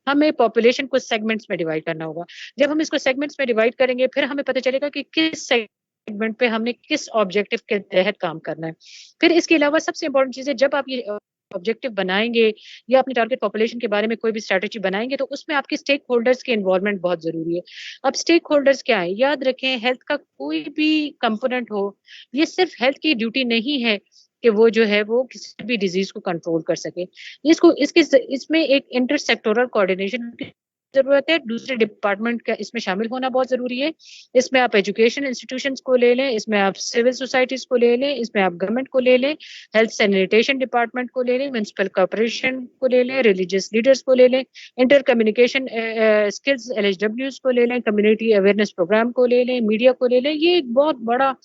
हमें पॉपुलेशन को सेगमेंट्स में डिवाइड करना होगा। जब हम इसको सेगमेंट्स में डिवाइड करेंगे फिर हमें पता चलेगा कि किस सेगमेंट पे हमने किस ऑब्जेक्टिव के तहत काम करना है। फिर इसके अलावा सबसे इंपॉर्टेंट चीज़ है, जब आप ये ऑब्जेक्टिव बनाएंगे या अपनी टारगेट पॉपुलेशन के बारे में कोई भी स्ट्रैटेजी बनाएंगे तो उसमें आपके स्टेक होल्डर्स के इन्वॉल्वमेंट बहुत जरूरी है। अब स्टेक होल्डर्स क्या है? याद रखें, हेल्थ का कोई भी कंपोनेंट हो, ये सिर्फ हेल्थ की ड्यूटी नहीं है कि वो जो है वो किसी भी डिजीज को कंट्रोल कर सके। इसमें एक इंटरसेक्टोरल कोऑर्डिनेशन की जरूरत है। दूसरे डिपार्टमेंट का इसमें शामिल होना बहुत जरूरी है। इसमें आप एजुकेशन इंस्टीट्यूशंस को ले लें, इसमें आप सिविल सोसाइटीज को ले लें, इसमें आप गवर्नमेंट को ले लें, हेल्थ सैनिटेशन डिपार्टमेंट को ले लें, म्युनिसिपल कॉर्पोरेशन को ले लें, रिलीजियस लीडर्स को ले लें, इंटर कम्युनिकेशन स्किल्स LHWs को ले लें, कम्युनिटी अवेयरनेस प्रोग्राम को ले लें, मीडिया को ले लें। ये एक बहुत बड़ा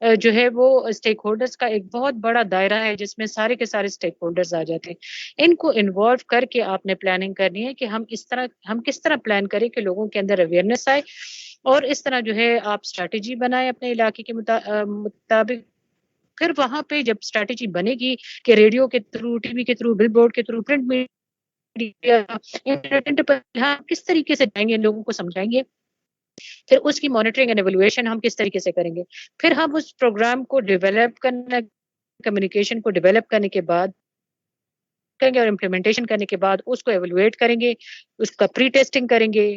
जो है वो स्टेक होल्डर्स का एक बहुत बड़ा दायरा है जिसमें सारे के सारे स्टेक होल्डर्स आ जाते हैं। इनको इन्वॉल्व करके आपने प्लानिंग करनी है कि हम किस तरह प्लान करें कि लोगों के अंदर अवेयरनेस आए, और इस तरह जो है आप स्ट्रैटेजी बनाएं अपने इलाके के मुताबिक। फिर वहां पे जब स्ट्रैटेजी बनेगी कि रेडियो के थ्रू, टीवी के थ्रू, बिलबोर्ड के थ्रू, प्रिंट मीडिया, इंटरनेट पर हम किस तरीके से जाएंगे, लोगों को समझाएंगे, फिर उसकी मॉनिटरिंग एंड एवेल्युएशन हम किस तरीके से करेंगे। फिर हम उस प्रोग्राम को डेवलप करना, कम्युनिकेशन को डेवलप करने के बाद करेंगे, और इम्प्लीमेंटेशन करने के बाद उसको एवेल्युएट करेंगे, उसका प्री टेस्टिंग करेंगे।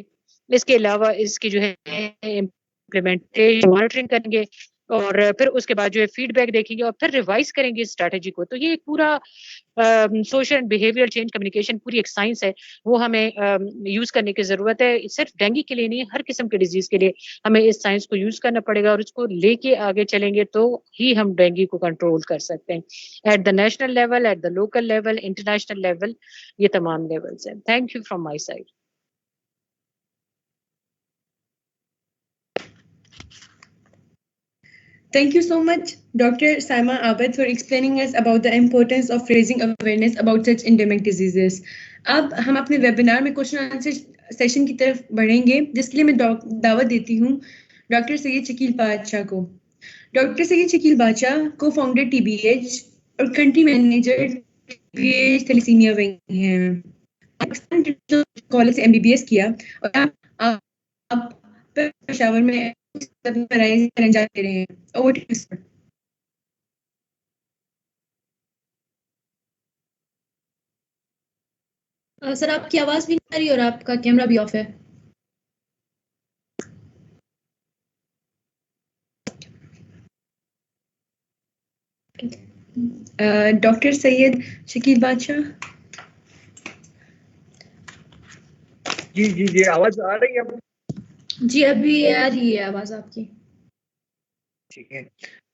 इसके अलावा इसकी जो है इम्प्लीमेंटेशन मॉनिटरिंग करेंगे, और फिर उसके बाद जो है फीडबैक देखेंगे, और फिर रिवाइज करेंगे इस स्ट्रैटेजी को। तो ये एक पूरा सोशल बिहेवियर चेंज कम्युनिकेशन पूरी एक साइंस है, वो हमें यूज करने की जरूरत है। सिर्फ डेंगू के लिए नहीं, हर किस्म के डिजीज के लिए हमें इस साइंस को यूज करना पड़ेगा, और उसको लेके आगे चलेंगे तो ही हम डेंगू को कंट्रोल कर सकते हैं। At the national level, at the local level, international level, ये तमाम लेवल्स हैं। Thank you from my side. Thank you so much, Dr. Saima Abid, for explaining us about the importance of raising awareness about such endemic diseases. अब हम अपने webinar में question answer session की तरफ बढ़ेंगे, जिसके लिए मैं दावत देती हूँ डॉक्टर सैयद शकील बादशाह को। डॉक्टर सैयद शकील बादशाह को फाउंडर TBH और country manager TBH thalassaemia wing हैं। कॉलेज से MBBS किया और आप पेशावर में अंजाम दे रहे हैं। Over to you, sir. Sir आपकी आवाज भी नहीं आ रही और आपका कैमरा भी ऑफ है। डॉक्टर सैयद शकील बादशाह। जी आवाज आ रही है अब? जी अभी आ रही है आवाज आपकी। ठीक है।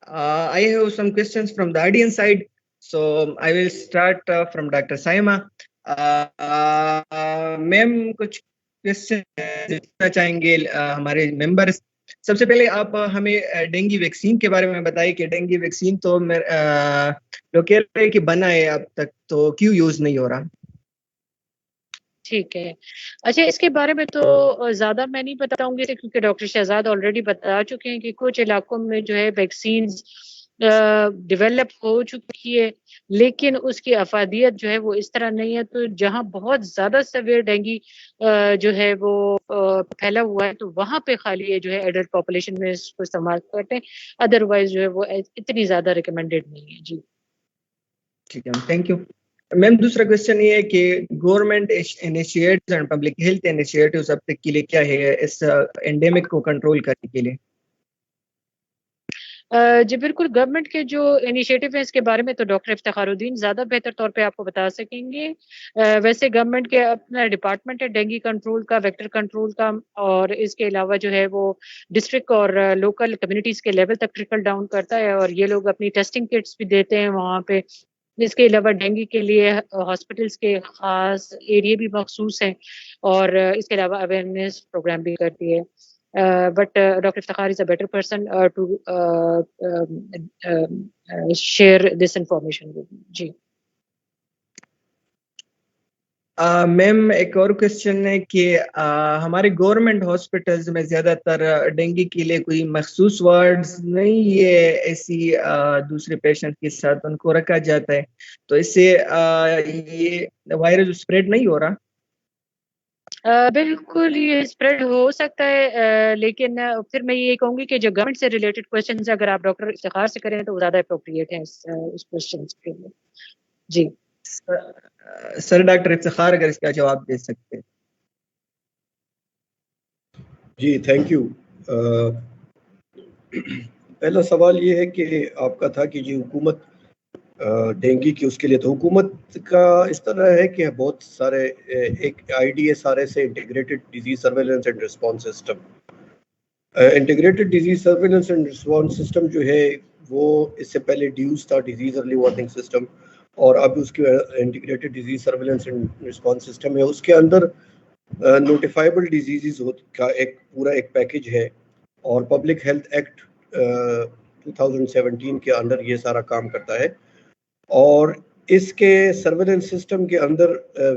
I have some questions from the audience side, so I will start from Dr. Saima. Ma'am कुछ क्वेश्चन पूछना चाहेंगे हमारे मेंबर्स। सबसे पहले आप हमें डेंगू वैक्सीन के बारे में बताइए कि डेंगू वैक्सीन तो लोग कह रहे हैं कि बना है अब तक, तो क्यों यूज नहीं हो रहा? ठीक है। अच्छा, इसके बारे में तो ज़्यादा मैं नहीं बताऊंगी क्योंकि डॉक्टर शहजाद ऑलरेडी बता चुके हैं कि कुछ इलाकों में जो है वैक्सीन डेवलप हो चुकी है, लेकिन उसकी अफादियत जो है वो इस तरह नहीं है। तो जहाँ बहुत ज़्यादा सवेयर डेंगू जो है वो फैला हुआ है तो वहाँ पे खाली ये जो है एडल्ट पॉपुलेशन में इसको इस्तेमाल करते हैं, अदरवाइज जो है वो इतनी ज़्यादा रिकमेंडेड नहीं है। जी ठीक है, थैंक यू मैम। दूसरा क्वेश्चन ये है कि government initiatives and public health initiatives अब तक के लिए क्या है इस एंडेमिक को कंट्रोल करने के लिए? जी बिल्कुल, गवर्नमेंट के जो इनिशिएटिव है इसके बारे में तो डॉक्टर इफ्तिखारुद्दीन ज़्यादा बेहतर तौर पे आपको बता सकेंगे। वैसे गवर्नमेंट के अपना डिपार्टमेंट है डेंगू कंट्रोल का, वेक्टर कंट्रोल का, और इसके अलावा जो है वो डिस्ट्रिक्ट और लोकल कम्युनिटीज़ के लेवल तक ट्रिकल डाउन करता है और ये लोग अपनी टेस्टिंग किट्स भी देते हैं वहाँ पे। इसके अलावा डेंगू के लिए हॉस्पिटल्स के खास एरिया भी मखसूस हैं और इसके अलावा अवेयरनेस प्रोग्राम भी करती है। But doctor Iftikhar is a better person to share this information with me. जी मैम एक और क्वेश्चन है कि हमारे गवर्नमेंट हॉस्पिटल्स में ज्यादातर डेंगू के लिए कोई मखसूस वार्ड्स नहीं है, ऐसी दूसरे पेशेंट के साथ उनको रखा जाता है, तो इससे ये वायरस स्प्रेड नहीं हो रहा? बिल्कुल ये स्प्रेड हो सकता है, लेकिन फिर मैं ये कहूंगी कि जो गवर्नमेंट से रिलेटेड क्वेश्चन अगर आप डॉक्टर इफ्तिखार से करें तो वो ज़्यादा अप्रोप्रिएट है इस क्वेश्चन के लिए। जी सर डॉक्टर इफ्तिखार अगर इसका जवाब दे सकते हैं। जी थैंक यू। पहला सवाल ये है कि आपका था कि जी हुकूमत डेंगू की उसके लिए, तो हुकूमत का इस तरह है कि बहुत सारे एक IDSRS से integrated disease surveillance and response system, integrated disease surveillance and response system जो है वो इससे पहले ड्यूज था, डिजीज अर्ली वार्निंग सिस्टम, और अब उसकी integrated disease surveillance and response system है। उसके अंदर नोटिफाइबल डिजीज़ का एक पूरा एक पैकेज है और पब्लिक हेल्थ एक्ट 2017 के अंदर ये सारा काम करता है। और इसके सर्वेलेंस सिस्टम के अंदर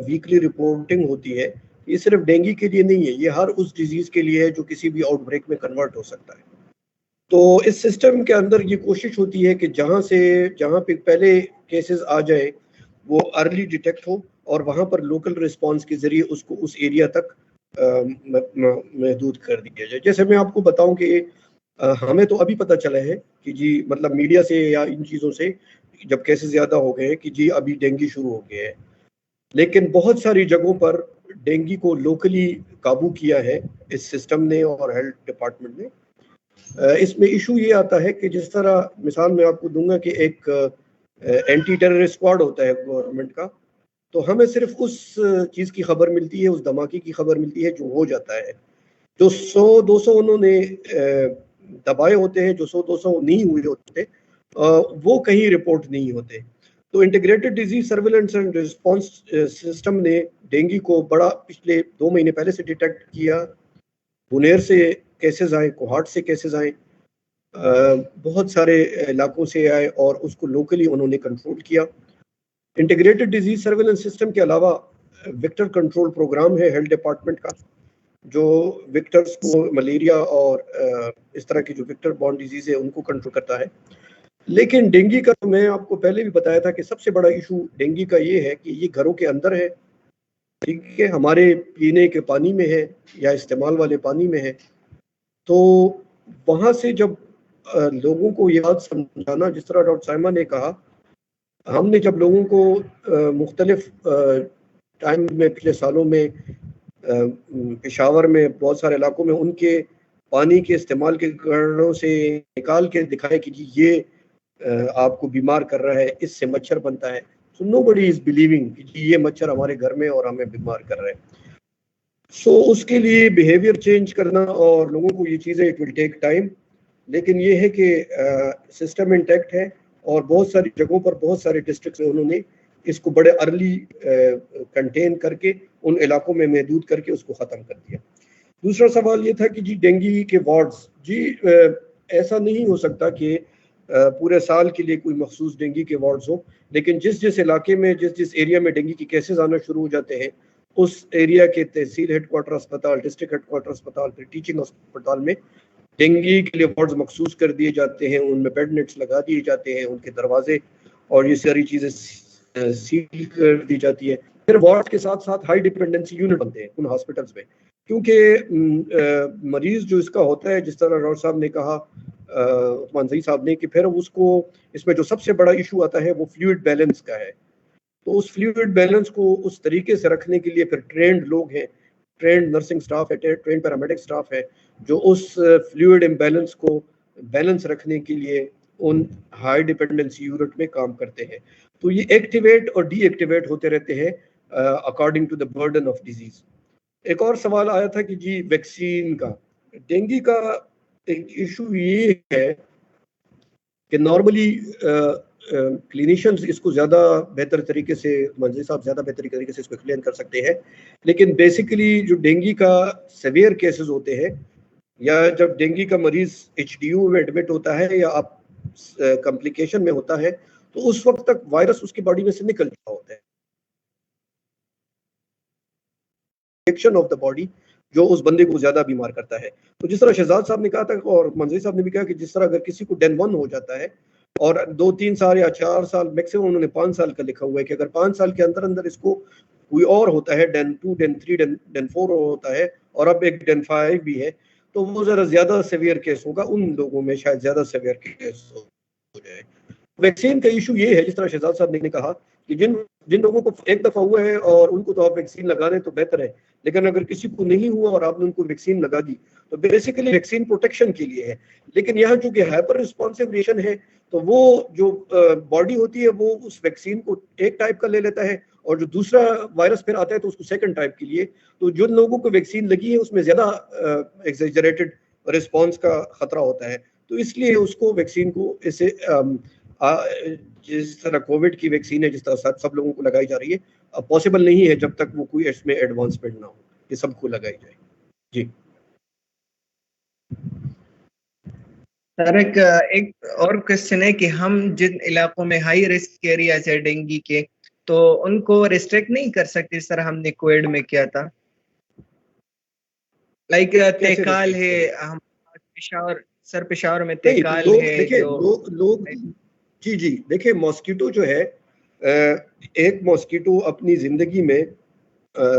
वीकली रिपोर्टिंग होती है। ये सिर्फ डेंगू के लिए नहीं है, ये हर उस डिजीज़ के लिए है जो किसी भी आउटब्रेक में कन्वर्ट हो सकता है। तो इस सिस्टम के अंदर ये कोशिश होती है कि जहाँ पे पहले केसेस आ जाए वो अर्ली डिटेक्ट हो और वहाँ पर लोकल रिस्पांस के ज़रिए उसको उस एरिया तक महदूद कर दिया जाए। जैसे मैं आपको बताऊं कि हमें तो अभी पता चला है कि जी मतलब मीडिया से या इन चीज़ों से जब केसेस ज़्यादा हो गए हैं कि जी अभी डेंगू शुरू हो गया है, लेकिन बहुत सारी जगहों पर डेंगू को लोकली काबू किया है इस सिस्टम ने और हेल्थ डिपार्टमेंट ने। इसमें इशू ये आता है कि जिस तरह मिसाल मैं आपको दूंगा कि एक एंटी टेररिस्ट स्क्वाड होता है गवर्नमेंट का, तो हमें सिर्फ उस चीज़ की खबर मिलती है, उस धमाके की खबर मिलती है जो हो जाता है। जो 100-200 उन्होंने दबाए होते हैं, जो 100-200 नहीं हुए होते, वो कहीं रिपोर्ट नहीं होते। तो integrated disease surveillance and response system ने डेंगू को बड़ा पिछले 2 महीने पहले से डिटेक्ट किया। बुनेर से केसेस आए, कोहाट से केसेस आए, बहुत सारे इलाकों से आए और उसको लोकली उन्होंने कंट्रोल किया। इंटीग्रेटेड डिजीज सर्वेलेंस सिस्टम के अलावा वेक्टर कंट्रोल प्रोग्राम है हेल्थ डिपार्टमेंट का, जो वेक्टर्स को मलेरिया और इस तरह की जो वेक्टर बॉर्न डिजीज है उनको कंट्रोल करता है। लेकिन डेंगू का मैं आपको पहले भी बताया था कि सबसे बड़ा इशू डेंगू का ये है कि ये घरों के अंदर है, ठीक है, हमारे पीने के पानी में है या इस्तेमाल वाले पानी में है। तो वहाँ से जब लोगों को याद समझाना, जिस तरह डॉक्टर साइमा ने कहा, हमने जब लोगों को मुख्तलिफ टाइम में पिछले सालों में पेशावर में बहुत सारे इलाकों में उनके पानी के इस्तेमाल के कारणों से निकाल के दिखाए कि ये आपको बीमार कर रहा है, इससे मच्छर बनता है। सो नोबडी इज बिलीविंग कि जी ये मच्छर हमारे घर में और हमें बीमार कर रहा है। सो उसके लिए बिहेवियर चेंज करना और लोगों को ये चीज़ें, इट विल टेक टाइम, लेकिन ये है कि सिस्टम इंटैक्ट है और बहुत सारी जगहों पर, बहुत सारे डिस्ट्रिक्ट में उन्होंने इसको बड़े अर्ली कंटेन करके उन इलाकों में महदूद करके उसको ख़त्म कर दिया। दूसरा सवाल ये था कि जी डेंगू के वार्ड्स, जी ऐसा नहीं हो सकता कि पूरे साल के लिए कोई मखसूस डेंगू के वार्ड्स हो, लेकिन जिस जिस इलाके में, जिस जिस एरिया में डेंगू के केसेस आना शुरू हो जाते हैं, उस एरिया के तहसील हेडक्वार्टर अस्पताल, डिस्ट्रिक्ट हेडक्वार्टर अस्पताल, फिर टीचिंग अस्पताल में डेंगू के लिए वार्ड्स मखसूस कर दिए जाते हैं, उनमें बेड नेट्स लगा दिए जाते हैं, उनके दरवाजे और ये सारी चीज़ें सील कर दी जाती है। फिर वार्ड के साथ साथ हाई डिपेंडेंसी यूनिट बनते हैं उन हॉस्पिटल्स में, क्योंकि मरीज जो इसका होता है, जिस तरह राव साहब ने कहा, मानसई साहब ने, कि फिर उसको इसमें जो सबसे बड़ा इशू आता है वो फ्लूइड बैलेंस का है। तो उस फ्लूइड बैलेंस को उस तरीके से रखने के लिए फिर ट्रेंड लोग हैं, ट्रेंड नर्सिंग स्टाफ है, ट्रेंड पैरामेडिक स्टाफ है, जो उस फ्लूइड इम्बैलेंस को बैलेंस रखने के लिए उन हाई डिपेंडेंसी यूनिट में काम करते हैं। तो ये एक्टिवेट और डीएक्टिवेट होते रहते हैं according to the burden of disease. एक और सवाल आया था कि जी वैक्सीन का, डेंगू का एक इशू ये है कि नॉर्मली क्लिनिशियंस इसको ज़्यादा बेहतर तरीके से, मंजी साहब ज़्यादा बेहतर तरीके से इसको एक्सप्लेन कर सकते हैं, लेकिन बेसिकली जो डेंगू का सेवियर केसेस होते हैं, या जब डेंगू का मरीज एचडीयू में एडमिट होता है या आप कॉम्प्लिकेशन में होता है, तो उस वक्त तक वायरस उसकी बॉडी में से निकल चुका होता है। एक्शन ऑफ द बॉडी जो उस बंदे को ज्यादा बीमार करता है। तो जिस तरह शहजाद साहब ने कहा था और मंजरी साहब ने भी कहा कि जिस तरह अगर किसी को डेन 1 हो जाता है और 2-3 साल या 4 साल, मैक्सिमम उन्होंने 5 साल का लिखा हुआ है कि अगर 5 साल के अंदर अंदर इसको कोई और होता है, डेन 2, डेन 3, डेन 4 होता है और अब एक डेन 5 भी है, तो वो जरा ज्यादा सीवियर केस होगा, उन लोगों में शायद ज्यादा सीवियर केस हो जाए। वैक्सीन का इशू ये है, जिस तरह शहजाद साहब ने कहा कि जिन लोगों को एक दफा हुआ है और उनको तो आप वैक्सीन लगा दें तो बेहतर है, लेकिन अगर किसी को नहीं हुआ और आपने उनको वैक्सीन लगा दी तो बेसिकली वैक्सीन प्रोटेक्शन के लिए है। लेकिन यहाँ चूंकि हाइपर रिस्पॉन्सिव नेशन है, तो वो जो बॉडी होती है वो उस वैक्सीन को एक टाइप का ले लेता है और जो दूसरा वायरस फिर आता है तो उसको सेकंड टाइप के लिए। तो जिन लोगों को वैक्सीन लगी है उसमें ज्यादा एक्सेजरेटेड रिस्पॉन्स का खतरा होता है, तो इसलिए उसको वैक्सीन को ऐसे जिस तरह कोविड की वैक्सीन है, जिस तरह सब लोगों को लगाई जा रही है, अब पॉसिबल नहीं है जब तक वो कोई इसमें एडवांसमेंट ना हो कि सबको लगाई जाए। जी सर, एक और क्वेश्चन है कि हम जिन इलाकों में हाई रिस्क एरियाज है डेंगू के, तो उनको रिस्ट्रिक्ट नहीं कर सकते इस तरह हमने कोविड में किया था? लाइक तेकाल है, हम पेशावर में तेकाल है। देखिए लोग जी देखिए, मॉस्किटो जो है, एक मॉस्किटो अपनी जिंदगी में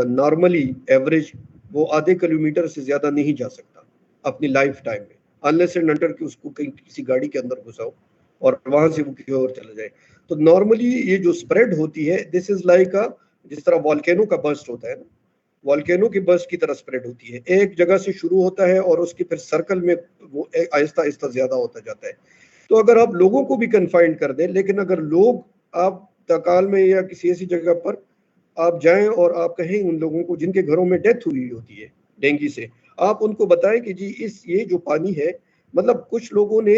नॉर्मली एवरेज वो आधे किलोमीटर से ज्यादा नहीं जा सकता अपनी लाइफ टाइम में, अनलेस एंड अनटिल कि उसको कहीं किसी गाड़ी के अंदर घुसाओ और वहां से वो कहीं और चला जाए। तो नॉर्मली ये जो स्प्रेड होती है, दिस इज लाइक जिस तरह वॉल्केनो का बर्स्ट होता है ना, वॉल्केनो की बर्स्ट की तरह स्प्रेड होती है, एक जगह से शुरू होता है और उसके फिर सर्कल में वो आहिस्ता आहिस्ता ज्यादा होता जाता है। तो अगर आप लोगों को भी कन्फाइंड कर दें, लेकिन अगर लोग आप तकाल में या किसी ऐसी जगह पर आप जाएं और आप कहें उन लोगों को जिनके घरों में डेथ हुई होती है डेंगू से, आप उनको बताएं कि जी ये जो पानी है, मतलब कुछ लोगों ने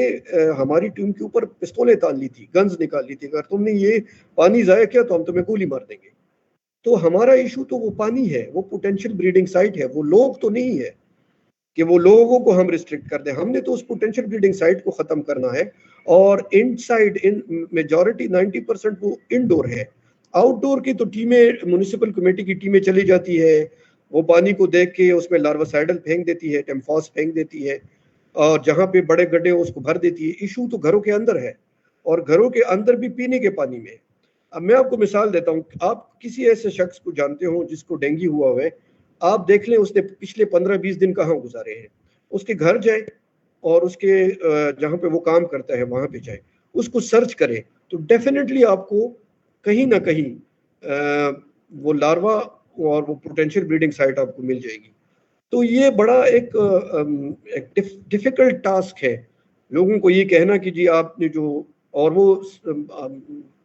हमारी टीम के ऊपर पिस्तौलें तान ली थी, गन्स निकाल ली थी, अगर तुमने ये पानी जाया किया तो हम तुम्हें गोली मार देंगे। तो हमारा इशू तो वो पानी है, वो पोटेंशियल ब्रीडिंग साइट है, वो लोग तो नहीं है कि वो लोगों को हम रिस्ट्रिक्ट कर दें। हमने तो उस पोटेंशियल ब्रीडिंग साइट को खत्म करना है। और इनसाइड इन मेजॉरिटी 90% वो इंडोर है। आउटडोर की तो टीमें, म्युनिसिपल कमेटी की टीमें चली जाती है, वो पानी को देख के उसमें लार्वासाइडल फेंक देती है, टेम्फॉस फेंक देती है, और जहाँ पे बड़े गड्ढे हो उसको भर देती है। इशू तो घरों के अंदर है, और घरों के अंदर भी पीने के पानी में। अब मैं आपको मिसाल देता हूँ, आप किसी ऐसे शख्स को जानते हो जिसको डेंगू हुआ हुआ है, आप देख लें उसने पिछले 15-20 दिन कहाँ गुजारे हैं, उसके घर जाए और उसके जहाँ पे वो काम करता है वहाँ पे जाए, उसको सर्च करें, तो डेफिनेटली आपको कहीं ना कहीं वो लार्वा और वो पोटेंशियल ब्रीडिंग साइट आपको मिल जाएगी। तो ये बड़ा एक डिफिकल्ट टास्क है लोगों को ये कहना कि जी आपने जो और वो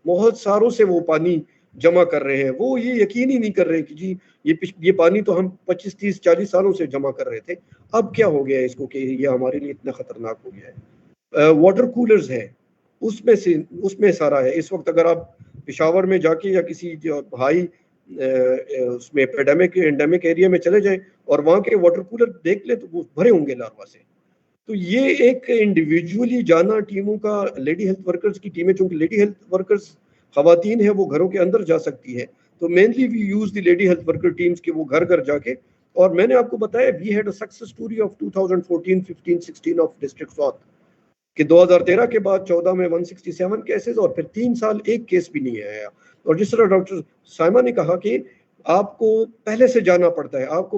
बहुत सारों से वो पानी जमा कर रहे हैं। वो ये यकीन ही नहीं कर रहे कि जी ये पानी तो हम 25, 30, 40 सालों से जमा कर रहे थे, अब क्या हो गया इसको कि ये हमारे लिए इतना खतरनाक हो गया है। वाटर कूलर्स है, उसमें सारा है। इस वक्त अगर आप पेशावर में जाके या किसी जो हाई उसमें एंडेमिक एरिया में चले जाएं और वहाँ के वाटर कूलर देख लें तो वो भरे होंगे लार्वा से। तो ये एक इंडिविजुअली जाना टीमों का, लेडी हेल्थ वर्कर्स की टीमें, चूंकि लेडी हेल्थ वर्कर्स खवातीन है, वो घरों के अंदर जा सकती है, तो mainly we use the lady health worker teams के वो घर घर जाके। और मैंने आपको बताया we had a success story of 2014, 15, 16 of district south कि 2013 के बाद 14 में 167 केसेस और फिर 3 साल एक केस भी नहीं आया। और जिस तरह डॉक्टर साइमा ने कहा कि आपको पहले से जाना पड़ता है, आपको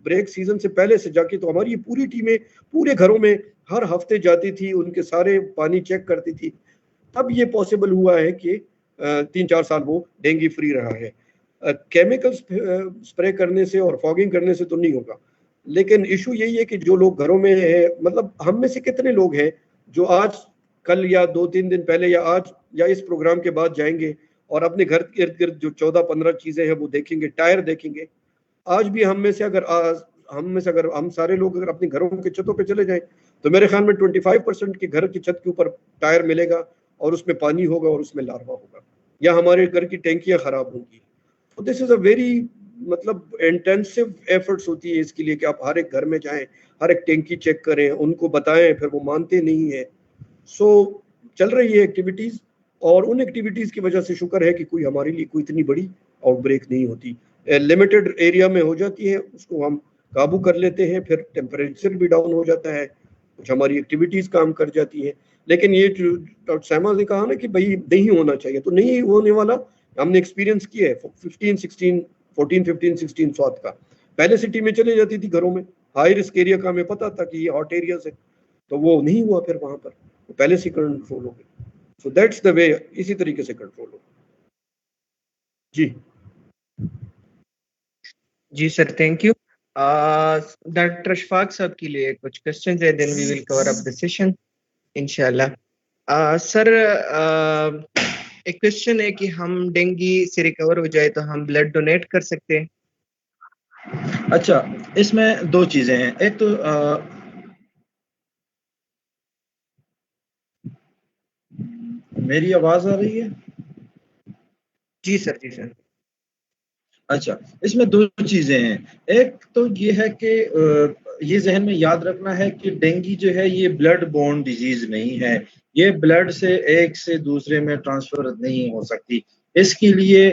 ब्रेक सीजन से पहले से जाके, तो हमारी ये पूरी टीमें पूरे घरों में हर हफ्ते जाती थी, उनके सारे पानी चेक करती थी, तब ये पॉसिबल हुआ है कि 3-4 साल वो डेंगू फ्री रहा है। केमिकल्स स्प्रे करने से और फॉगिंग करने से तो नहीं होगा, लेकिन इशू यही है कि जो लोग घरों में है, मतलब हम में से कितने लोग हैं जो आज कल या 2-3 दिन पहले या आज या इस प्रोग्राम के बाद जाएंगे और अपने घर के इर्द गिर्द जो 14-15 चीजें हैं वो देखेंगे, टायर देखेंगे। आज भी हम में से अगर हम सारे लोग अगर अपने घरों के छतों पे चले जाएं तो मेरे ख्याल में 25% के घर की छत के ऊपर टायर मिलेगा और उसमें पानी होगा और उसमें लार्वा होगा, या हमारे घर की टैंकियां खराब होंगी। तो दिस इज अ वेरी मतलब इंटेंसिव एफर्ट्स होती है इसके लिए कि आप हर एक घर में जाएं, हर एक टैंकी चेक करें, उनको बताएं, फिर वो मानते नहीं है। सो चल रही है एक्टिविटीज, और उन एक्टिविटीज की वजह से शुक्र है कि कोई हमारे लिए कोई इतनी बड़ी आउटब्रेक नहीं होती। लिमिटेड एरिया में हो जाती है, उसको हम काबू कर लेते हैं, फिर टेम्परेचर भी डाउन हो जाता है, कुछ हमारी एक्टिविटीज काम कर जाती है। लेकिन ये जो डॉक्टर साइमा ने कहा ना कि भाई नहीं होना चाहिए, तो नहीं होने वाला, हमने एक्सपीरियंस किया है 14, 15, 16 स्वाद का। पहले से टीमें चली जाती थी घरों में, हाई रिस्क एरिया का हमें पता था कि ये हॉट एरिया है, तो वो नहीं हुआ फिर वहां पर, तो पहले से कंट्रोल हो गया। सो दैट्स द वे, इसी तरीके से कंट्रोल हो। जी जी sir, thank you. Doctor Ashfaq साहब के लिए कुछ क्वेश्चन है, then we will cover up the session इंशाल्लाह। सर, एक क्वेश्चन है कि हम डेंगू से रिकवर हो जाए तो हम ब्लड डोनेट कर सकते हैं? अच्छा, इसमें दो चीजें हैं। एक तो मेरी आवाज आ रही है? जी सर, जी सर। अच्छा, इसमें दो चीजें हैं। एक तो ये है कि ये जहन में याद रखना है कि डेंगू जो है ये ब्लड बोर्न डिजीज नहीं है, ये ब्लड से एक से दूसरे में ट्रांसफर नहीं हो सकती। इसके लिए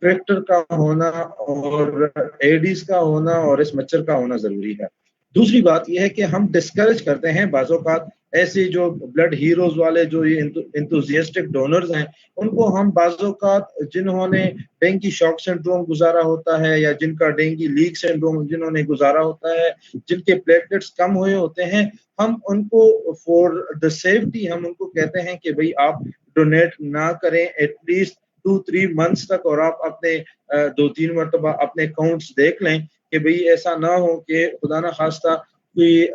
वेक्टर का होना और एडिस का होना और इस मच्छर का होना जरूरी है। दूसरी बात यह है कि हम डिस्करेज करते हैं बाज़-औक़ात ऐसे जो ब्लड हीरोज वाले जो ये इंथुसियास्टिक डोनर्स हैं, उनको हम बाज़-औक़ात जिन्होंने डेंगू शॉक सिंड्रोम गुजारा होता है या जिनका डेंगू लीक सिंड्रोम जिन्होंने गुजारा होता है, जिनके प्लेटलेट्स कम हुए होते हैं, हम उनको फॉर द सेफ्टी हम उनको कहते हैं कि भाई आप डोनेट ना करें एटलीस्ट 2-3 मंथ्स तक, और आप अपने 2-3 मरतबा अपने अकाउंट्स देख लें कि भाई ऐसा ना हो कि खुदा ना खास्ता कोई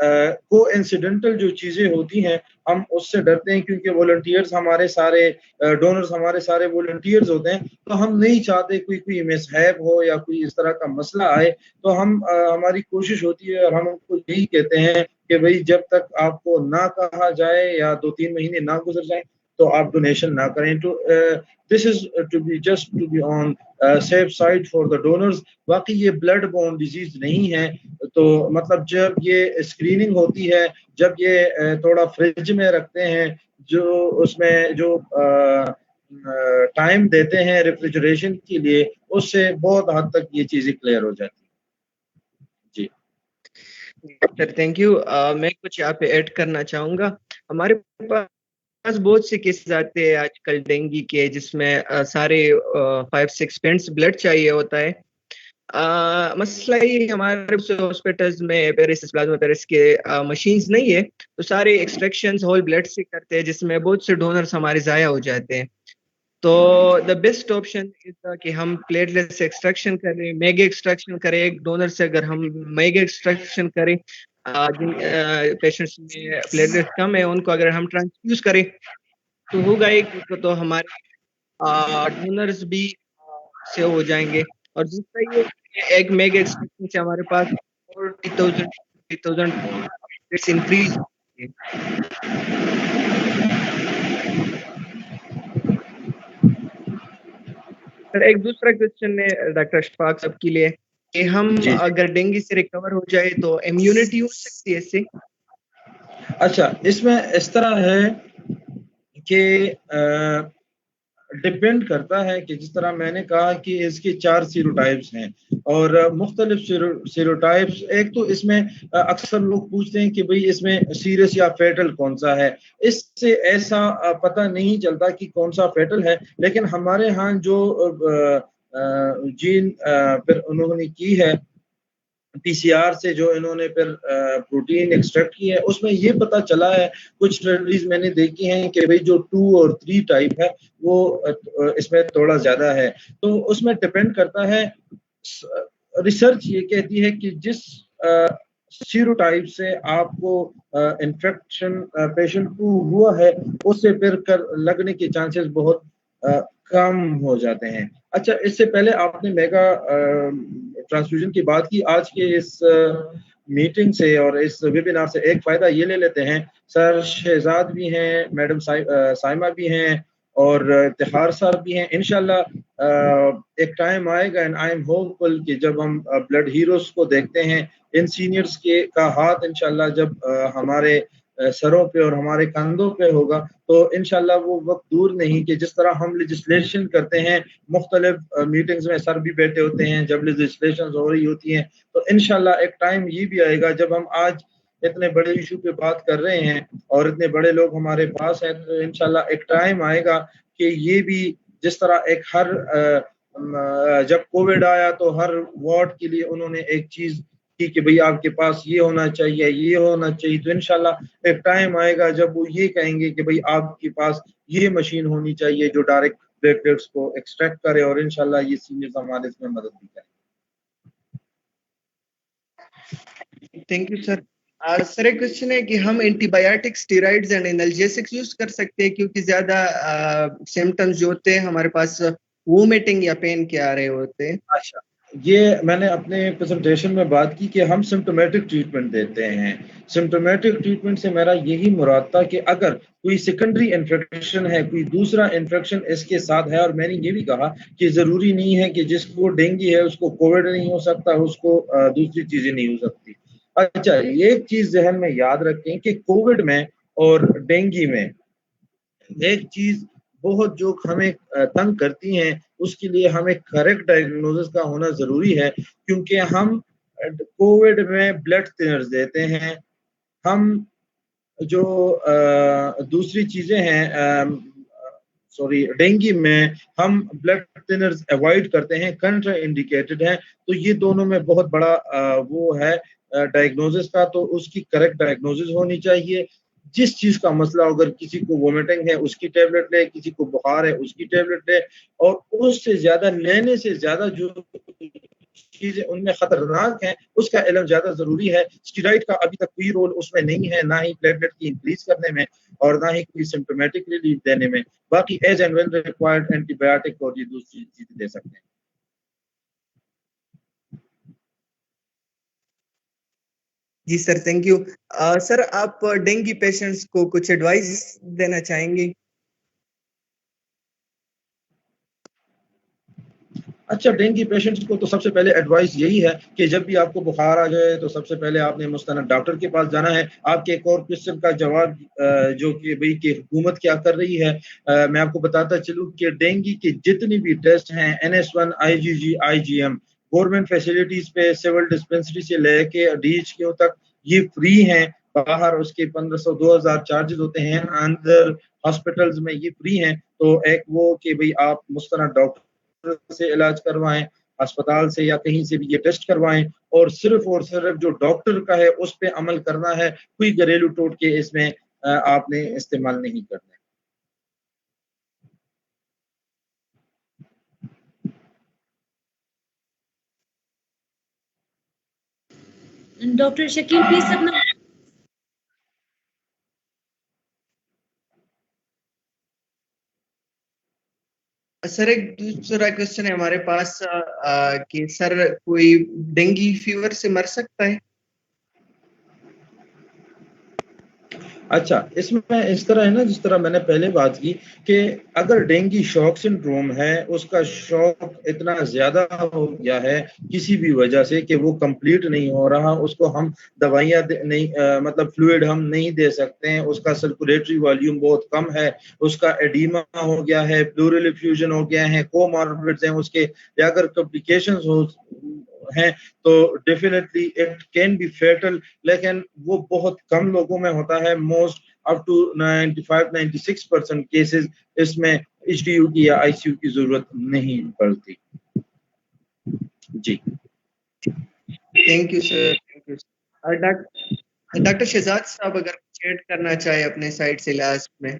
कोइंसिडेंटल जो चीजें होती हैं हम उससे डरते हैं, क्योंकि वॉलंटियर्स हमारे सारे डोनर्स हमारे सारे वॉलंटियर्स होते हैं, तो हम नहीं चाहते कोई मिसहैप हो या कोई इस तरह का मसला आए। तो हम हमारी कोशिश होती है और हम उनको यही कहते हैं कि भाई जब तक आपको ना कहा जाए या 2-3 महीने ना गुजर जाए तो आप डोनेशन ना करें। तो this is to be just to be on safe side for the donors. बाकी ये ब्लड बोर्न डिजीज नहीं है, तो मतलब जब ये स्क्रीनिंग होती है, जब ये थोड़ा फ्रिज में रखते हैं, जो उसमें जो टाइम देते हैं रेफ्रिजरेशन के लिए, उससे बहुत हद तक ये चीजें क्लियर हो जाती हैं। जी सर, थैंक यू। मैं कुछ यहाँ पे ऐड करना चाहूँगा। हमारे पास बहुत से केसेस आते हैं आजकल डेंगू के, जिसमें सारे 5-6 पेंट्स ब्लड चाहिए होता है। मसला ये हमारे हॉस्पिटल्स में पेरिस प्लाज्मा पेरिस के मशीन्स नहीं है, तो सारे एक्सट्रैक्शंस होल ब्लड से करते हैं, जिसमें बहुत से डोनर्स हमारे ज़ाया हो जाते हैं। तो द बेस्ट ऑप्शन इज कि हम प्लेटलेट्स एक्सट्रैक्शन करें, मेगा एक्सट्रैक्शन करें। एक डोनर से अगर हम मेगा एक्सट्रैक्शन करें, जिन पेशेंट्स में प्लेटलेट्स कम है उनको अगर हम ट्रांसफ्यूज करें तो होगा एक तो हमारे डोनर्स भी से हो जाएंगे, और दूसरा ये एक मेगा एक्सपेक्टेशन से हमारे पास 40,000 इट्स इंक्रीज। एक दूसरा क्वेश्चन है डॉक्टर अशफाक साहब के लिए कि हम जी। अगर डेंगू से रिकवर हो जाए तो इम्यूनिटी हो सकती है इससे? अच्छा, इसमें इस तरह है कि डिपेंड करता है कि जिस तरह मैंने कहा कि इसके 4 सीरोटाइप्स हैं और मुख्तलिफ सीरोटाइप्स। एक तो इसमें अक्सर लोग पूछते हैं कि भाई इसमें सीरियस या फेटल कौन सा है। इससे ऐसा पता नहीं चलता कि कौन सा फेटल है, लेकिन हमारे यहाँ जो जीन फिर उन्होंने की है पीसीआर से, जो इन्होंने फिर प्रोटीन एक्सट्रैक्ट की है, उसमें ये पता चला है, कुछ स्टडीज मैंने देखी हैं कि भाई जो 2 और 3 टाइप है वो इसमें थोड़ा ज्यादा है। तो उसमें डिपेंड करता है। रिसर्च ये कहती है कि जिस सीरोटाइप से आपको इन्फेक्शन पेशेंट को हुआ है, उससे फिर लगने के चांसेस बहुत कम हो जाते हैं। अच्छा, इससे पहले आपने मेगा ट्रांसफ्यूजन की बात की। आज के इस मीटिंग से और इस वेबिनार से एक फायदा ये ले लेते हैं, सर शहजाद भी हैं, मैडम साइमा भी हैं और इफ्तिखार साहब भी हैं। इंशाल्लाह एक टाइम आएगा एंड आई एम होपफुल कि जब हम ब्लड हीरोज को देखते हैं, इन सीनियर्स के का हाथ इंशाल्लाह जब हमारे सरों पे और हमारे कंधों पे होगा, तो इंशाल्लाह वो वक्त दूर नहीं कि जिस तरह हम लेजिस्लेशन करते हैं, मुख्तलिफ मीटिंग्स में सर भी बैठे होते हैं जब लेजिस्लेशन हो रही होती हैं, तो इंशाल्लाह एक टाइम ये भी आएगा जब हम आज इतने बड़े इशू पे बात कर रहे हैं और इतने बड़े लोग हमारे पास हैं, तो इंशाल्लाह एक टाइम आएगा कि ये भी जिस तरह एक हर जब कोविड आया तो हर वार्ड के लिए उन्होंने एक चीज की कि भाई आपके पास ये होना चाहिए, ये होना चाहिए, तो इंशाल्लाह एक टाइम आएगा जब वो ये कहेंगे कि भाई आपके पास ये मशीन होनी चाहिए जो डायरेक्ट प्लेटलेट्स को एक्सट्रैक्ट करे, और इंशाल्लाह ये सीनियर्स हमारे इसमें मदद भी करें। Thank you sir. सर एक क्वेश्चन है कि हम antibiotic, steroids and analgesics use कर सकते हैं क्योंकि ज्यादा सिम्टम्स जो होते हैं हमारे पास वोमिटिंग या पेन के आ रहे होते हैं? अच्छा, ये मैंने अपने प्रेजेंटेशन में बात की कि हम सिम्टोमेटिक ट्रीटमेंट देते हैं। सिम्टोमेटिक ट्रीटमेंट से मेरा यही मुराद था कि अगर कोई सेकेंडरी इन्फेक्शन है, कोई दूसरा इन्फेक्शन इसके साथ है, और मैंने ये भी कहा कि जरूरी नहीं है कि जिसको डेंगू है उसको कोविड नहीं हो सकता, उसको दूसरी चीजें नहीं हो सकती। अच्छा, एक चीज जहन में याद रखें कि कोविड में और डेंगू में एक चीज बहुत जो हमें तंग करती हैं, उसके लिए हमें करेक्ट डायग्नोसिस का होना जरूरी है, क्योंकि हम कोविड में ब्लड थिनर्स देते हैं। हम जो दूसरी चीजें हैं, सॉरी, डेंगू में हम ब्लड थिनर्स अवॉइड करते हैं, कंट्रा इंडिकेटेड है। तो ये दोनों में बहुत बड़ा वो है डायग्नोसिस का, तो उसकी करेक्ट डायग्नोसिस होनी चाहिए। जिस चीज का मसला, अगर किसी को वोमिटिंग है उसकी टेबलेट ले, किसी को बुखार है उसकी टेबलेट ले, और उससे ज्यादा लेने से ज्यादा जो चीजें उनमें खतरनाक हैं उसका इल्म ज्यादा जरूरी है। स्टेरॉइड का अभी तक कोई रोल उसमें नहीं है, ना ही प्लेटलेट की इंक्रीज करने में और ना ही कोई सिम्टोमेटिक रिलीफ देने में। बाकी as and when required antibiotic और ये दूसरी चीजें दे सकते हैं। जी सर, थैंक यू। सर आप डेंगू पेशेंट्स को कुछ एडवाइस देना चाहेंगे? अच्छा, डेंगू पेशेंट्स को तो सबसे पहले एडवाइस यही है कि जब भी आपको बुखार आ जाए तो सबसे पहले आपने मुस्तनद डॉक्टर के पास जाना है। आपके एक और क्वेश्चन का जवाब जो कि भाई कि हुकूमत क्या कर रही है, मैं आपको बताता चलूँ कि डेंगू के जितनी भी टेस्ट हैं, NS1, IgG, IgM, government facilities पे सिविल डिस्पेंसरी से लेके DHQ तक ये फ्री हैं। बाहर उसके 1500-2000 चार्जेस होते हैं, अंदर हॉस्पिटल्स में ये फ्री हैं। तो एक वो कि भाई आप मुस्तनद डॉक्टर से इलाज करवाएं, अस्पताल से या कहीं से भी ये टेस्ट करवाएं, और सिर्फ जो डॉक्टर का है उस पे अमल करना है। कोई घरेलू टोटके इसमें आपने इस्तेमाल नहीं करना है। डॉक्टर शकील प्लीज अपना सर एक दूसरा क्वेश्चन है हमारे पास कि सर कोई डेंगू फीवर से मर सकता है? अच्छा, इसमें इस तरह है ना, जिस तरह मैंने पहले बात की कि अगर डेंगू शॉक सिंड्रोम है, उसका शॉक इतना ज्यादा हो गया है किसी भी वजह से कि वो कंप्लीट नहीं हो रहा, उसको हम दवाइयाँ नहीं मतलब फ्लूइड हम नहीं दे सकते हैं, उसका सर्कुलेटरी वॉल्यूम बहुत कम है, उसका एडीमा हो गया है, प्लूरल एफ्यूजन हो गया है, कोमॉर्बिड्स हैं उसके, या अगर कॉम्प्लिकेशंस हो हैं तो definitely it can be fatal, लेकिन वो बहुत कम लोगों में होता है। मोस्ट अप टू 95-96% केसेस इसमें एचडीयू की या आईसीयू की जरूरत नहीं पड़ती। जी, thank you sir, thank you. Doctor Shahzad साहब अगर कुछ ऐड करना चाहे अपने साइड से लास्ट में।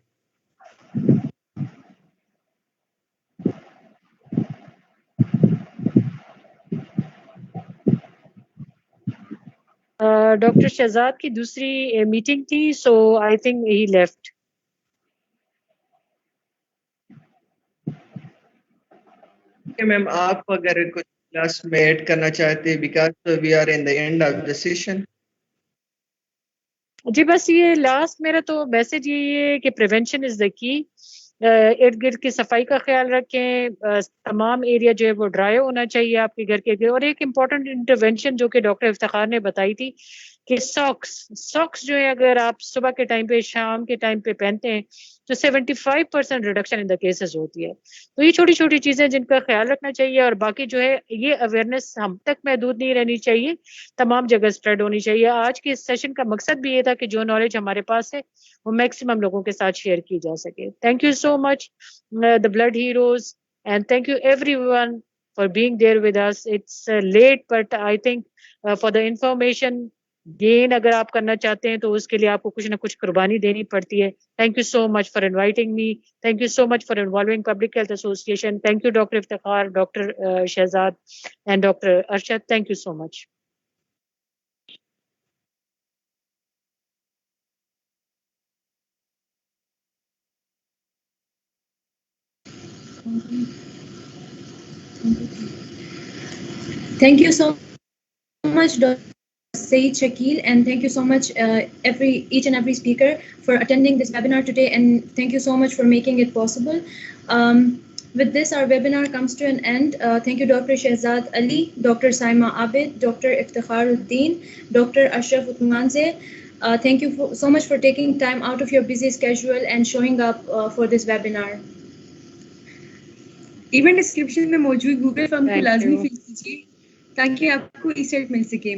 डॉक्टर शहजाद की दूसरी मीटिंग थी, so I think he left. Ma'am आप अगर कुछ लास्ट में ऐड करना चाहते हैं, because we are in the end of the session. जी बस ये लास्ट मेरा तो मैसेज यही है कि प्रिवेंशन इज द की। इर्द गिर्द की सफाई का ख्याल रखें, तमाम एरिया जो है वो ड्राई होना चाहिए आपके घर के। और एक इम्पॉर्टेंट इंटरवेंशन जो कि डॉक्टर इफ्तिखार ने बताई थी कि सॉक्स जो है अगर आप सुबह के टाइम पे शाम के टाइम पे पहनते हैं तो 75% रिडक्शन इन द केसेस होती है। तो ये छोटी छोटी चीजें जिनका ख्याल रखना चाहिए, और बाकी जो है ये अवेयरनेस हम तक महदूद नहीं रहनी चाहिए, तमाम जगह स्प्रेड होनी चाहिए। आज के इस सेशन का मकसद भी ये था कि जो नॉलेज हमारे पास है वो मैक्सिमम लोगों के साथ शेयर की जा सके। Thank you so much the blood heroes, and thank you everyone for being there with us. It's late, but I think for the information gain अगर आप करना चाहते हैं तो उसके लिए आपको कुछ ना कुछ कुर्बानी देनी पड़ती है। Thank you so much for inviting me. Thank you so much for involving Public Health Association. Thank you, Dr. Iftikhar, Dr. Shehzad, and Dr. Arshad. Thank you so much. Thank you so much, Dr. Saeed Shakil, and thank you so much each and every speaker for attending this webinar today, and thank you so much for making it possible. With this, our webinar comes to an end. Thank you, Dr. Shehzad Ali, Dr. Saima Abid, Dr. Iftikharuddin, Dr. Ashraf Utmanze. Thank you so much for taking time out of your busy schedule and showing up for this webinar. Event description में मौजूद Google form को लाजमी fill कीजिए ताकि आपको ई-सर्ट मिल सके।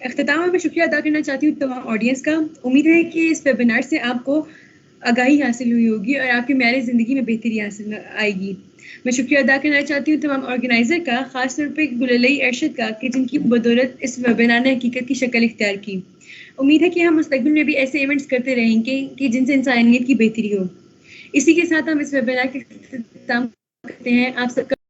अख्ताम में मैं शुक्रिया अदा करना चाहती हूँ तमाम ऑडियंस का। उम्मीद है कि इस वेबिनार से आपको आगाही हासिल हुई होगी और आपकी म्यार ज़िंदगी में बेहतरी हासिल आएगी। मैं शुक्रिया अदा करना चाहती हूँ तमाम ऑर्गेनाइज़र का, ख़ास तौर पे गुललई अरशद का, कि जिनकी बदौलत इस वेबिनार ने हकीकत की शक्ल इख्तियार की। उम्मीद है कि हम मुस्तक़बिल में भी ऐसे इवेंट्स करते रहेंगे कि जिनसे इंसानियत की बेहतरी हो। इसी के साथ हम इस वेबिनार के इख्तिताम करते हैं। आप सबका